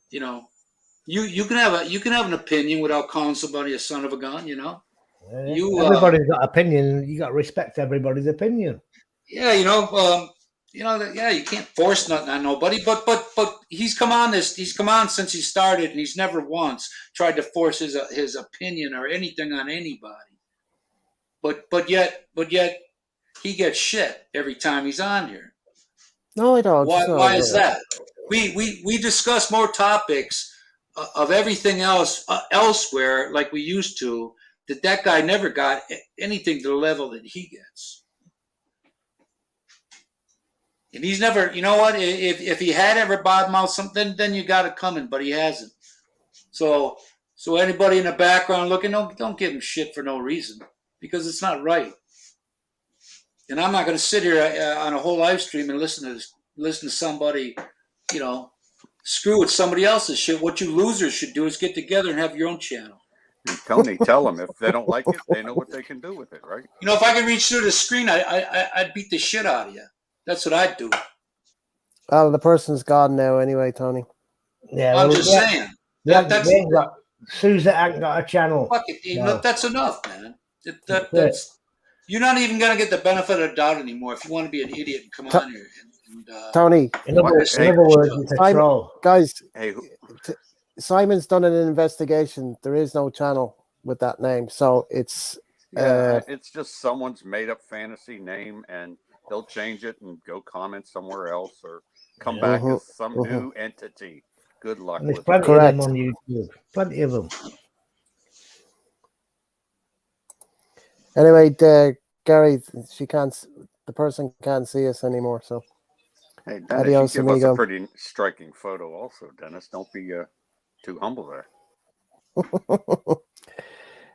you know, you can have an opinion without calling somebody a son of a gun. You know, everybody's got opinion. You got to respect everybody's opinion. yeah, yeah, you can't force nothing on nobody. But he's come on since he started, and he's never once tried to force his opinion or anything on anybody. But yet he gets shit every time he's on here. no, I don't. Why is that? We discuss more topics of everything else elsewhere like we used to. That guy never got anything to the level that he gets. And he's never, you know what? If he had ever badmouthed something, then you got it coming, but he hasn't. So anybody in the background looking, don't give him shit for no reason because it's not right. And I'm not going to sit here on a whole live stream and listen to somebody, you know, screw with somebody else's shit. What you losers should do is get together and have your own channel. And Tony, tell them if they don't like it, they know what they can do with it, right? You know, if I could reach through the screen, I'd beat the shit out of you. That's what I'd do. Well, the person's gone now anyway, Tony. Yeah, I'm just saying. Susan ain't got a channel. Fuck it, No. that's enough, man. That's you're not even gonna get the benefit of the doubt anymore. If you want to be an idiot and come on here and Tony, in other words, it's a troll. Guys, Hey, Simon's done an investigation. There is no channel with that name, so it's it's just someone's made up fantasy name, and they'll change it and go comment somewhere else or come back as some new entity. Good luck And there's with plenty it. of them on YouTube. Plenty of them. Anyway, Gary, the person can't see us anymore. So, Hey, Dennis, adios, you give us amigo. a pretty striking photo, also, Dennis. Don't be too humble there.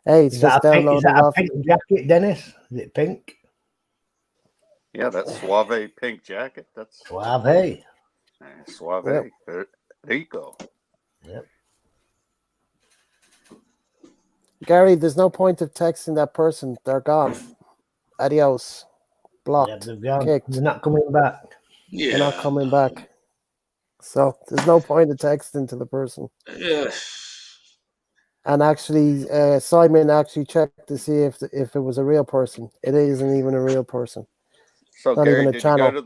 Hey, it's just downloaded Is that a off. pink jacket, Dennis? Is it pink? Yeah, that's suave pink jacket. That's Suave. suave. Yep. Rico. Yep. Gary, there's no point of texting that person. They're gone. Adios. Blocked. Yeah, they're gone. Kicked. They're not coming back. yeah, They're not coming back. So there's no point of texting to the person. Yeah. And actually, Simon actually checked to see if it was a real person. It isn't even a real person. So, Not Gary, even a did channel. you go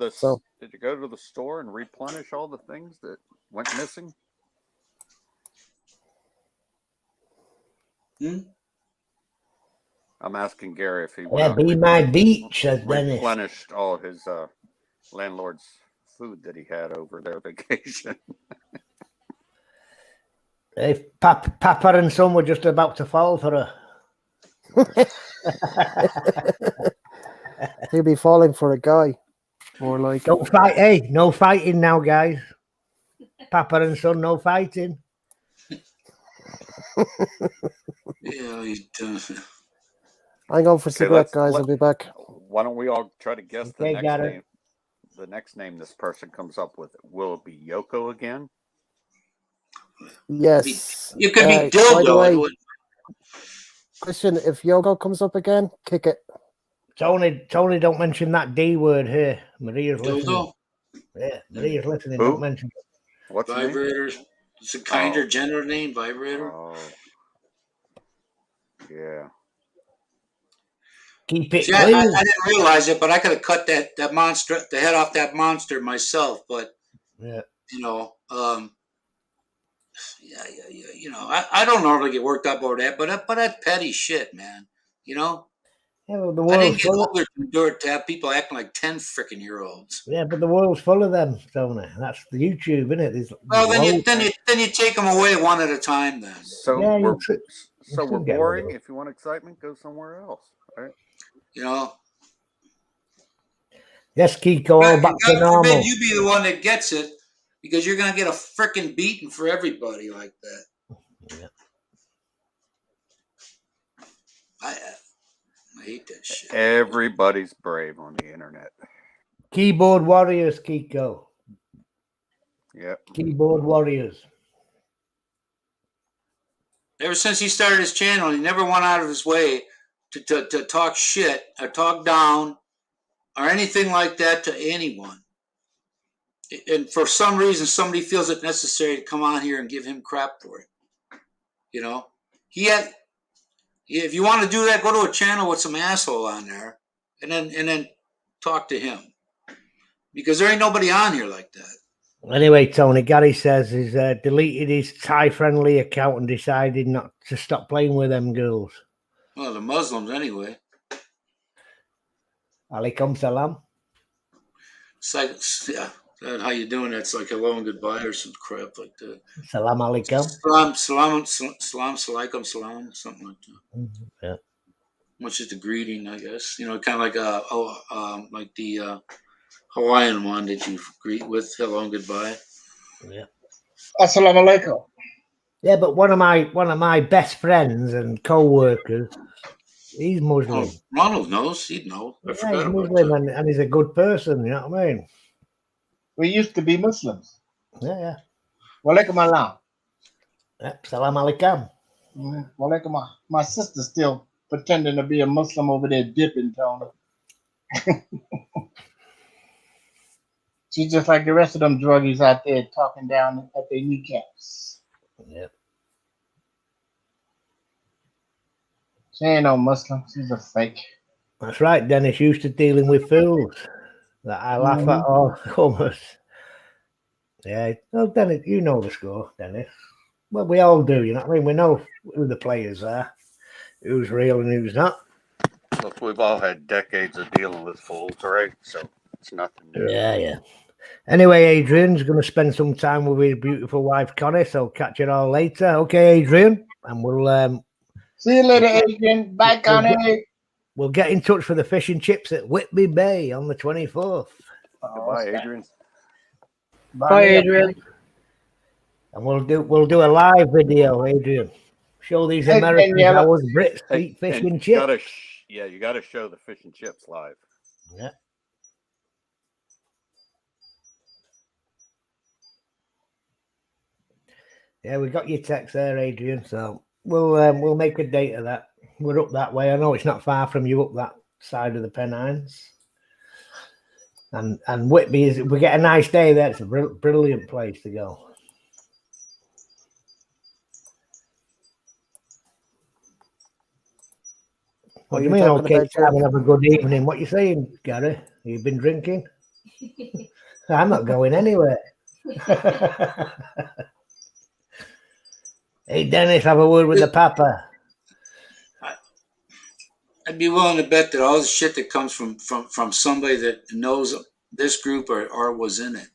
to the store and replenish all the things that went missing? I'm asking Gary if he Be my beach, says Dennis. replenished all of his landlord's food that he had over their vacation. If Papa and Son were just about to fall for her. He'll be falling for a guy. More like. Don't fight. Hey, no fighting now, guys. Papa and Son, no fighting. Yeah, he does. I'm going for a cigarette, guys. I'll be back. Why don't we all try to guess the Okay, next name? The next name this person comes up with. Will it be Yoko again? Yes. You could be By the dildo. way, Christian, if Yoko comes up again, kick it. Tony, don't mention that D word here. Maria's listening. Dildo. Yeah, Maria's listening. Who? Don't mention it. What's the name? Vibrators. It's a kinder, gentler name, vibrator. Oh, yeah. Keep it See, clean. I didn't realize it, but I could have cut that monster, the head off that monster myself. But Yeah. you know, you know, I don't normally get worked up over that, but that's petty shit, man. You know, Yeah, well, the I world's didn't get full of, older to endure it to have people acting like 10 freaking year olds. yeah, but the world's full of them, Tony. That's the YouTube, isn't it? There's Well, loads. then you take them away one at a time. Then So Yeah, we're still get boring. rid of it. If you want excitement, go somewhere else. Right? you know. Yes, Kiko, all back to God normal. forbid you be the one that gets it, because you're gonna get a freaking beating for everybody like that. Yeah. hate that shit. Everybody's brave on the internet. Keyboard warriors, Kiko. Yep. Keyboard warriors. Ever since he started his channel, he never went out of his way to talk shit or talk down or anything like that to anyone. And for some reason, somebody feels it necessary to come on here and give him crap for it. You know, if you want to do that, go to a channel with some asshole on there, and then talk to him, because there ain't nobody on here like that. Anyway, Tony, Gary says he's deleted his Thai-friendly account and decided not to stop playing with them girls. Well, the Muslims anyway. Alaikum salam. It's like, yeah, how you doing? That's like hello and goodbye or some crap like that. Salam alaikum. Salam, salaikum, salam, something like that. Yeah. Which is the greeting, I guess. You know, kind of like the Hawaiian one that you greet with hello and goodbye. Yeah. Assalamu alaikum. Yeah, but one of my best friends and co-workers, he's Muslim. Oh, Ronald knows. He'd know. I forgot he's about Muslim that. and he's a good person. You know what I mean? We used to be Muslims. Yeah. Walaikum alam. Salam alaikum. Walaikum. My sister's still pretending to be a Muslim over there dipping, Tony. She's just like the rest of them druggies out there talking down at their kneecaps. Yep. She ain't no Muslim. She's a fake. That's right. Dennis used to dealing with fools that I laugh at all comers. Yeah. Well, Dennis, you know the score, Dennis. Well, we all do. You know what I mean? We know who the players are, who's real and who's not. Look, we've all had decades of dealing with fools, right? So it's nothing new. Yeah. Anyway, Adrian's going to spend some time with his beautiful wife, Connie, so catch it all later. Okay, Adrian? And we'll... See you later, Adrian. Bye, Connie. We'll get in touch for the fish and chips at Whitby Bay on the 24th. Goodbye, Adrian. Bye, Adrian. And we'll do a live video, Adrian. Show these Americans how us Brits eat fish and chips. You got to show the fish and chips live. Yeah. Yeah, we got your text there, Adrian. So we'll make a date of that. We're up that way. I know it's not far from you up that side of the Pennines. And Whitby we get a nice day there. It's a brilliant place to go. What do you mean? Okay, time and have a good evening. What you saying, Gary? You've been drinking? I'm not going anywhere. Hey, Dennis, have a word with the papa. I'd be willing to bet that all the shit that comes from somebody that knows this group or was in it.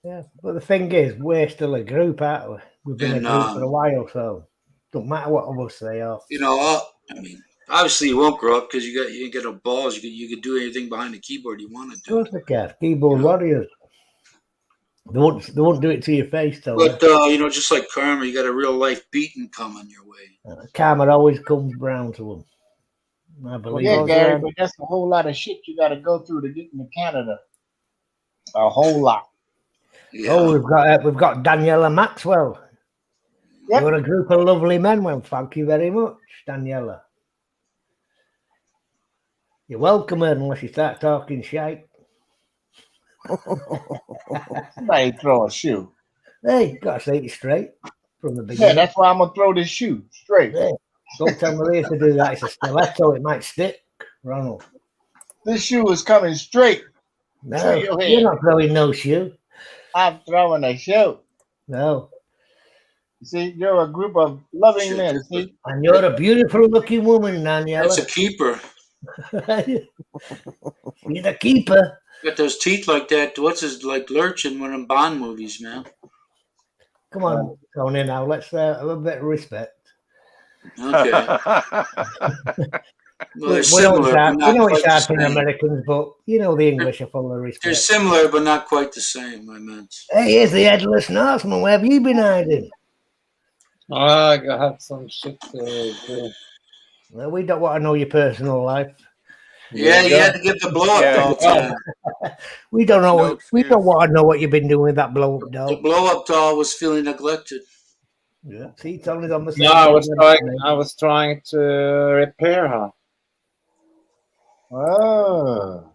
Yeah, but the thing is, we're still a group, aren't we? We've been a group for a while, so don't matter what of us they are. You know, I mean, obviously you won't grow up because you ain't got no balls. You could do anything behind the keyboard you want to do. Of course they can. Keyboard warriors. They won't do it to your face, though. But just like karma, you got a real life beating coming your way. Karma always comes round to them. I believe. Yeah, Gary, but that's a whole lot of shit you got to go through to get into Canada. A whole lot. Yeah. Oh, we've got Daniela Maxwell. Yep. You're a group of lovely men. Well, thank you very much, Daniela. You're welcome, unless you start talking shite. Somebody throw a shoe. Hey, gotta say it straight from the beginning. Yeah, that's why I'm gonna throw this shoe straight. Hey, don't tell Maria to do that. It's a stiletto. It might stick, Ronald. This shoe is coming straight. No, you're not throwing no shoe. I'm throwing a shoe. No. You see, you're a group of loving men. See? And you're a beautiful looking woman, Daniela. That's a keeper. You're the keeper. Got those teeth like that. What's his like Lurch in one of them Bond movies, man? Come on, Tony. Now let's have a bit of respect. Okay. Well, we know it's hard for Americans, but you know the English are full of respect. They're similar, but not quite the same. I meant. Hey, here's the headless Norseman. Where have you been hiding? I have some shit to do. Well, we don't want to know your personal life. Yeah, you had to give the blow up Yeah. doll time. We don't That's know. no We don't excuse. want to know what you've been doing with that blow up The doll. blow up doll was feeling neglected. Yeah. See, Tony's on the same. No, page. I was trying to repair her. Oh.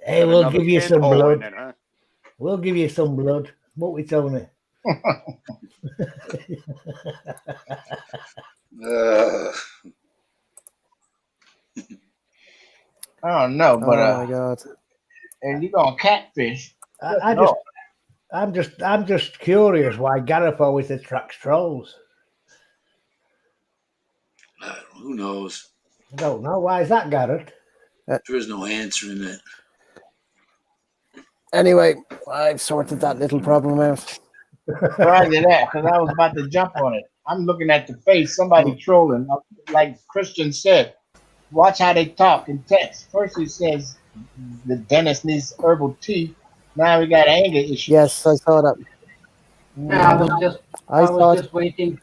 Hey, Got we'll another give you some pinhole blood. in it, huh? We'll give you some blood. What we Tony? I don't know, but Oh my God. and you gonna catfish. I just, I'm just curious why Gareth always attracts trolls. Who knows? I don't know. Why is that, Gareth? There is no answer in that. Anyway, I've sorted that little problem out. Prior to that, because I was about to jump on it. I'm looking at the face, somebody trolling. Like Christian said, watch how they talk and text. First he says the dentist needs herbal tea. Now we got anger issues. Yes, I saw that. Yeah, I was thought just waiting.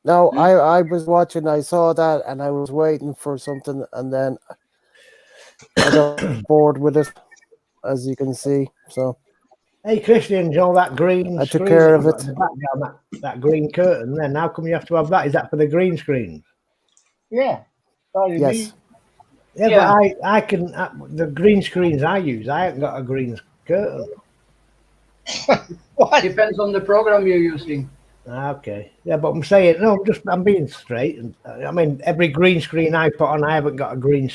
no, I was watching. I saw that, and I was waiting for something, and then I got bored with it, as you can see. So Hey, Christian, you know that green I took screen care that of you've got it. in the background, that green curtain? Then how come you have to have that? Is that for the green screen? Yeah. All you Yes. Yeah, Yeah. but I can the green screens I use. I haven't got a green curtain. need. What? Depends on the program you're using. Okay, yeah, but I'm saying no. I'm being straight. I mean, every green screen I put on, I haven't got a green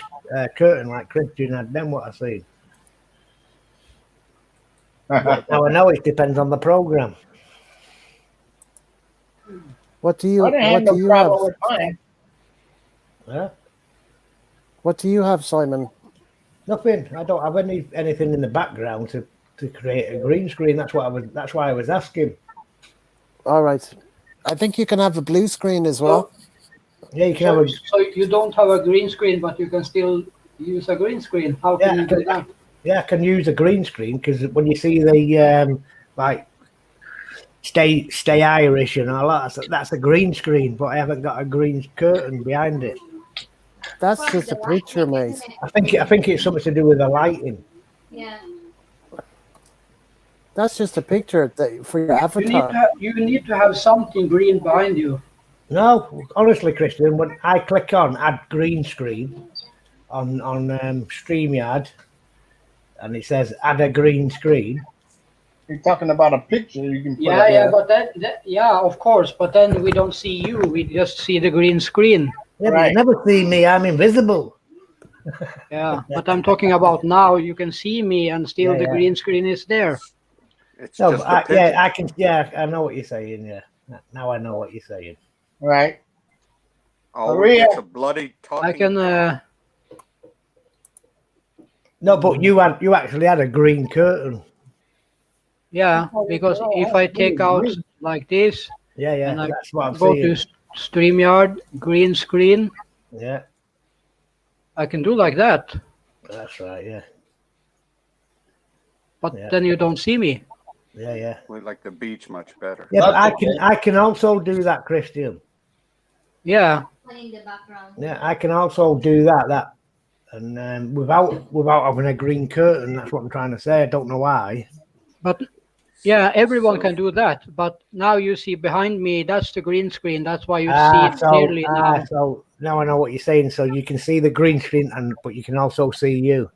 curtain like Christian had. Then what I see. Well, now I know it depends on the program. What do you I didn't have What no do you problem have? with mine. Yeah, What do you have, Simon? nothing. I don't have anything in the background to create a green screen. That's why I was asking. All right. I think you can have a blue screen as well. Yeah, you can have a. So you don't have a green screen, but you can still use a green screen. How can Yeah, you do that? Yeah, I can use a green screen because when you see the like stay Irish and all that, that's a green screen, but I haven't got a green curtain behind it. That's Plus just the a picture, lightning, mate. isn't it? I think it's something to do with the lighting. Yeah. That's just a picture for your avatar. You need to have something green behind you. No, honestly, Christian, when I click on add green screen on StreamYard, and it says add a green screen. You're talking about a picture you can put Yeah, up. yeah, but yeah, of course. But then we don't see you. We just see the green screen. Yeah, but Right. you never see me. I'm invisible. Yeah, but I'm talking about now. You can see me, and still the green screen is there. It's No, just but a picture. I can. Yeah, I know what you're saying. Yeah, now I know what you're saying. Right. Oh, Maria. it's a bloody talking. I can. No, but you actually had a green curtain. Yeah, because if I take out like this, Yeah, yeah, and I that's what I'm go saying. to StreamYard, green screen, Yeah, I can do like that. that's right. Yeah, But Yeah. then you don't see me. yeah. We like the beach much better. Yeah, but That's I can also do that, Christian. Yeah, One in the background. Yeah, I can also do that, and without having a green curtain. That's what I'm trying to say. I don't know why. but yeah, everyone So- can do that. But now you see behind me, that's the green screen. That's why you see it clearly now. So now I know what you're saying. So you can see the green screen, but you can also see you.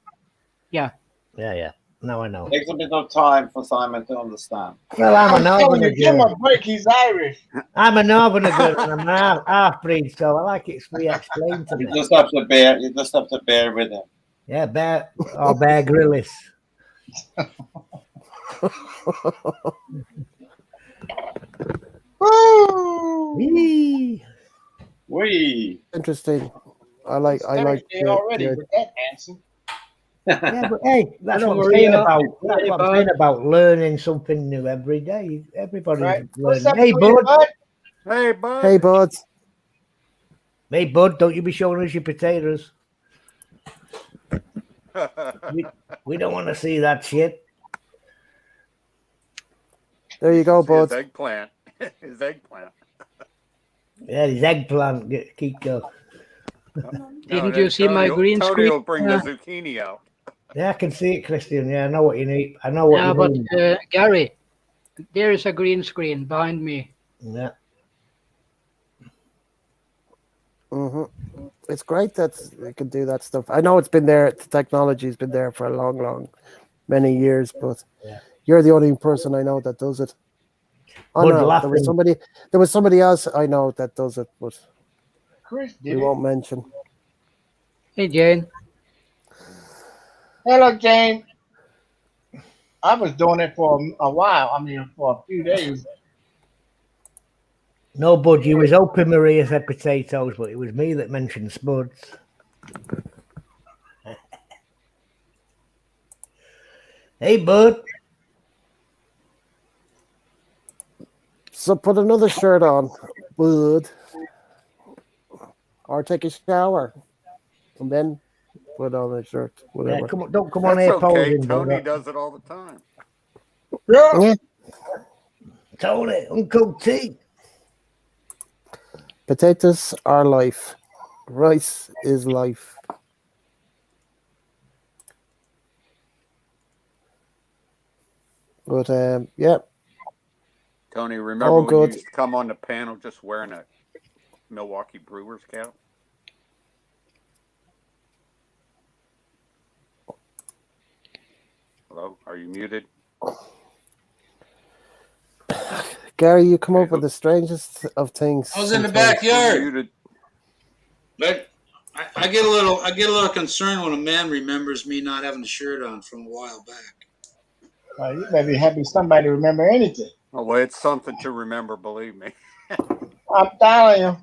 Yeah. Yeah. Now I know. Takes a bit of time for Simon to understand. Well, I'm a northerner Give him girl. a break. He's Irish. I'm a northerner girl, and I'm an half breed, so I like it to be explained to You me. just have to bear. You just have to bear with him. Yeah, Bear Grylls. Woo! Whee! Wee. Interesting. I like Thursday already with that answer. Yeah, but hey, that's Hello, what I'm saying Maria. about Hey, bud. learning something new every day. Everybody's Right. learning. What's up, Hey, Maria, bud. bud? Hey, bud. Hey, bud. Hey, bud. Don't you be showing us your potatoes. We don't want to see that shit. There you go, See his bud. eggplant. His eggplant. Yeah, his eggplant, Kiko. Didn't you see my green Tony screen? will bring the zucchini out. Yeah, I can see it, Christian. Yeah, I know what you need. I know what Yeah, you but mean. Gary, there is a green screen behind me. Yeah. It's great that they can do that stuff. I know it's been there. The technology's been there for a long, many years, but Yeah. you're the only person I know that does it. Oh Bud no, laughing. there was somebody else I know that does it, but Chris we did it. won't mention. Hey, Jane. Hello, Jane. I was doing it for a while. I mean, for a few days. No, Bud, you was hoping Maria said potatoes, but it was me that mentioned spuds. Hey, Bud. So put another shirt on, bud, or take a shower, and then put on a shirt, Yeah, whatever. come on, don't come on That's here okay. posing, Tony Bud. does it all the time. Yeah. Yeah. Tony, Uncle T. Potatoes are life. Rice is life. But yeah, Tony, remember all when you good. used to come on the panel just wearing a Milwaukee Brewers cap? Hello, are you muted? Gary, you come Okay, up with the strangest of things. I was in the sometimes. You're backyard. muted. But I get a little concerned when a man remembers me not having a shirt on from a while back. You better be happy somebody remember anything. Oh, well, it's something to remember, believe me. I'm telling you.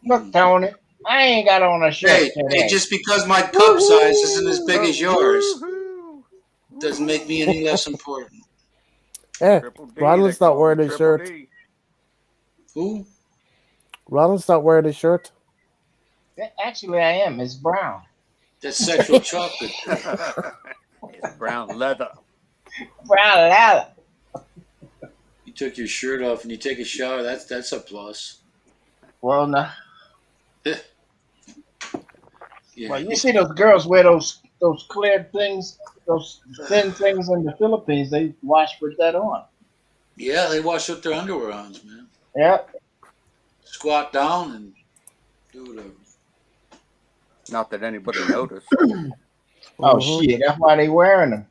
Look, Tony, I ain't got on a shirt Hey, today. just because my cup size isn't as big as yours Woohoo! doesn't make me any less important. Yeah, Triple D, Ronald's they not call wearing me his Triple shirt. D. Who? Ronald's not wearing his shirt. Actually, I am. It's brown. That's sexual chocolate. It's brown leather. Brown leather. You took your shirt off and you take a shower. That's a plus. Well, now, Yeah. well, you see those girls wear those clear things, those thin things in the Philippines. They wash with that on. Yeah, they wash up their underwear on, man. Yep. Squat down and do whatever. Not that anybody noticed. Oh Mhm. shit, that's why they wearing them.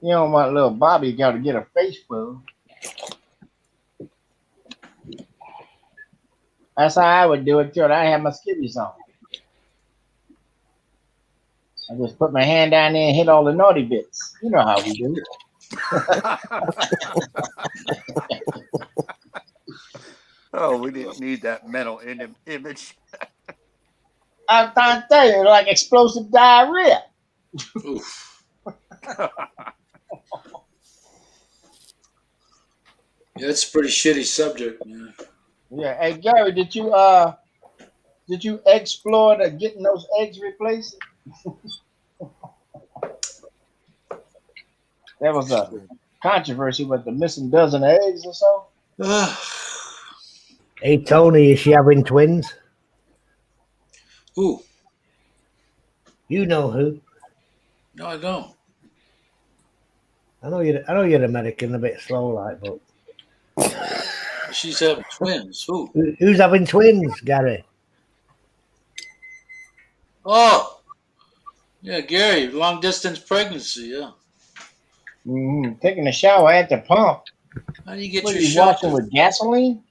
You know, my little Bobby got to get a face full. That's how I would do it till I had my skivvies on. I just put my hand down there and hit all the naughty bits. You know how we do. Oh, we didn't need that mental image. I'm trying to tell you, like explosive diarrhea. Oof. Yeah, it's a pretty shitty subject, man. Yeah. Hey Gary, did you explore getting those eggs replaced? There was a controversy with the missing dozen eggs or so. Hey, Tony, is she having twins? Who? You know who. No, I don't. I know you're American, a bit slow like, but She's having twins. Who? who's having twins, Gary? Oh, yeah, Gary. Long distance pregnancy. Yeah. Taking a shower at the pump. How do you get What are your you shot? washing with gasoline?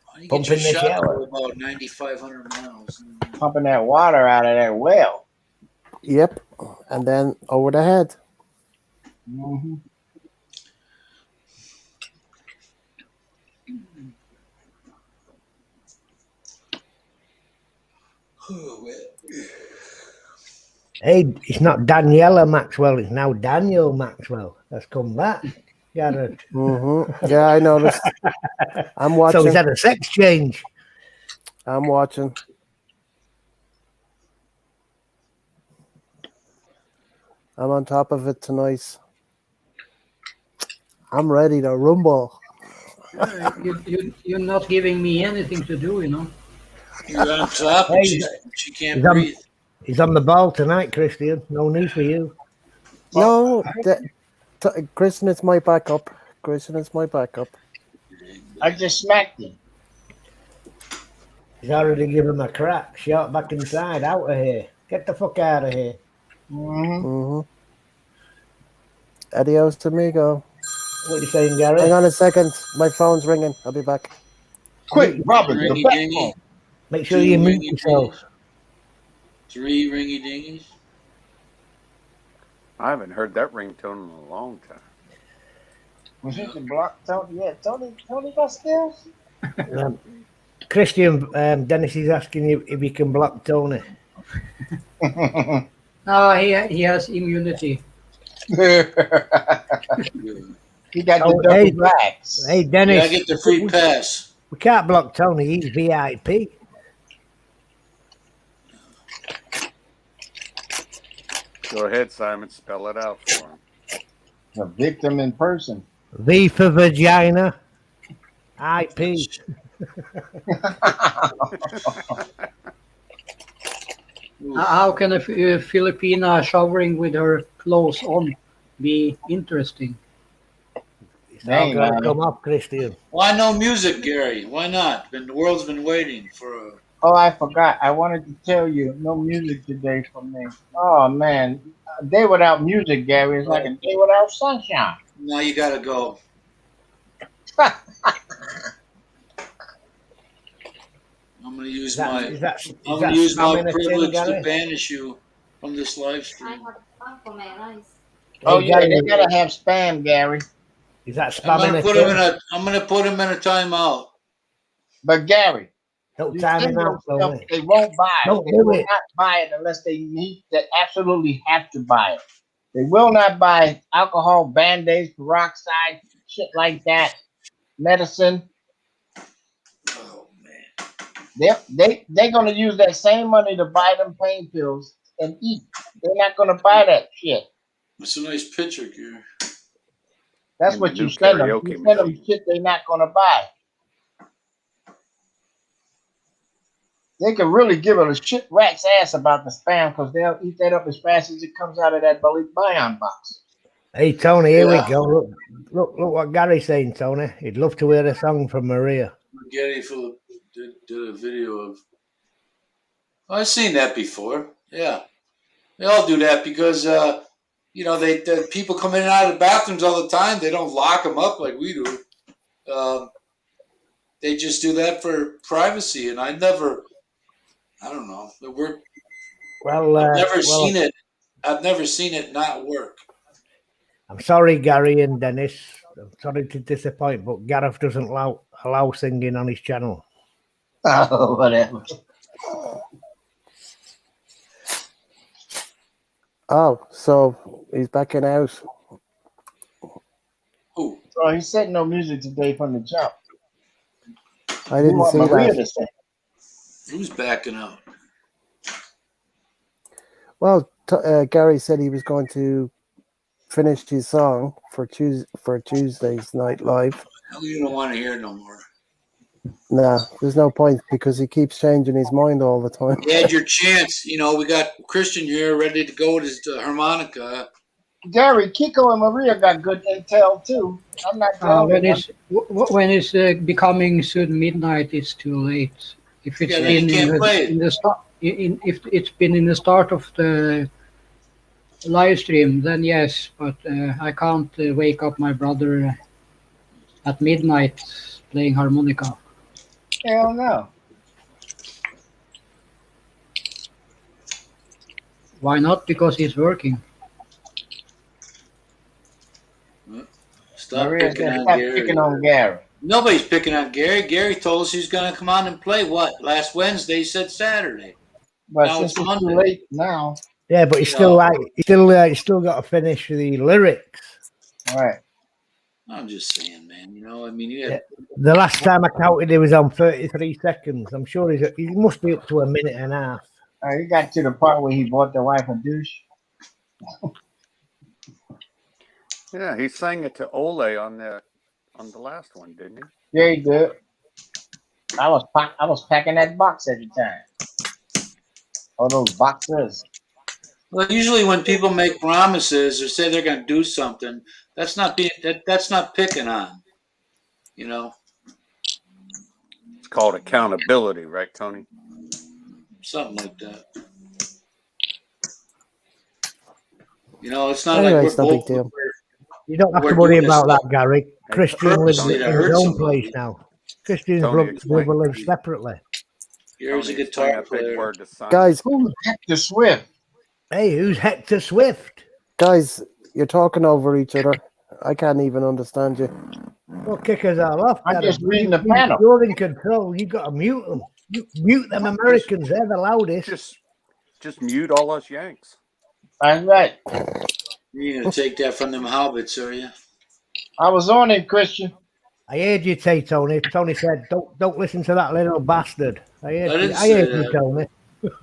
How do you Pump get your in the shot to shower. about 9,500 miles? Pumping that water out of that well. Yep, and then over the head. Mm-hmm. Hey, it's not Daniela Maxwell, it's now Daniel Maxwell. Let's come back. Garrett. Yeah, I noticed. I'm So watching. he's had a sex change. I'm watching. I'm on top of it tonight. I'm ready to rumble. You're not giving me anything to do, you know. You're on top, and she can't He's on, breathe. he's on the ball tonight, Christian. No need for you. No, Christian is my backup. Christian is my backup. I just smacked him. He's already given him a crack. Shot back inside. Out of here. Get the fuck out of here. Mm-hmm. Adios, amigo. What are you saying, Gary? Hang on a second. My phone's ringing. I'll be back. Quick, Robert, the Ringy back dingy. phone. Make sure 2 you mute ringy yourself. dingies. 3 ringy dingies. I haven't heard that ringtone in a long time. Was it the block Tony? Yeah, Tony got skills. Christian, Dennis is asking you if you can block Tony. No, he has immunity. He got the Oh, double hey. blacks. Hey, Yeah, Dennis. I get the free pass. We can't block Tony. He's VIP. Go ahead, Simon. Spell it out for him. The victim in person. V for vagina. IP. How can a Filipina showering with her clothes on be interesting? It's all going to come off, Christian. Why no music, Gary? Why not? The world's been waiting for a. Oh, I forgot. I wanted to tell you, no music today for me. Oh man, a day without music, Gary, is like a day without sunshine. Now you gotta go. I'm gonna use my privilege to banish you from this live I stream. have fun for my rice. Oh Hey, yeah, Gary, they gotta have spam, Gary. Is that I'm spamming gonna put him in a. I'm gonna put him in a timeout. But Gary, Don't you time send him them out, stuff, Tony. they won't buy it. Don't They do will it. not buy it unless they need to absolutely have to buy it. They will not buy alcohol, band-aids, peroxide, shit like that, medicine. Oh man. They're gonna use that same money to buy them pain pills and eat. They're not gonna buy that shit. It's a nice picture, Gary. That's And what the you new send them. karaoke You send them machine. shit they're not gonna buy. They can really give it a shit rat's ass about the spam because they'll eat that up as fast as it comes out of that Bayan box. Hey, Tony, here we Yeah. go. Look what Gary's saying, Tony. He'd love to hear a song from Maria. Gary did a video of. I've seen that before. Yeah, they all do that because the people come in and out of the bathrooms all the time. They don't lock them up like we do. They just do that for privacy, and I don't know. I've never seen it. I've never seen it not work. I'm sorry, Gary and Dennis. I'm sorry to disappoint, but Gareth doesn't allow singing on his channel. Oh, whatever. Oh, so he's backing out. Who? So he said no music today from the jump. I You didn't want see Maria that. to sing. Who's backing out? Well, Gary said he was going to finish his song for Tuesday's night live. You don't want to hear it no more. Nah, there's no point because he keeps changing his mind all the time. You had your chance. We got Christian here ready to go with his harmonica. Gary, Kiko and Maria got good intel too. I'm not the only When it's becoming soon midnight, it's too late. If it's been in the start, if it's been in the start of the live stream, then yes. But I can't wake up my brother at midnight playing harmonica. Hell no. Why not? Because he's working. Stop Maria picking on stop Gary. picking on Gary. Nobody's picking on Gary. Gary told us he's going to come on and play. What? Last Wednesday he said Saturday. But now since it's it's Monday. too late now. Yeah, but he's still still got to finish the lyrics. All right. I'm just saying, man. The last time I counted, he was on 33 seconds. I'm sure he must be up to a minute and a half. He got to the part where he bought the wife a douche. Yeah, he sang it to Ole on the last one, didn't he? Very good. I was packing that box every time. All those boxes. Well, usually when people make promises or say they're going to do something, that's not that's not picking on. You know, It's called accountability, right, Tony? something like that. You know, it's not like Anyway, we're it's no big both deal. You don't have to we're worry doing this about that, Gary. Hey, Christian lives purposely Tony, to in his hurt own place somebody. now. Christian's Tony, explain. live separately. Here's Tony, a explain guitar that big player. word to Sonny. Guys, Who's Hector Swift? Hey, who's Hector Swift? guys, you're talking over each other. I can't even understand you. Well, kick us all off. I'm Gary. just reading the panel. You're in control. You got to mute them. You mute them Americans. They're the loudest. Just mute all us Yanks. That's right. You're going to take that from them hobbits, are you? I was on it, Christian. I heard you say, Tony. Tony said, "Don't listen to that little bastard." I heard you, Tony.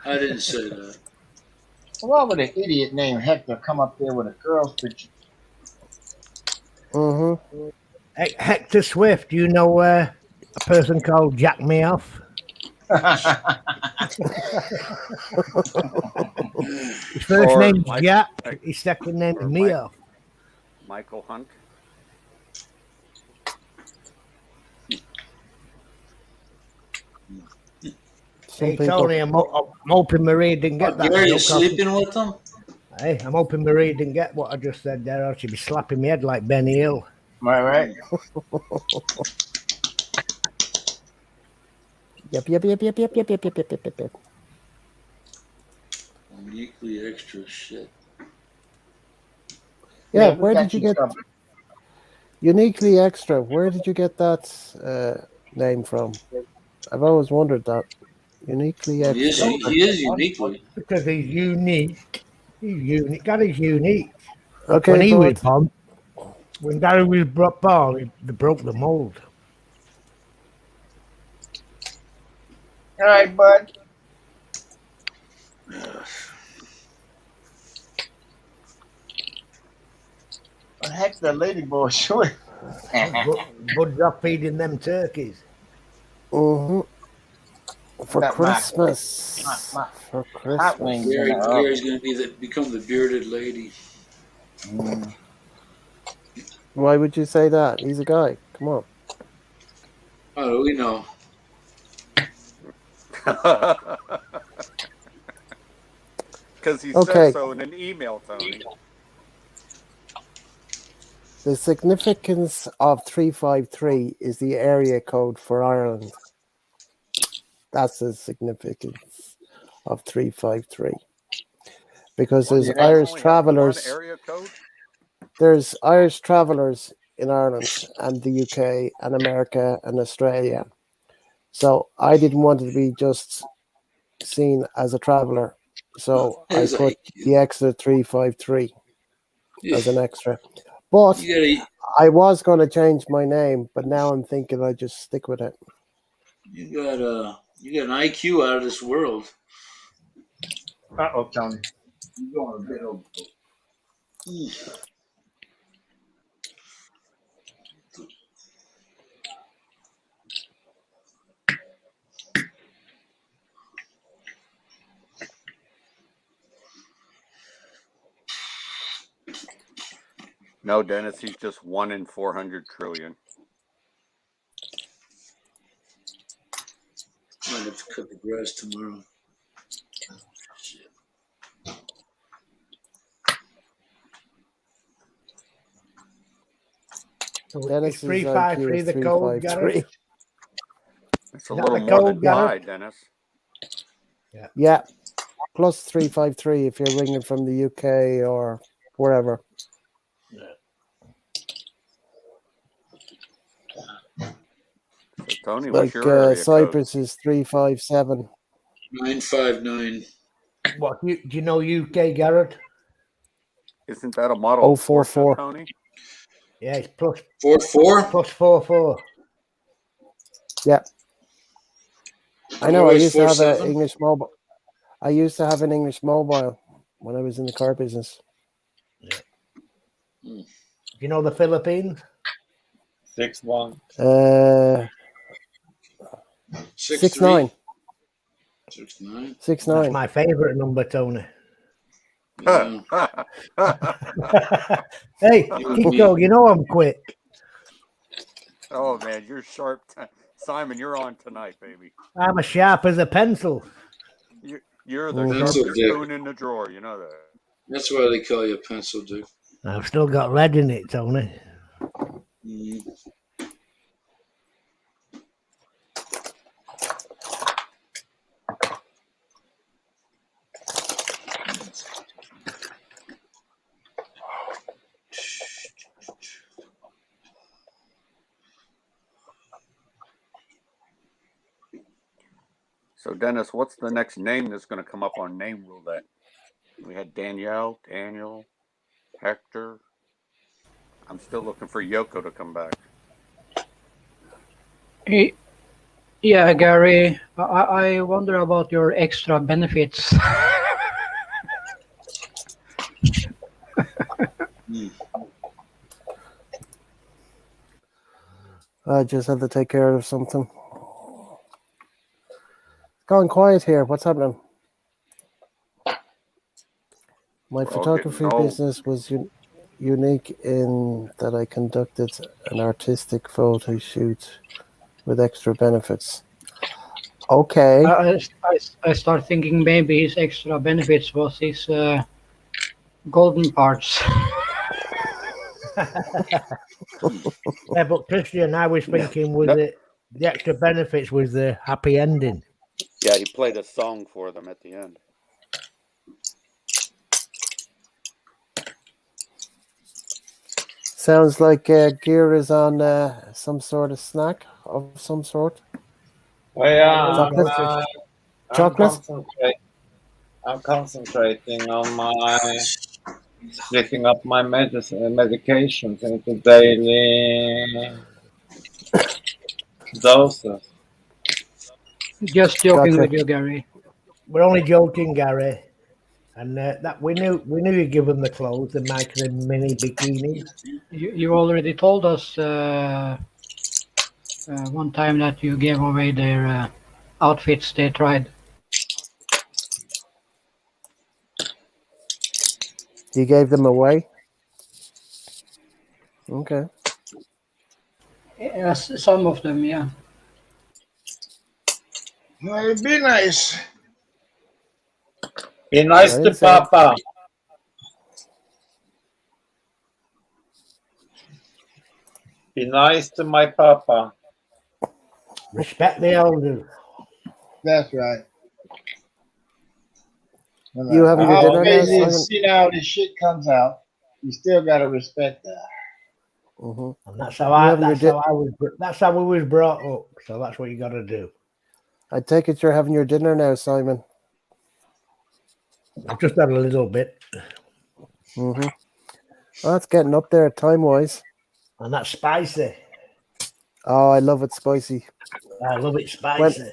I didn't say that. Why would an idiot named Hector come up there with a girl's picture? Mm-hmm. Hector Swift. You know a person called Jack Me Off? His first name's Jack. His second name's Me Off. Michael Hunt. Hey, Tony, I'm hoping Marie didn't get that. Gary, you sleeping with them? Hey, I'm hoping Marie didn't get what I just said there, or she'd be slapping my head like Benny Hill. Right. Yep. Uniquely extra shit. Yeah, where did you get Uniquely Extra? Where did you get that name from? I've always wondered that. Uniquely Extra. He is uniquely. Because he's unique. He's unique. Gary's unique. Okay, when he bud. was born, when Gary was born, they broke the mold. All right, bud. What the heck's that ladyboy showing? Bud's off feeding them turkeys. Mm-hmm. For Got Christmas. For hot Christmas. wings. Gary's going to become the bearded lady. Why would you say that? He's a guy. Come on. Oh, we know. Because he Okay. says so in an email, Tony. The significance of 353 is the area code for Ireland. That's the significance of 353. Because there's Irish travelers. Area code? There's Irish travelers in Ireland and the UK and America and Australia. So I didn't want it to be just seen as a traveler. So I put the extra 353 as an extra. But I was going to change my name, but now I'm thinking I just stick with it. You got an IQ out of this world. Uh-oh, Tony. You're going a bit over. No, Dennis, he's just 1 in 400 trillion. I might have to cut the grass tomorrow. Shit. Dennis is 353 the code, Gary? It's a little more than pi, Dennis. Yeah. Plus 353 if you're ringing from the UK or wherever. So, Tony, Like what's your area Cyprus code? is 357. 959. What do you know UK, Garrett? Isn't that a model 044. Tony? Yeah, it's plus 44? Plus 44. Yeah. I know. I used to have an English mobile. I used to have an English mobile when I was in the car business. Yeah. you know the Philippines? 6-1. 6-9. 6'9". 6-9. That's my favourite number, Tony. Yeah. Hey, You and Kiko, me. you know I'm quick. Oh man, you're sharp, Simon. You're on tonight, baby. I'm as sharp as a pencil. You're the Mhm. Pencil sharpest dick. spoon in the drawer. You know that. That's why they call you Pencil Dick. I've still got lead in it, Tony. Mm. So Dennis, what's the next name that's going to come up on name roulette? We had Danielle, Daniel, Hector. I'm still looking for Yoko to come back. Yeah, Gary, I wonder about your extra benefits. I just had to take care of something. It's gone quiet here. What's happening? My We're all getting photography old. business was unique in that I conducted an artistic photo shoot with extra benefits. Okay. I start thinking maybe his extra benefits was his golden parts. Yeah, but Christian, I was thinking with No. the extra benefits was the happy ending. Yeah, he played a song for them at the end. Sounds like Gear is on some sort of snack of some sort. Well, yeah, Chocolate? I'm Chocolate? I'm concentrating on my splitting up my medications into daily doses. Just joking Gotcha. with you, Gary. We're only joking, Gary. And that we knew you'd give them the clothes, the micro mini bikinis. You already told us one time that you gave away their outfits they tried. You gave them away? Okay. Yes, some of them, yeah. Well, it'd be nice. Be nice I to didn't say it. Papa. Be nice to my Papa. Respect the elders. That's right. You having your How dinner now, crazy Simon? is, see now this shit comes out. You still gotta respect that. Mm-hmm. And that's how I having that's how we was brought up. So that's what you got to do. I take it you're having your dinner now, Simon. I've just had a little bit, Mm-hmm. Well, that's getting up there time-wise. and that's spicy. Oh, I love it spicy. I love it spicy.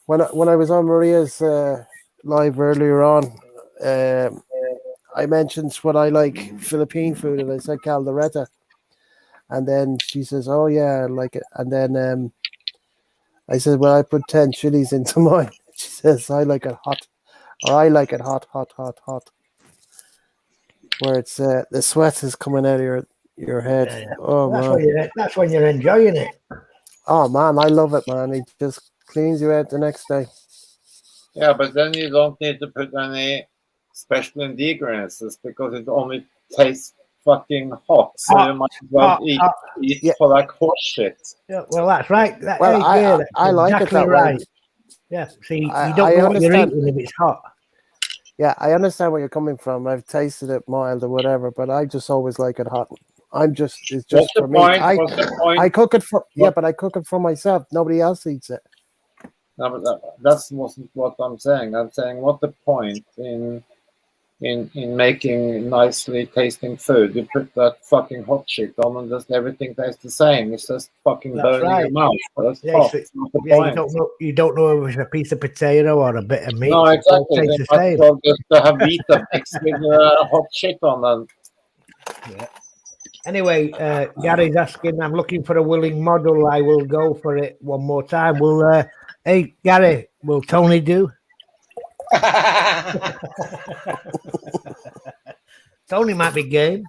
When I was on Maria's live earlier on, I mentioned what I like Philippine food, and I said caldereta, and then she says, "Oh yeah, I like it." And then I said, "Well, I put 10 chilies into mine." She says, "I like it hot," or "I like it hot, hot, hot, hot." Where it's the sweat is coming out of your head. Yeah. Oh Well, man. that's when you're enjoying it. Oh man, I love it, man. It just cleans you out the next day. Yeah, but then you don't need to put any special ingredients because it only tastes fucking hot. So you might as well eat yeah. for like horse shit. Yeah, well, that's right. Well, I like it exactly that right. way. Yeah, see, I you don't know what you're understand. eating if it's hot. Yeah, I understand where you're coming from. I've tasted it mild or whatever, but I just always like it hot. It's just What's for the me. point? What's the point? I cook it for but I cook it for myself. Nobody else eats it. No, but that's wasn't what I'm saying. I'm saying what the point in making nicely tasting food? You put that fucking hot shit on and just everything tastes the same. It's just fucking That's burning your right. mouth. But that's Yeah, hot. so- It's not the Yeah, point. you don't know if it's a piece of potato or a bit of meat. No, It all exactly. tastes They the might as same. well just have Weetabix with hot shit on them. Yeah. Anyway, Gary's asking, I'm looking for a willing model. I will go for it one more time. Will hey Gary, will Tony do? Tony might be game.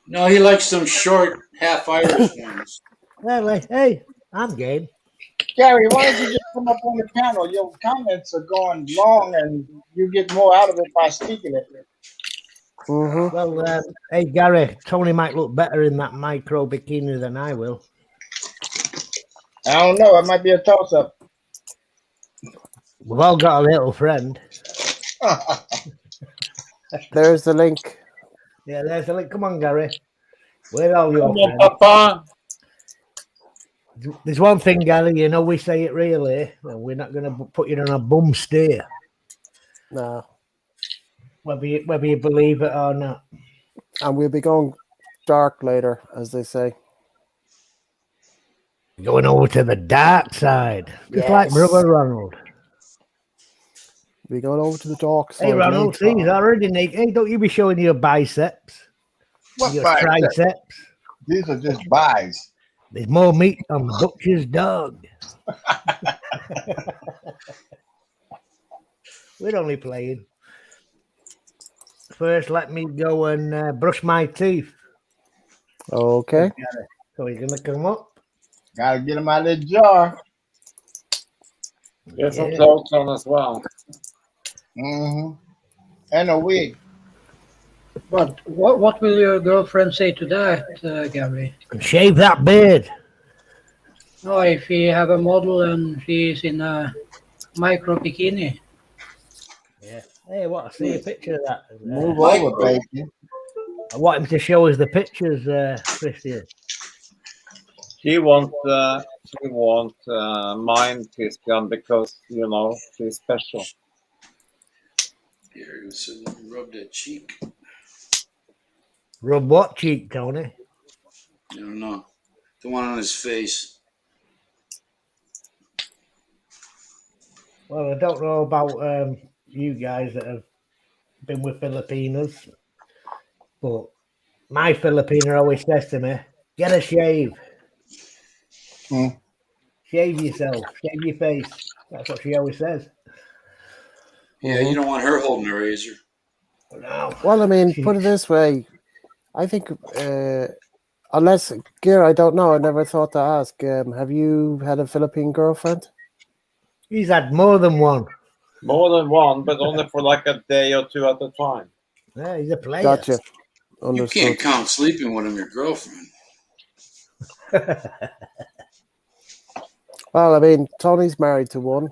No, he likes some short, half Irish ones. Well, hey, I'm game. Gary, why don't you just come up on the panel? Your comments are going long, and you get more out of it by speaking it. Mm-hmm. Well, hey Gary, Tony might look better in that micro bikini than I will. I don't know. It might be a toss-up. We've all got a little friend. There's the link. Yeah, there's a link. Come on, Gary. Where are your Come on, friends? Papa. There's one thing, Gary. You know we say it really, and we're not going to put you on a bum steer, No. whether you believe it or not. And we'll be going dark later, as they say. Going over to the dark side, just like Yes. Brother Ronald. We're going over to the dark side. Hey, Ronald, see, he's already naked. Hey, don't you be showing your biceps, What your biceps? triceps. These are just buys. There's more meat on the butcher's dog. We're only playing. First, let me go and brush my teeth. Okay. So he's going to come up. Gotta get them out of the jar. Get some Yeah. clothes on as well. Mm-hmm. And a wig. But what will your girlfriend say to that, Gary? And shave that beard. No, if you have a model and she's in a micro bikini. Yeah. Hey, what? I see a picture of that. Move Micro. over, baby. I want him to show us the pictures, Christian. She won't mind Christian because she's special. Here, so let me rub that cheek. Rub what cheek, Tony? I don't know. The one on his face. Well, I don't know about you guys that have been with Filipinos, but my Filipino always says to me, get a shave. Hmm. Shave yourself. Shave your face. That's what she always says. Yeah, you don't want her holding the razor. No. Well, I mean, put it this way. I think, unless, Gear, I don't know. I never thought to ask. Have you had a Philippine girlfriend? He's had more than one. More than one, but only for like a day or two at a time. Yeah, he's a player. Gotcha. You Understood. can't count sleeping with him, your girlfriend. Well, I mean, Tony's married to one.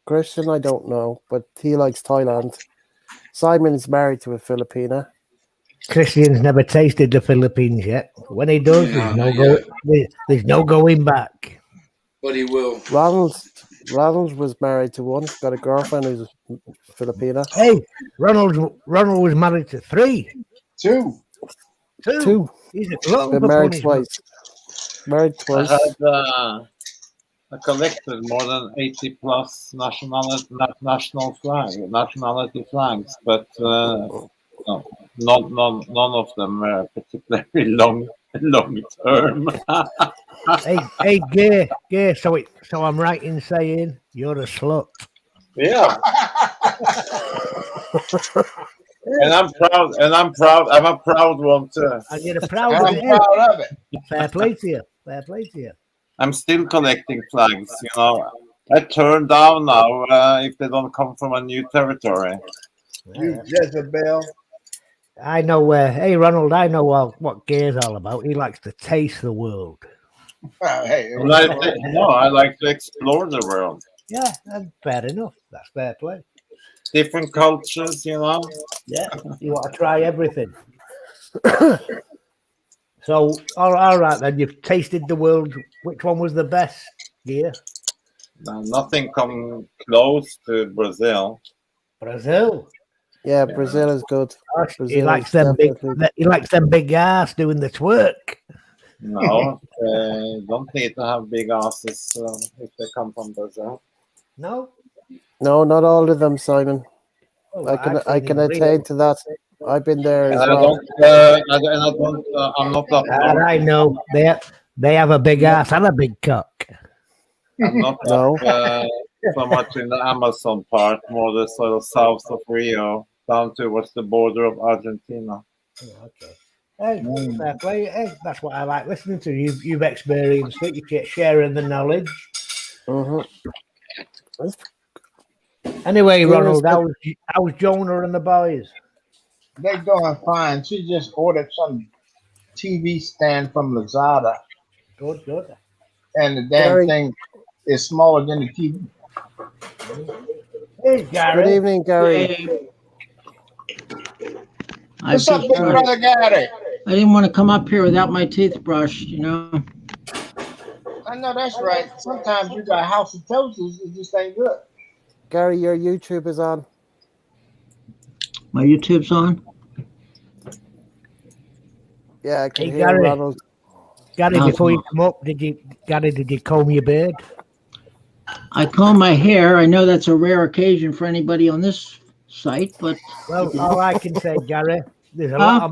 Christian, I don't know, but he likes Thailand. Simon's married to a Filipina. Christian's never tasted the Philippines yet. When he does, No, there's no going back. But he will. Ronald was married to one. He's got a girlfriend who's Filipina. Hey, Ronald was married to three. Two. Two. He's a glutton Been for married punishment. twice. Married twice. I collected more than 80 plus nationality flags, but no, none of them were particularly long term. Hey, Gay. So I'm right in saying you're a slut. Yeah. And I'm proud. I'm a proud one too. And you're proud I'm of it. proud of it. Fair play to you. I'm still collecting flags. I turn down now if they don't come from a new territory. You Jezebel. I know. Hey, Ronald, I know what Gay's all about. He likes to taste the world. Hey, I like to explore the world. Yeah, that's fair enough. That's fair play. Different cultures, Yeah, you want to try everything. So, all right then. You've tasted the world. Which one was the best? Yeah, nothing come close to Brazil. Brazil. Yeah, Brazil is good. He Brazil likes is them big. definitely- He likes them big ass doing the twerk. No, they don't need to have big asses if they come from Brazil. No. No, not all of them, Simon. Oh, I can I've seen him attain real. to that. I've been there And as I well. don't, I'm not that And I know they have a big ass and a big cock. I'm not No. up so much in the Amazon part, more the sort of south of Rio, down towards the border of Argentina. Yeah, okay. Hey, fair play. Hey, that's what I like listening to. You've experienced it. You're sharing the knowledge. Mm-hmm. Anyway, Here is Ronald, the- how's Jonah and the boys? They doing fine. She just ordered some TV stand from Lazada, Good, good. and the damn Gary. thing is smaller than the TV. Hey, Good Gary. evening, Gary. Hey, I What's up, just big brother Gary? I didn't want to come up here without my toothbrush, you know. I know that's right. Sometimes you got House of Toasters, it just ain't good. Gary, your YouTube is on. My YouTube's on. Yeah, I can Hey, hear Gary. Ronald. Gary, How's before you it? come up, did you comb your beard? I comb my hair. I know that's a rare occasion for anybody on this site, but Well, all I can say, Gary, there's a Huh?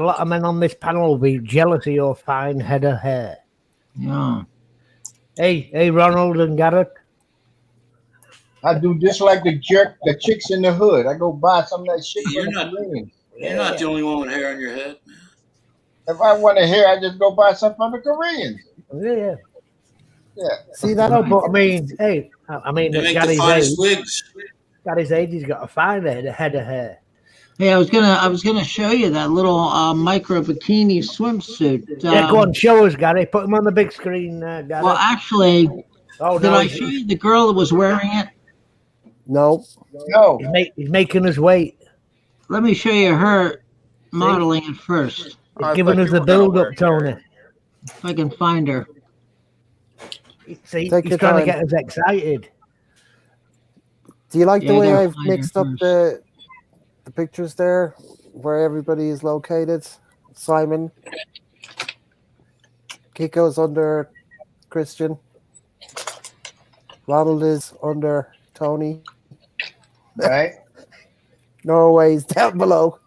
lot of men on this panel will be jealous of your fine head of hair. yeah. Hey, Ronald and Garrett. I do just like the chicks in the hood. I go buy some of that shit You're from the not- Koreans. You're not the only one with hair on your head. If I want to hair, I just go buy some from the Koreans. Yeah. Yeah. See that? No, but I mean, hey, I mean, They at make the Gary's finest age, wigs. he's got a fine head of hair. Hey, I was gonna show you that little micro bikini swimsuit. Yeah, go on, show us, Gary. Put him on the big screen, Gary. Well, actually, Oh did no, I show you the girl that was wearing it? No. No. he's making us wait. Let me show you her modeling it first, I Giving thought us you a were gonna build wear up, it, Gary. Tony. if I can find her. See, Take he's your trying to time. get us excited. Do you like Yeah, the I way gotta I've find her mixed up first. the pictures there, where everybody is located? Simon, Kiko's under Christian. Ronald is under Tony. Right? Norway's down below.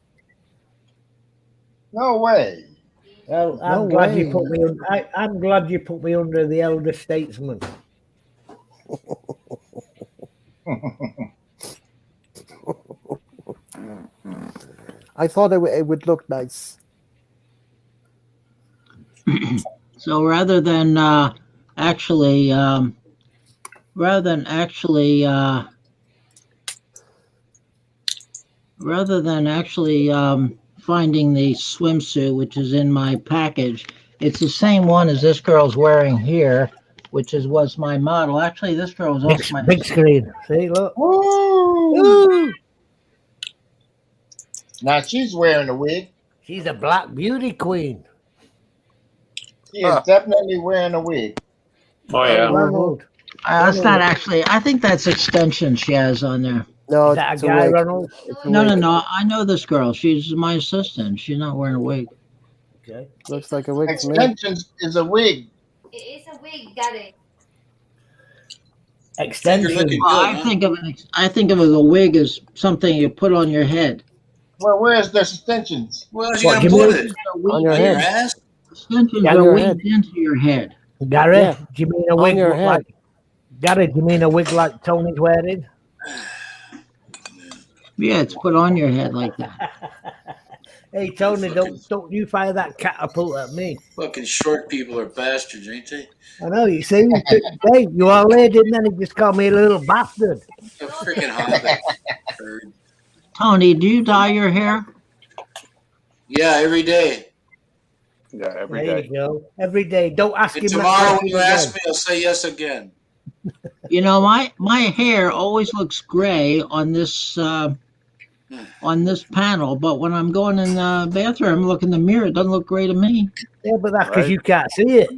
No way. Well, No I'm glad way. you put me. I'm glad you put me under the elder statesman. I thought it would look nice. So rather than actually, rather than actually, rather than actually finding the swimsuit, which is in my package, it's the same one as this girl's wearing here, which was my model. Actually, this girl was also my. Big screen. See, look. Woo! Ooh, Now she's wearing a wig. she's a black beauty queen. She is definitely wearing a wig. Oh yeah. Ronald. That's not actually. I think that's extension she has on there. No, Is that a it's guy, wig. Ronald? It's a No, wig. no. I know this girl. She's my assistant. She's not wearing a wig. Okay. Looks like a wig to me. Extensions is a wig. It is a wig, Gary. Extension. You're looking Well, good, I huh? think of a wig as something you put on your head. Well, where's the extensions? Where else you What, gonna give me put a- it? On your On your head. ass? Extensions Yeah, are your weaved into your head. Gary, Yeah. do you mean a On wig your look head. like? Gary, do you mean a wig like Tony's wearing? Yeah, it's put on your head like that. Hey Tony, don't you fire that catapult at me. Fucking short people are bastards, ain't they? I know, you see. Hey, you all there, didn't then he just called me a little bastard. A freaking hobbit. Bird. Tony, do you dye your hair? Yeah, every day. Yeah, every There day. you go. Every day. Don't ask And him that tomorrow when question you ask again. me, I'll say yes again. You know, my hair always looks gray on this panel, but when I'm going in the bathroom, look in the mirror, it doesn't look gray to me. Yeah, but that's because Right. you can't see it.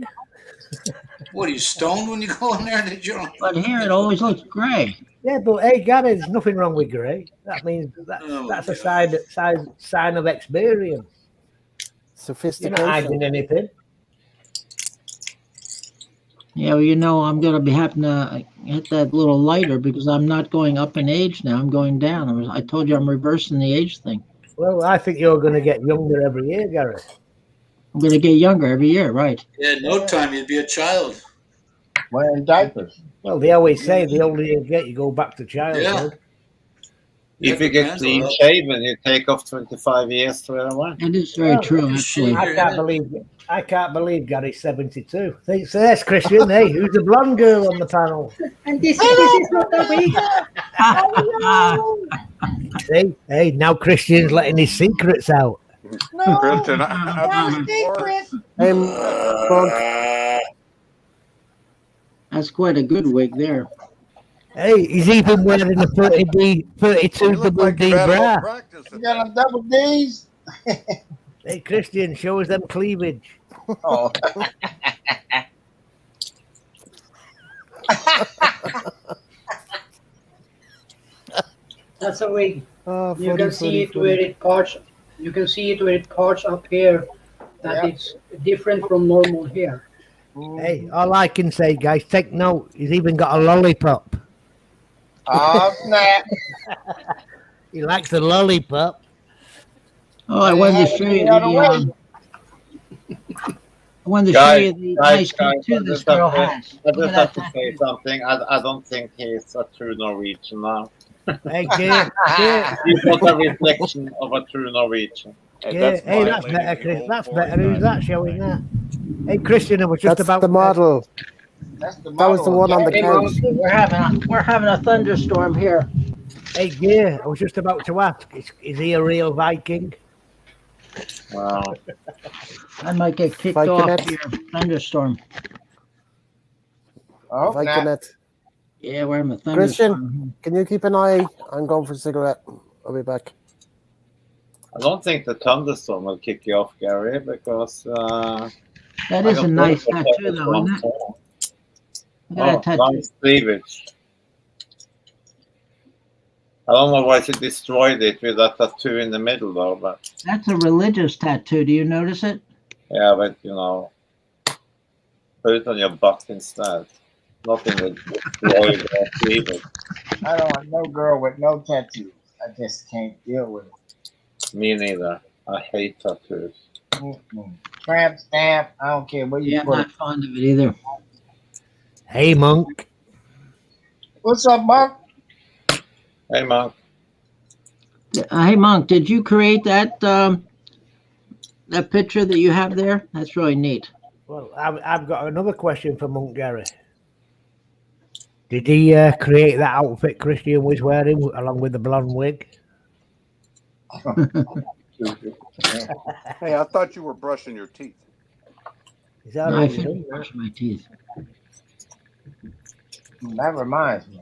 What, are you stoned when you go in there? Did you? But here, it always looks gray. Yeah, but hey, Gary, there's nothing wrong with grey. That means Oh, that's my a sign of experience. You're not Sophistication. hiding anything. Yeah, well, you know, I'm going to be having to hit that little lighter because I'm not going up in age now. I'm going down. I told you I'm reversing the age thing. Well, I think you're going to get younger every year, Gary. I'm going to get younger every year, right? Yeah, no time you'd be a child. Wearing diapers. Well, they always say the older you get, you go back to childhood. Yeah, If you get clean shaven, you take off 25 years straight away. That is very true, actually. I can't believe Gary's 72. Thanks, there's Christian. Hey, who's the blonde girl on the panel? And this is not a week. See, hey, now Christian's letting his secrets out. No, Christian, no secret. Hey, Monk. That's quite a good wig there. Hey, he's even wearing a 32 double D bra. You got a double D's? Hey, Christian, show us them cleavage. Oh. That's a wig. Oh, You can see it where it parts. You can see it where it parts up here. That it's different from normal hair. Hey, all I can say, guys, take note. He's even got a lollipop. Oh, snap. He likes a lollipop. Oh, I wanted to show you the. I wanted to show you the nice tattoo this girl has. I just have to say something. I don't think he's a true Norwegian now. Hey, kid. He's not a reflection of a true Norwegian. Hey, that's better, Chris. That's better. Who's that showing that? Hey, Christian, I was just That's about the model. That's the model. That was the one on the couch. We're having a thunderstorm here. Hey, Gear, I was just about to ask, is he a real Viking? Wow. I might get kicked off here. Thunderstorm. Oh, Viking. Yeah, we're having a thunderstorm. Christian, can you keep an eye? I'm going for a cigarette. I'll be back. I don't think the thunderstorm will kick you off, Gary, because that is a nice tattoo, though, isn't it? Nice cleavage. I don't know why she destroyed it with that tattoo in the middle, though. But that's a religious tattoo. Do you notice it? Yeah, but put it on your butt instead. Nothing with destroyed cleavage. I don't want no girl with no tattoos. I just can't deal with it. Me neither. I hate tattoos. Tramp stamp. I don't care where you put it. I'm not fond of it either. Hey, Monk. What's up, Monk? Hey, Monk. Hey, Monk. Did you create that that picture that you have there? That's really neat. Well, I've got another question for Monk Gary. Did he create that outfit Christian was wearing along with the blonde wig? Hey, I thought you were brushing your teeth. Is that I finished brushing my teeth. That reminds me.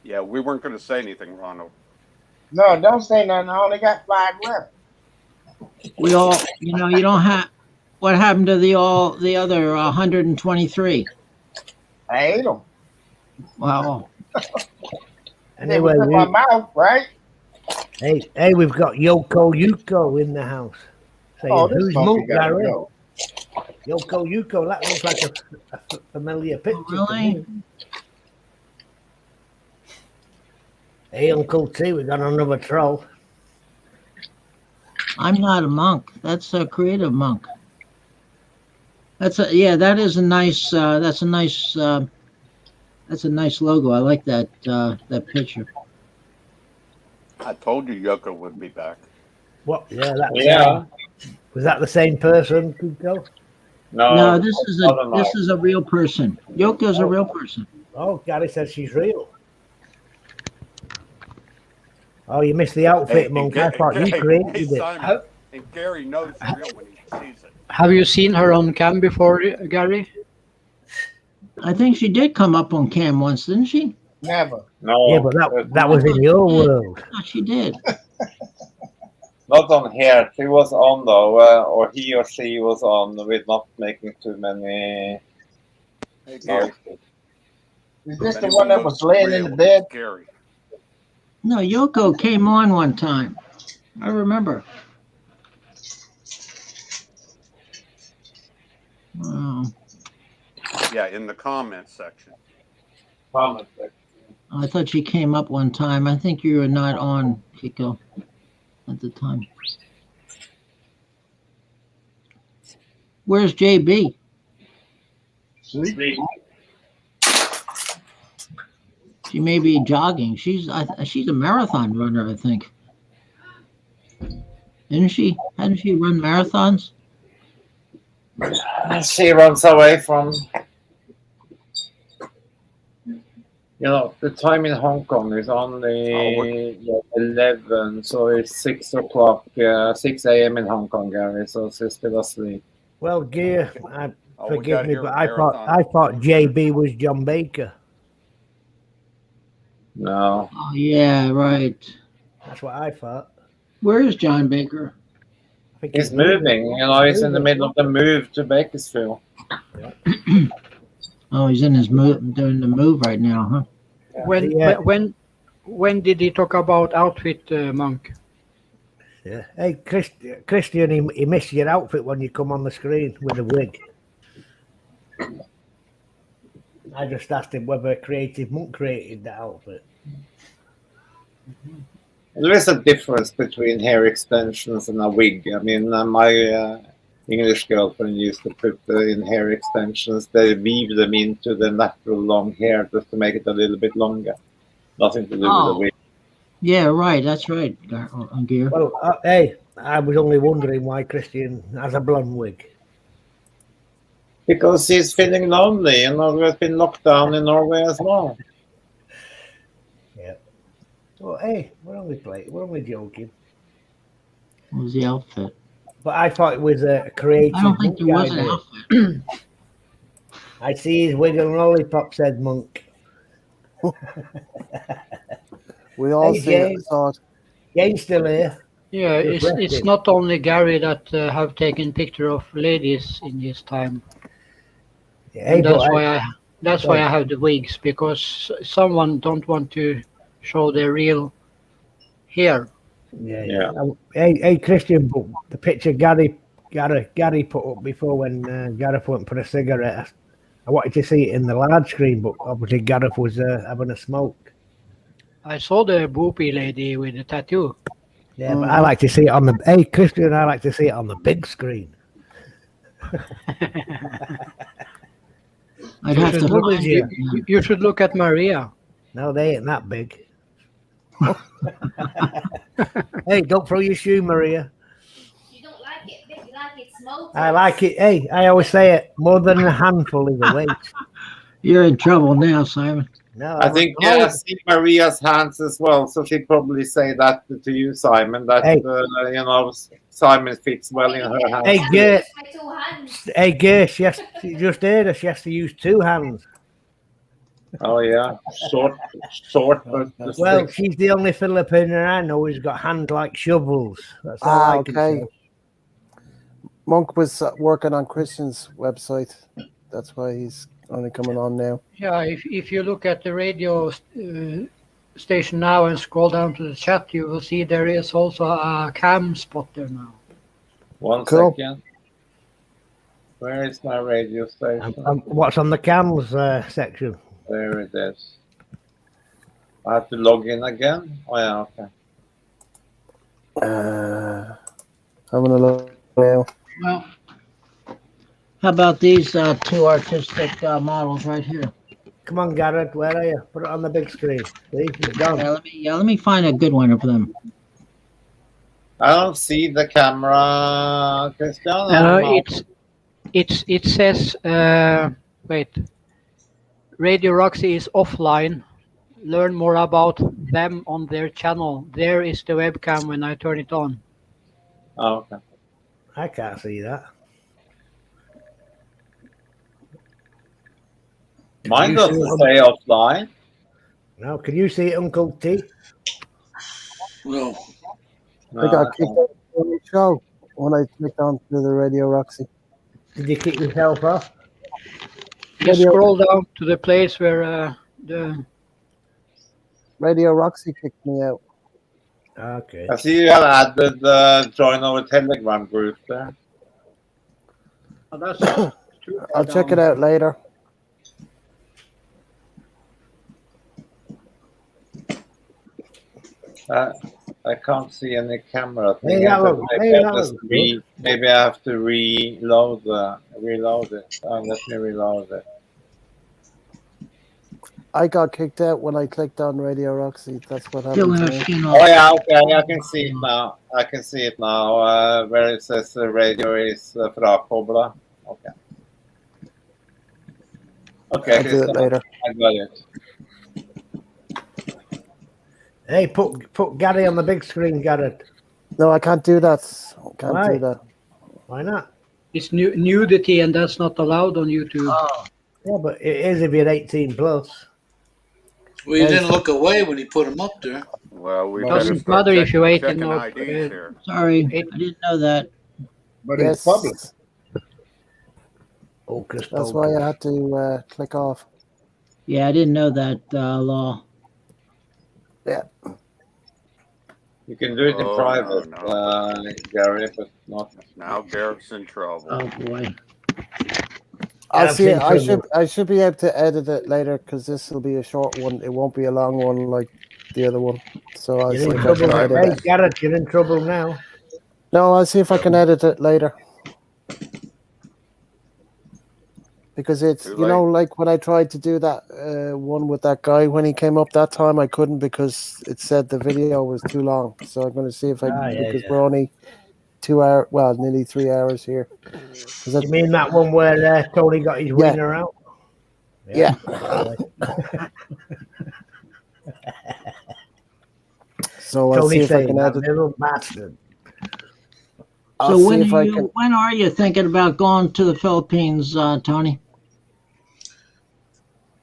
Yeah, we weren't going to say anything, Ronald. No, don't say nothing. I only got 5 left. We all, you don't have. What happened to the other 123? I ate them. Wow. Anyway, my mouth, right? Hey, we've got Yuko in the house. Saying, who's Monk Gary? Yuko, that looks like a familiar picture. Oh, really? Hey, Uncle T, we got another troll. I'm not a monk. That's a creative monk. That is a nice. That's a nice logo. I like that picture. I told you Yoko would be back. What? Yeah. Was that the same person, Kuko? No, this is a real person. Yoko's a real person. Oh, Gary says she's real. Oh, you missed the outfit, Monk. I thought you created it. And Gary knows real when he sees it. Have you seen her on cam before, Gary? I think she did come up on cam once, didn't she? Never. No. Yeah, but that was in your world. Oh, she did. Not on here. She was on though, or he or she was on with not making too many. Hey, Gary. Is this the one that was laying in the bed? Gary. No, Yoko came on one time. I remember. Yeah, in the comments section. Comment section. I thought she came up one time. I think you were not on, Kiko, at the time. Where's JB? See? She may be jogging. She's a marathon runner, I think. Isn't she? Hadn't she run marathons? She runs away from, the time in Hong Kong is only 11, so it's 6 o'clock, 6 a.m. in Hong Kong, Gary, so she's still asleep. Well, Gear, We forgive got me, here but a I marathon. thought JB was John Baker. No. Oh, yeah, right. That's what I thought. Where is John Baker? I think He's moving, he's in the middle of the move to Bakersfield. Oh, he's in his move, doing the move right now, huh? When did he talk about outfit, Monk? Yeah. Hey, Christian, he missed your outfit when you come on the screen with a wig. I just asked him whether Creative Monk created that outfit. There is a difference between hair extensions and a wig. I mean, my English girlfriend used to put in hair extensions. They weave them into the natural long hair just to make it a little bit longer. Nothing to do with the wig. Yeah, right. That's right, Gear. Well, hey, I was only wondering why Christian has a blonde wig. Because he's feeling lonely, we've been locked down in Norway as well. Yeah. Well, hey, we're only joking. What was the outfit? But I thought it was a creative. I don't think there was an outfit. I see his wig and lollipop, said Monk. We all saw it. Jane's still here. Yeah, it's not only Gary that have taken picture of ladies in his time. Yeah, and that's why I have the wigs, because someone don't want to show their real hair. Yeah. Hey, Christian, but the picture Gary put up before when Gareth went for a cigarette, I wanted to see it in the large screen, but obviously Gareth was having a smoke. I saw the boopy lady with the tattoo. Yeah, but I like to see it on the. Hey, Christian, I like to see it on the big screen. You should look at Maria. No, they ain't that big. Hey, don't throw your shoe, Maria. You don't like it big, you like it small. I like it. Hey, I always say it. More than a handful is a waste. You're in trouble now, Simon. No, I think I see Maria's hands as well, so she'd probably say that to you, Simon. That Simon fits well in her hands. Hey, Gersh, she just heard her. She has to use two hands. Oh yeah, short. Well, she's the only Filipino I know who's got hands like shovels. That's all I can say. Monk was working on Christian's website. That's why he's only coming on now. Yeah, if you look at the radio station now and scroll down to the chat, you will see there is also a cam spot there now. One second. Where is my radio station? What's on the cams section? There it is. I have to log in again? Oh, yeah, okay. I'm going to look now. Well, how about these two artistic models right here? Come on, Garrett, where are you? Put it on the big screen. See, it's done. Let me find a good one of them. I don't see the camera, Christian. It says wait. Radio Roxy is offline. Learn more about them on their channel. There is the webcam when I turn it on. Oh, okay. I can't see that. Mine doesn't say offline. No, can you see it, Uncle T? No. I got kicked out of the show when I clicked on to the Radio Roxy. Did you kick yourself off? Just scroll down to the place where the Radio Roxy kicked me out. Okay. I see you have added join our Telegram group there. Oh, that's I'll check it out later. I can't see any camera Hey, thing. that looks, hey, that looks good. Maybe I have to reload it. Let me reload it. I got kicked out when I clicked on Radio Roxy. That's what Still happened to have me. skin Oh off. yeah, okay, I can see it now. I can see it now. Where it says radio is frakobla. Okay. Okay, I'll do it later. I got it. Hey, put Gary on the big screen, Garrett. No, I can't do that. Can't Why? do that. Why not? It's nudity, and that's not allowed on YouTube. Oh, Yeah, but it is if you're 18 plus. Well, you Hey. didn't look away when he put him up there. Well, we But better Doesn't start matter if you're 18 checking or IDs here. sorry, I didn't know that. but Yes, it's public. Hocus that's why I had to click off. Yeah, I didn't know that law. Yeah. You can do it in Oh, private, no. Gary, but not. Now Garrett's in trouble. Oh boy. I'll I've see. seen I should be able to edit it later because this will be a short one. It won't be a long one like the other one. So I'll You're see in if I can trouble. edit Hey, it. Garrett, you're in trouble now. No, I'll see if I can edit it later. Because it's Too you know late. like when I tried to do that one with that guy when he came up that time I couldn't because it said the video was too long. So I'm going to see if I because we're only 2 hours, well, nearly 3 hours here. You mean that one where Tony got his wiener out? Yeah. So I'll see Tony if I can that edit. little bastard. I'll So see if I can. when are you thinking about going to the Philippines, Tony?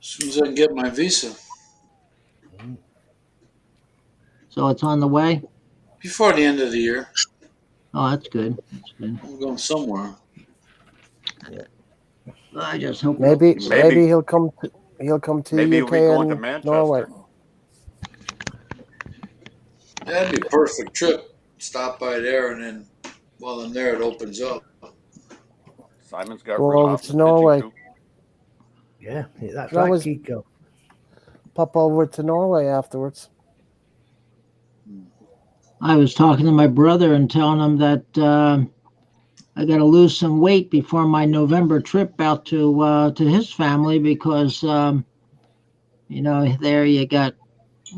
As soon as I can get my visa. So it's on the way? Before the end of the year. Oh, that's good. That's good. I'm going somewhere. I just hope Maybe he'll come to Maybe UK he'll be going to and Manchester. Norway. That'd be a perfect trip. Stop by there, and then while I'm there, it opens up. Simon's got Go room over out to in the Norway. kitchen, too. Yeah, that's That right, was- Kiko. Pop over to Norway afterwards. I was talking to my brother and telling him that I got to lose some weight before my November trip out to his family because there you got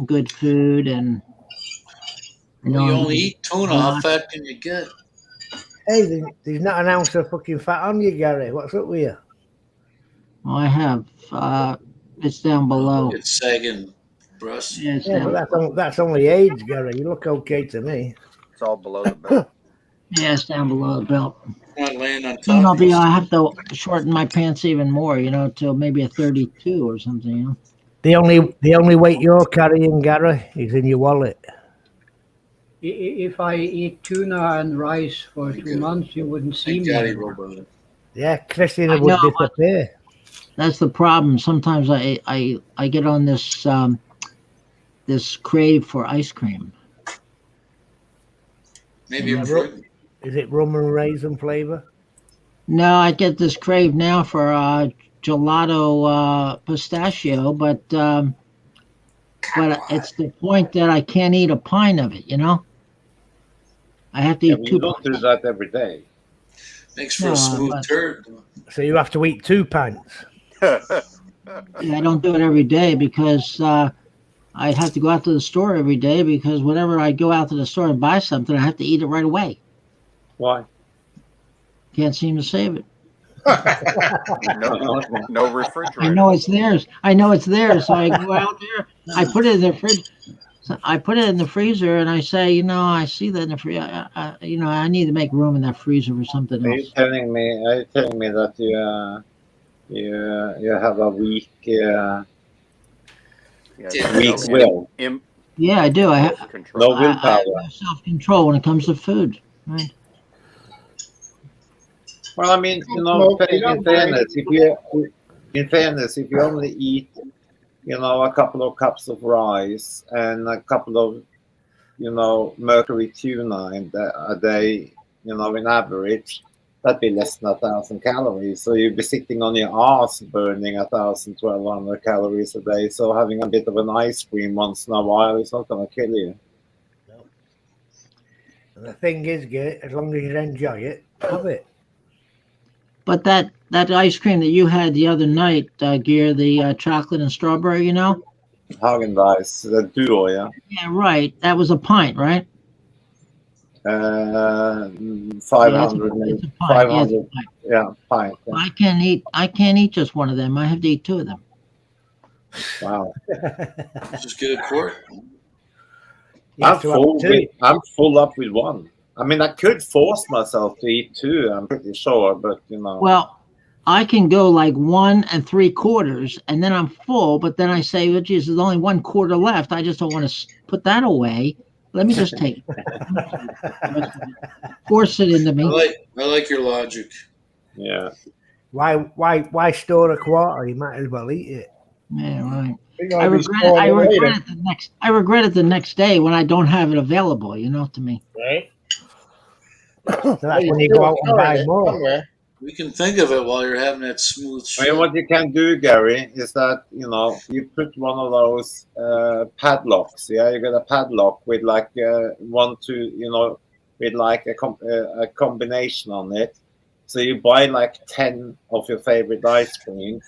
good food and Well, you only eat tuna. How fat can you get? Hey, there's not an ounce of fucking fat on you, Gary. What's up with you? I have it's down below. It's sagging breasts. Yeah, it's Yeah, down. but that's only age, Gary. You look okay to me. It's all below the belt. Yeah, it's down below the belt. Not laying on Soon top. I have to shorten my pants even more, till maybe a 32 or something, The only weight you're carrying, Gary, is in your wallet. If I eat tuna and rice for 2 months, you wouldn't see me. Daddy anymore. robot. Yeah, Christina I would know, but- disappear. That's the problem. Sometimes I get on this this crave for ice cream. Maybe you're pregnant. Is it rum and raisin flavor? No, I get this crave now for gelato pistachio, but it's the point that I can't eat a pint of it. I have to Yeah, eat but two. you don't do that every day. Makes for No, a smooth but- turd. So you have to eat 2 pints. Yeah, I don't do it every day because I'd have to go out to the store every day because whenever I go out to the store and buy something, I have to eat it right away. Why? Can't seem to save it. No refrigerator. I know it's theirs. So I go out there. I put it in the fridge. So I put it in the freezer, and I say, I see that in the freezer. I need to make room in that freezer for something Are you else. telling me that you have a weak weak will? Yeah, I do. I have No willpower. self-control when it comes to food. Right? Well, I mean, in fairness, if you only eat, a couple of cups of rice and a couple of, mercury tuna a day, in average, that'd be less than 1,000 calories. So you'd be sitting on your ass burning 1,000, 1,200 calories a day. So having a bit of an ice cream once in a while is not going to kill you. And the thing is, Gert, as long as you enjoy it, have it. But that ice cream that you had the other night, Gear, the chocolate and strawberry, you know? Häagen-Dazs, the duo, yeah. Yeah, right. That was a pint, right? 500, It's a pint. Yeah, it's a 500, pint. yeah, pint. Yeah. I can't eat just one of them. I have to eat two of them. Wow. Just get a quart. You have to have two. I'm full up with one. I mean, I could force myself to eat two, I'm pretty sure, but you know. Well, I can go like 1 3/4, and then I'm full. But then I say, well, geez, there's only 1/4 left. I just don't want to put that away. Let me just take it. Force it into me. I like your logic. Yeah. Why store a quarter? You might as well eat it. Yeah, right. You're I gonna be regret it. storing I it regret later, it the next. I regret it the next day when I don't have it available. You know, to me. right? So Well, that's you're when you still go out and storing buy it more. somewhere. We can think of it while you're having that smooth I mean, shit. what you can do, Gary, is that you put one of those padlocks. Yeah, you get a padlock with like one, two, with like a combination on it. So you buy like 10 of your favorite ice creams.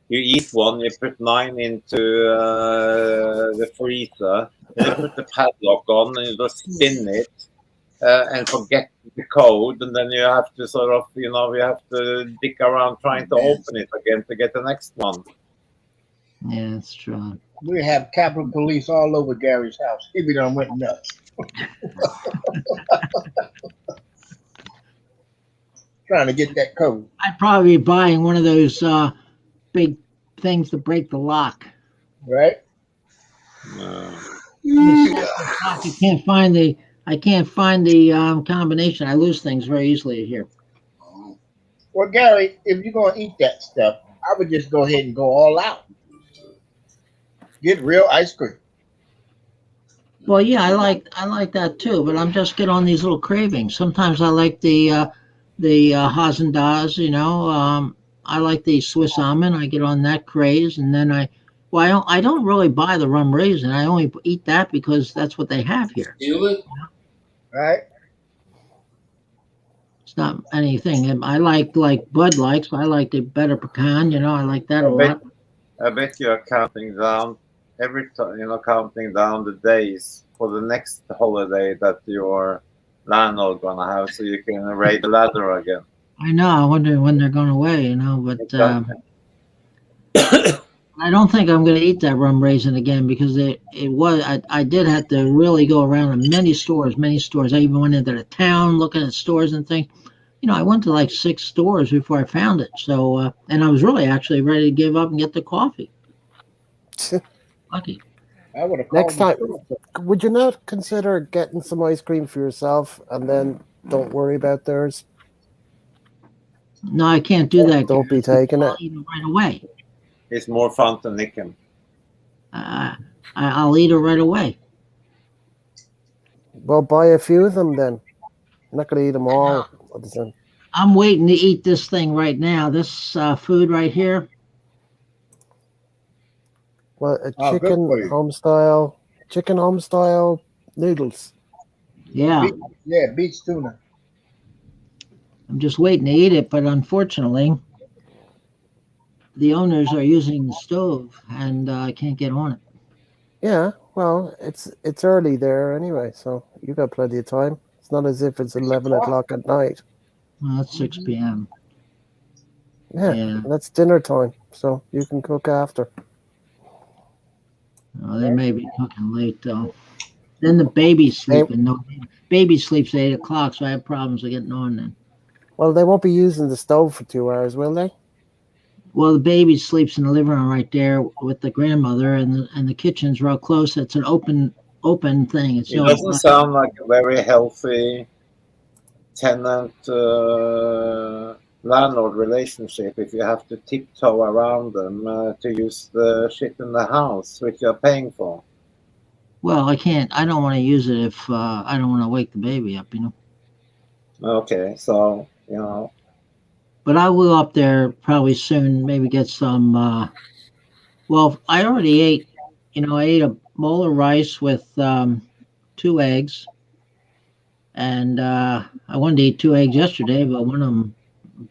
You eat one, you put 9 into the freezer. Then you put the padlock on, and you just spin it. And forget the code, and then you have to sort of, we have to dig around trying to open it again to get the next one. Yeah, that's true. We have Capitol Police all over Gary's house. He be done went nuts. Trying to get that code. I'd probably be buying one of those big things to break the lock. Right? I can't find the. I can't find the combination. I lose things very easily here. Well, Gary, if you're gonna eat that stuff, I would just go ahead and go all out. Get real ice cream. Well, yeah, I like that too, but I'm just getting on these little cravings. Sometimes I like the Häagen-Dazs, you know. I like the Swiss almond. I get on that craze, and then I don't really buy the rum raisin. I only eat that because that's what they have here. Feel it? Right? It's not anything. And I like Bud likes. I like the better pecan. You know, I like that a lot. I bet you're counting down every time, counting down the days for the next holiday that your landlord gonna have, so you can raid the ladder again. I know. I wonder when they're going away. You know, but Exactly. I don't think I'm going to eat that rum raisin again because I did have to really go around to many stores. I even went into the town looking at stores and things. You know, I went to like 6 stores before I found it. So, and I was really actually ready to give up and get the coffee. Lucky. I would have Next called time, would you not consider getting some ice cream for yourself and then don't worry about theirs? No, I can't do that. Don't be taking it. I'll eat it right away. It's more fun to nick him. I'll eat it right away. Well, buy a few of them then. I'm not going to eat them all at the same. I'm waiting to eat this thing right now. This food right here. Well, a Oh, good chicken for you. home style noodles. Yeah, Yeah, beach tuna. I'm just waiting to eat it, but unfortunately, the owners are using the stove, and I can't get on it. Yeah, well, it's early there anyway, so you got plenty of time. It's not as if it's 11 o'clock at night. Well, it's 6 p.m. Yeah, Yeah. that's dinner time, so you can cook after. Oh, they may be cooking late though. Then the baby's sleeping. No, baby sleeps at 8 o'clock, so I have problems with getting on then. Well, they won't be using the stove for 2 hours, will they? Well, the baby sleeps in the living room right there with the grandmother, and the kitchen's real close. It's an open thing. It's It doesn't sound like a very healthy tenant landlord relationship if you have to tiptoe around them to use the shit in the house which you're paying for. Well, I can't. I don't want to use it if I don't want to wake the baby up. You know. Okay, so But I will up there probably soon. Maybe get some. Well, I already ate. You know, I ate a bowl of rice with 2 eggs, And I wanted to eat 2 eggs yesterday, but one of them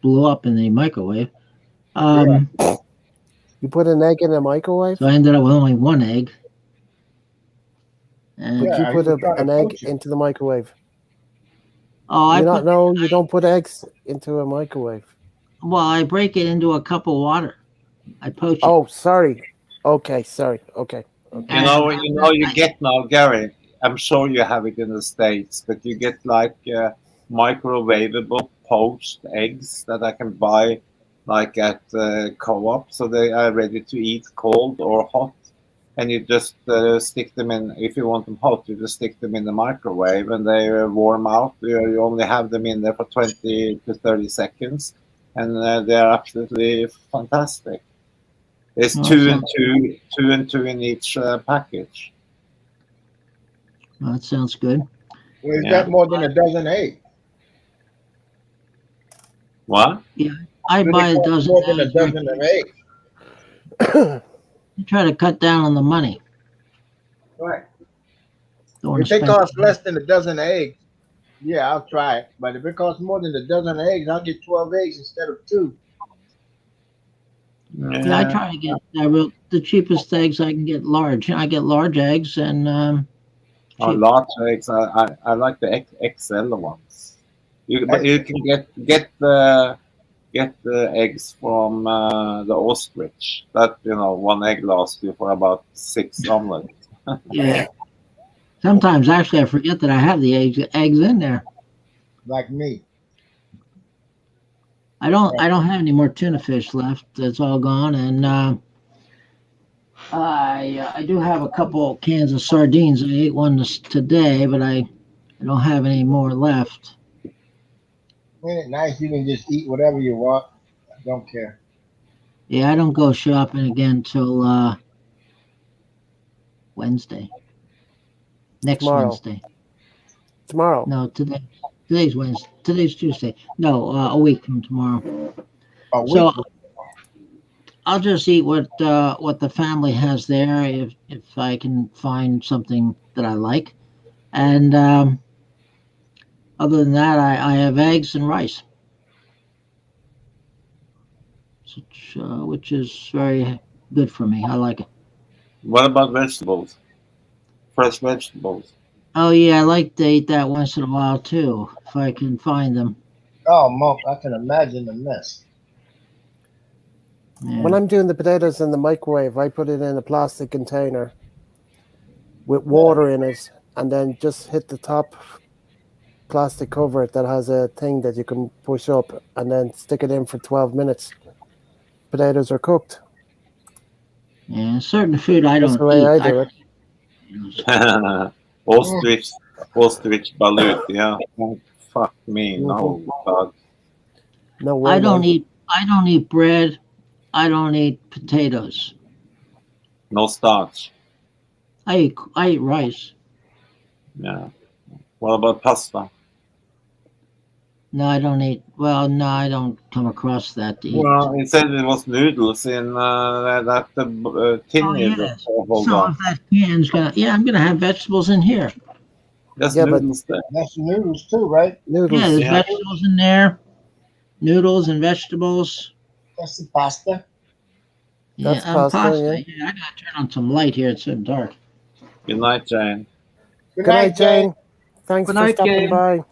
blew up in the microwave. Yeah. You put an egg in a microwave? So I ended up with only 1 egg. But And you Yeah, put he was trying to an egg coach you. into the microwave. oh, I You not put know you don't put eggs into a microwave. well, I break it into a cup of water. I poach it. Oh, sorry. Okay, sorry. Okay. You And know, you get now, Gary. I'm sure you have it in the States, but you get like microwavable poached eggs that I can buy like at co-op, so they are ready to eat cold or hot. And you just stick them in. If you want them hot, you just stick them in the microwave, and they warm out. You only have them in there for 20 to 30 seconds, and they are absolutely fantastic. There's well, two and two in each package. that sounds good. Well, is Yeah. that more than a dozen eggs? What? Yeah, I Does buy it a cost dozen more than a eggs. Very dozen of cheap. eggs? I try to cut down on the money. Right. Don't want If to they spend. cost less than a dozen of eggs, yeah, I'll try it. But if it costs more than a dozen of eggs, I'll get 12 eggs instead of 2. Yeah, I Yeah. try to get the cheapest eggs I can get large. I get large eggs and Oh, cheap. large eggs. I like the XL ones. But you can get the eggs from the ostrich. That 1 egg lasts you for about 6 omelets. Yeah. Sometimes actually I forget that I have the eggs in there. Like me. I don't have any more tuna fish left. It's all gone, and I do have a couple cans of sardines. I ate one today, but I don't have any more left. Ain't it nice? You can just eat whatever you want. I don't care. Yeah, I don't go shopping again till Wednesday. Next Tomorrow. Wednesday. Tomorrow. No, today. Today's Wednesday. Today's Tuesday. No, a week from tomorrow. A week. So I'll just eat what the family has there if I can find something that I like. And other than that, I have eggs and rice, which is very good for me. I like it. What about vegetables? Fresh vegetables. Oh yeah, I like to eat that once in a while too, if I can find them. Oh, Monk, I can imagine the mess. When Yeah. I'm doing the potatoes in the microwave, I put it in a plastic container with water in it, and then just hit the top plastic cover that has a thing that you can push up, and then stick it in for 12 minutes. Potatoes are cooked. Yeah, certain food I That's don't the way eat. I do it. Mm. Ostrich balut. Yeah. Oh, fuck me. Hmm. No, God. No way, man. I don't eat bread. I don't eat potatoes. No starch. I eat rice. Yeah. What about pasta? No, I don't eat. Well, no, I don't come across that to eat. Well, it said it was noodles in that tin Oh you just yes. hold So on. if that can's gonna, yeah, I'm gonna have vegetables in here. There's Yeah, but noodles there. That's the noodles too, right? Yeah, noodles. there's Yeah. vegetables in there, noodles and vegetables. That's the pasta. Yeah, That's pasta, pasta. yeah. Yeah, I gotta turn on some light here. It's so dark. Good night, Jane. Good Good night, night, Jane. Jane. Thanks Good for night, stopping Jane. by.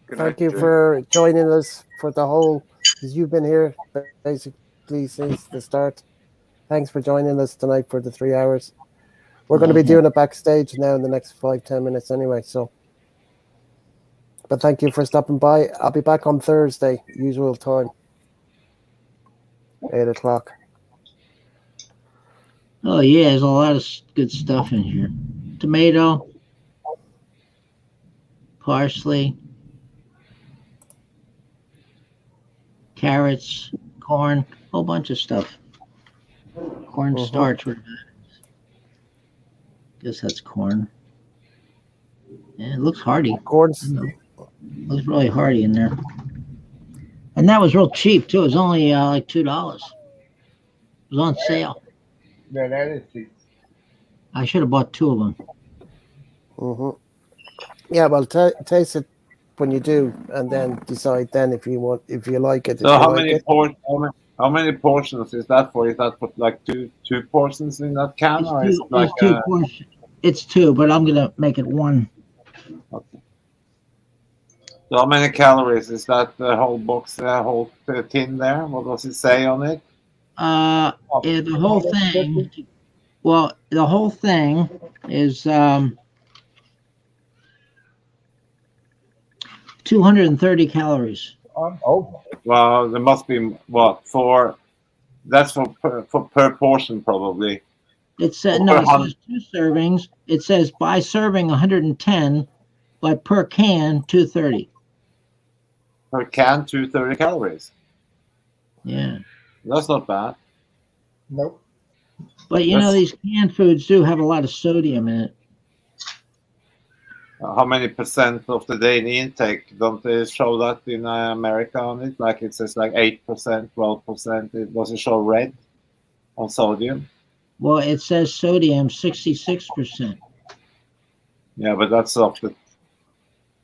Good Thank night, you Jane. for joining us for the whole, because you've been here basically since the start. Thanks for joining us tonight for the 3 hours. We're going to be doing it backstage now in the next 5-10 minutes anyway. So, but thank you for stopping by. I'll be back on Thursday, usual time, 8 o'clock. Oh yeah, there's a lot of good stuff in here. Tomato, parsley, carrots, corn, whole bunch of stuff. Corn starch. Guess that's corn. Yeah, it looks hearty. I Corn's don't know. It looks really hearty in there. And that was real cheap too. It was only like $2. It was on sale. Yeah, that is cheap. I should have bought 2 of them. hmm Yeah, well, taste it when you do, and then decide then if you like it, So if you how like many it. how many portions is that for? Is that for like two portions in that can, It's or is two. it like It's two portions. It's two, but I'm gonna make it one. okay. So how many calories is that? The whole box, whole tin there. What does it say on it? The whole thing. Well, the whole thing is 230 calories. I'm over. Well, there must be what for? That's for per portion probably. It said Or no. per It hundred says two servings. It says by serving 110, but per can 230. per can, 230 calories. Yeah, That's not bad. Nope. but That's these canned foods do have a lot of sodium in it. how many percent of the daily intake? Don't they show that in America on it? Like it says like 8%, 12%. It doesn't show red on sodium. Well, it says sodium 66%. Yeah, but that's of the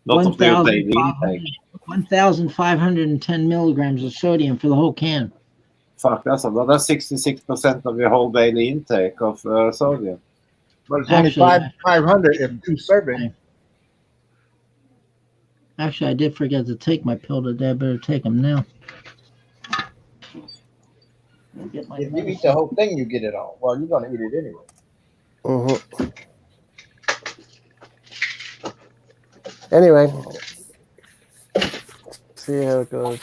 not of the daily intake. 1,510 milligrams of sodium for the whole can. Fuck, that's a lot. That's 66% of your whole daily intake of sodium. But it's only Actually, 500 if two serving. Actually, I did forget to take my pill today. I better take them now. Get my If you eat medicine. the whole thing, you get it all. Well, you're gonna eat it anyway. Anyway, see how it goes.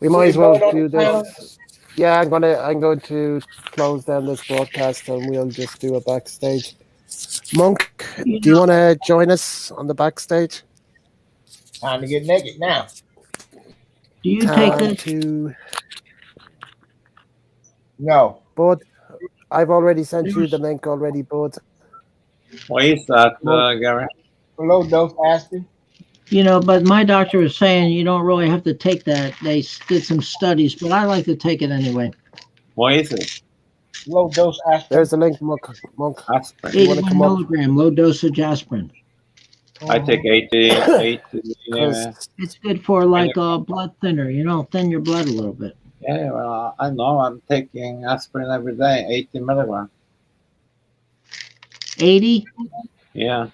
We might You as well vote on do the panel? this. Yeah, I'm going to close down this broadcast, and we'll just do a backstage. Monk, do you want to join us on the backstage? Time to get naked now. Do you take Time this? to No. Bud. I've already sent you the link already, Bud. What is that, Monk. Gary? Low dose aspirin. But my doctor was saying you don't really have to take that. They did some studies, but I like to take it anyway. What is it? Low dose aspirin. There's a link, Monk. Aspirin. You want to 81 come up? milligram low dosage aspirin. I take 80 It's good for like a blood thinner. Thin your blood a little bit. Yeah, well, I know. I'm taking aspirin every day, 80 milligram. 80? Yeah.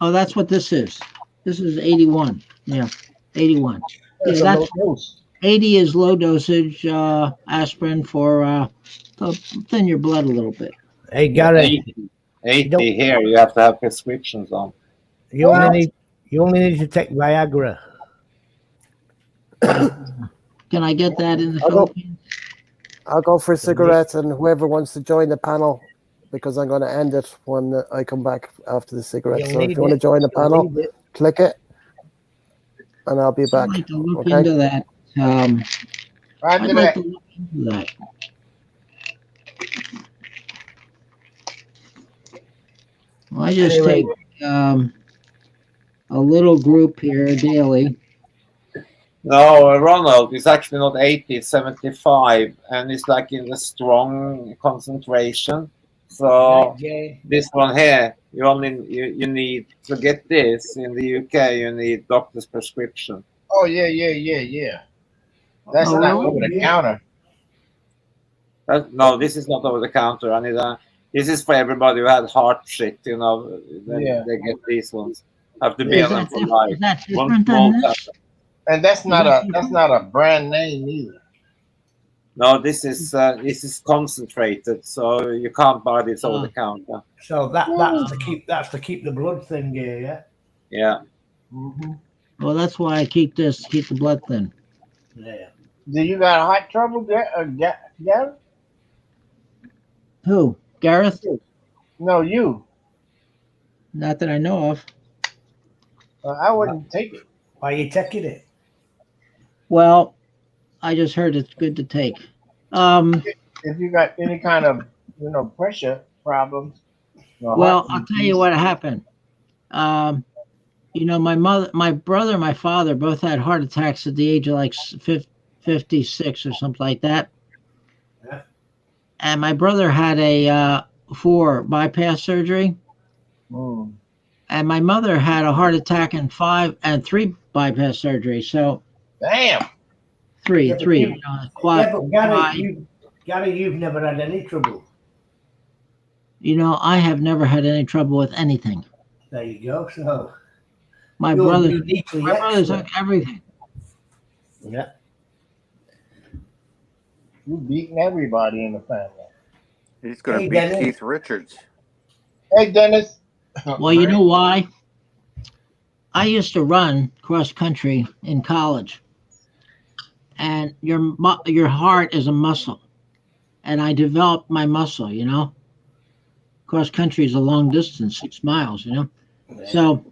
Oh, that's what this is. This is 81. Yeah, 81. That's Yeah, a that's low dose. 80 is low dosage aspirin for to thin your blood a little bit. Hey, Gary. 80 here. You have to have prescriptions on. You only need to take Viagra. Can I get that in the Philippines? I'll go for cigarettes, and whoever wants to join the panel, because I'm going to end it when I come back after the cigarettes. So if you want to join the panel, click it, and I'll be back. I'd like to look Okay? into that. I'd Roger like that. to look into that. Well, I just Anyway. take a little group here daily. No, Ronald, it's actually not 80, it's 75, and it's like in the strong concentration. So this one here, you need to get this in the UK. You need doctor's prescription. Oh yeah. That's Oh, not really? over the counter. No, this is not over the counter. I need this is for everybody who had heart shit. Then they get these ones. Have to be Is on them that for different? life. Is that One different small than this? tablet. And that's not a brand name either. No, this is concentrated, so you can't buy this over the counter. So that's to keep the blood thin, yeah. Yeah. Mm-hmm. Well, that's why I keep this, keep the blood thin. Yeah. Do you got heart trouble, Gareth? Who? Gareth? No, you. Not that I know of. I wouldn't take it. Why are you taking it? Well, I just heard it's good to take. If you got any kind of pressure problems. Well, I'll tell you what happened. My brother, my father both had heart attacks at the age of like 56 or something like that. Yeah. And my brother had a 4 bypass surgery. Mm. And my mother had a heart attack and 3 bypass surgeries. So Damn. three. Yeah, but Gary, you've never had any trouble. I have never had any trouble with anything. There you go. So My you're brothers uniquely took excellent. everything. Yeah. You've beaten everybody in the family. He's going to Hey, beat Dennis. Keith Richards. Hey, Dennis. Well, you know why? I used to run cross country in college, and your heart is a muscle, and I developed my muscle. Cross country is a long distance, 6 miles. So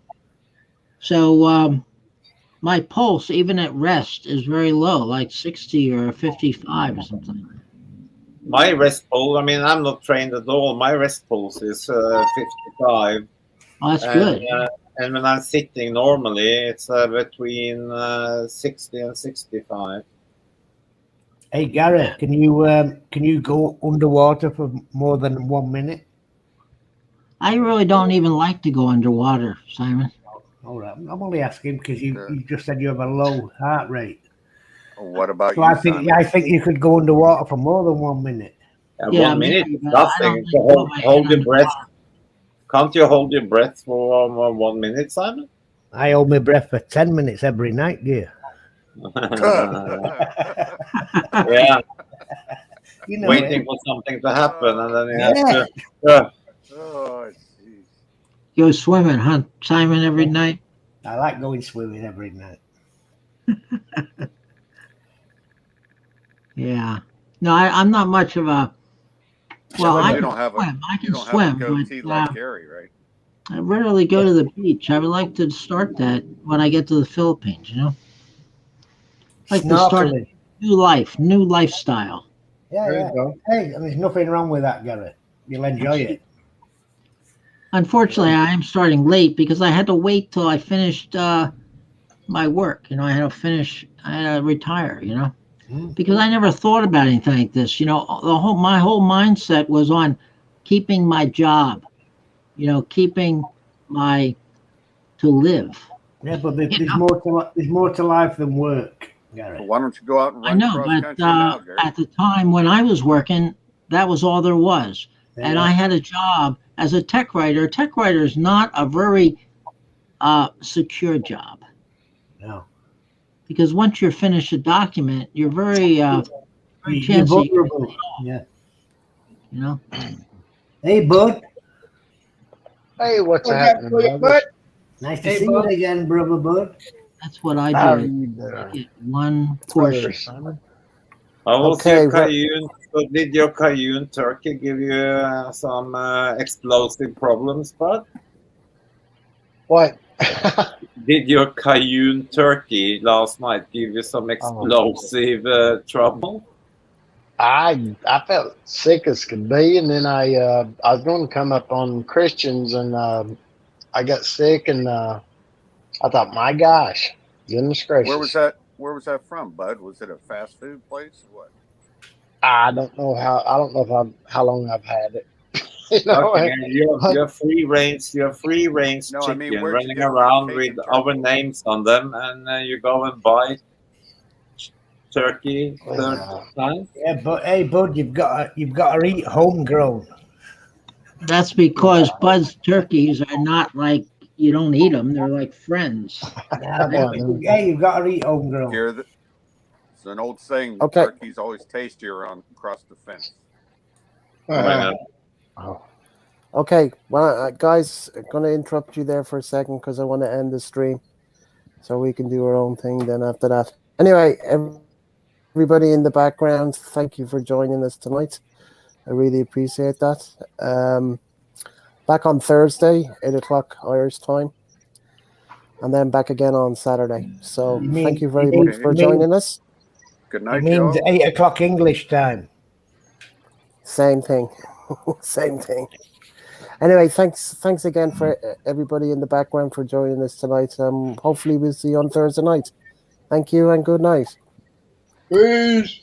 my pulse, even at rest, is very low, like 60 or 55 or something. My rest pulse, I mean, I'm not trained at all. My rest pulse is 55. Oh, that's and, good. And when I'm sitting normally, it's between 60 and 65. Hey, Gary, can you go underwater for more than 1 minute? I really don't even like to go underwater, Simon. All right. I'm only asking because you just said you have a low heart rate. What about So you, I think you could go underwater for more than 1 minute. Yeah, 1 minute is nothing. Hold your breath. Can't you hold your breath for 1 minute, Simon? I hold my breath for 10 minutes every night, dear. Yeah. Waiting for something to happen, and then you have to. Oh, jeez. Go swimming, huh, Simon, every night? I like going swimming every night. Yeah. No, I'm not much of a. Well, I you don't have a, swim. I can you don't swim, have a goatee but like Gary, right? I rarely go to the beach. I would like to start that when I get to the Philippines. Like to start a new lifestyle. Yeah. Hey, there's nothing wrong with that, Gary. You'll enjoy it. Unfortunately, I am starting late because I had to wait till I finished my work. I had to retire. Because I never thought about anything like this. My whole mindset was on keeping my job. Keeping to live. Yeah, but there's more to life than work, Gary. Well, why don't you go out and I run know, cross but country now, Gary? at the time when I was working, that was all there was. And I had a job as a tech writer. A tech writer is not a very secure job. No. Because once you finish a document, you're very you're vulnerable. Yeah. Hey, bud. Hey, what's happening, bud? Nice to see you again, brother, bud. That's what I do. How are you doing? Get one portion. Simon? How was your Cayenne? So did your Cayenne turkey give you some explosive problems, bud? What? Did your Cayenne turkey last night give you some explosive trouble? I felt sick as could be, and then I was going to come up on Christians, and I got sick, and I thought, my gosh, goodness gracious. Where was that from, Bud? Was it a fast food place or what? I don't know how long I've had it. You're free range. You're free range chicken running around with our names on them, and you go and buy turkey third time. Yeah, but hey, bud, you've got to eat homegrown. That's because Bud's turkeys are not like you don't eat them; they're like friends. Yeah, you've got to eat homegrown. It's an old saying. Turkey's always tastier across the fence. Okay, well, guys, I'm going to interrupt you there for a second because I want to end the stream so we can do our own thing then after that. Anyway, everybody in the background, thank you for joining us tonight. I really appreciate that. Back on Thursday, 8 o'clock Irish time, and then back again on Saturday. So thank you very much for joining us. Good night, It means 8 o'clock English time. Same thing. Same thing. Anyway, thanks again for everybody in the background for joining us tonight. Hopefully we'll see you on Thursday night. Thank you and good night. Peace.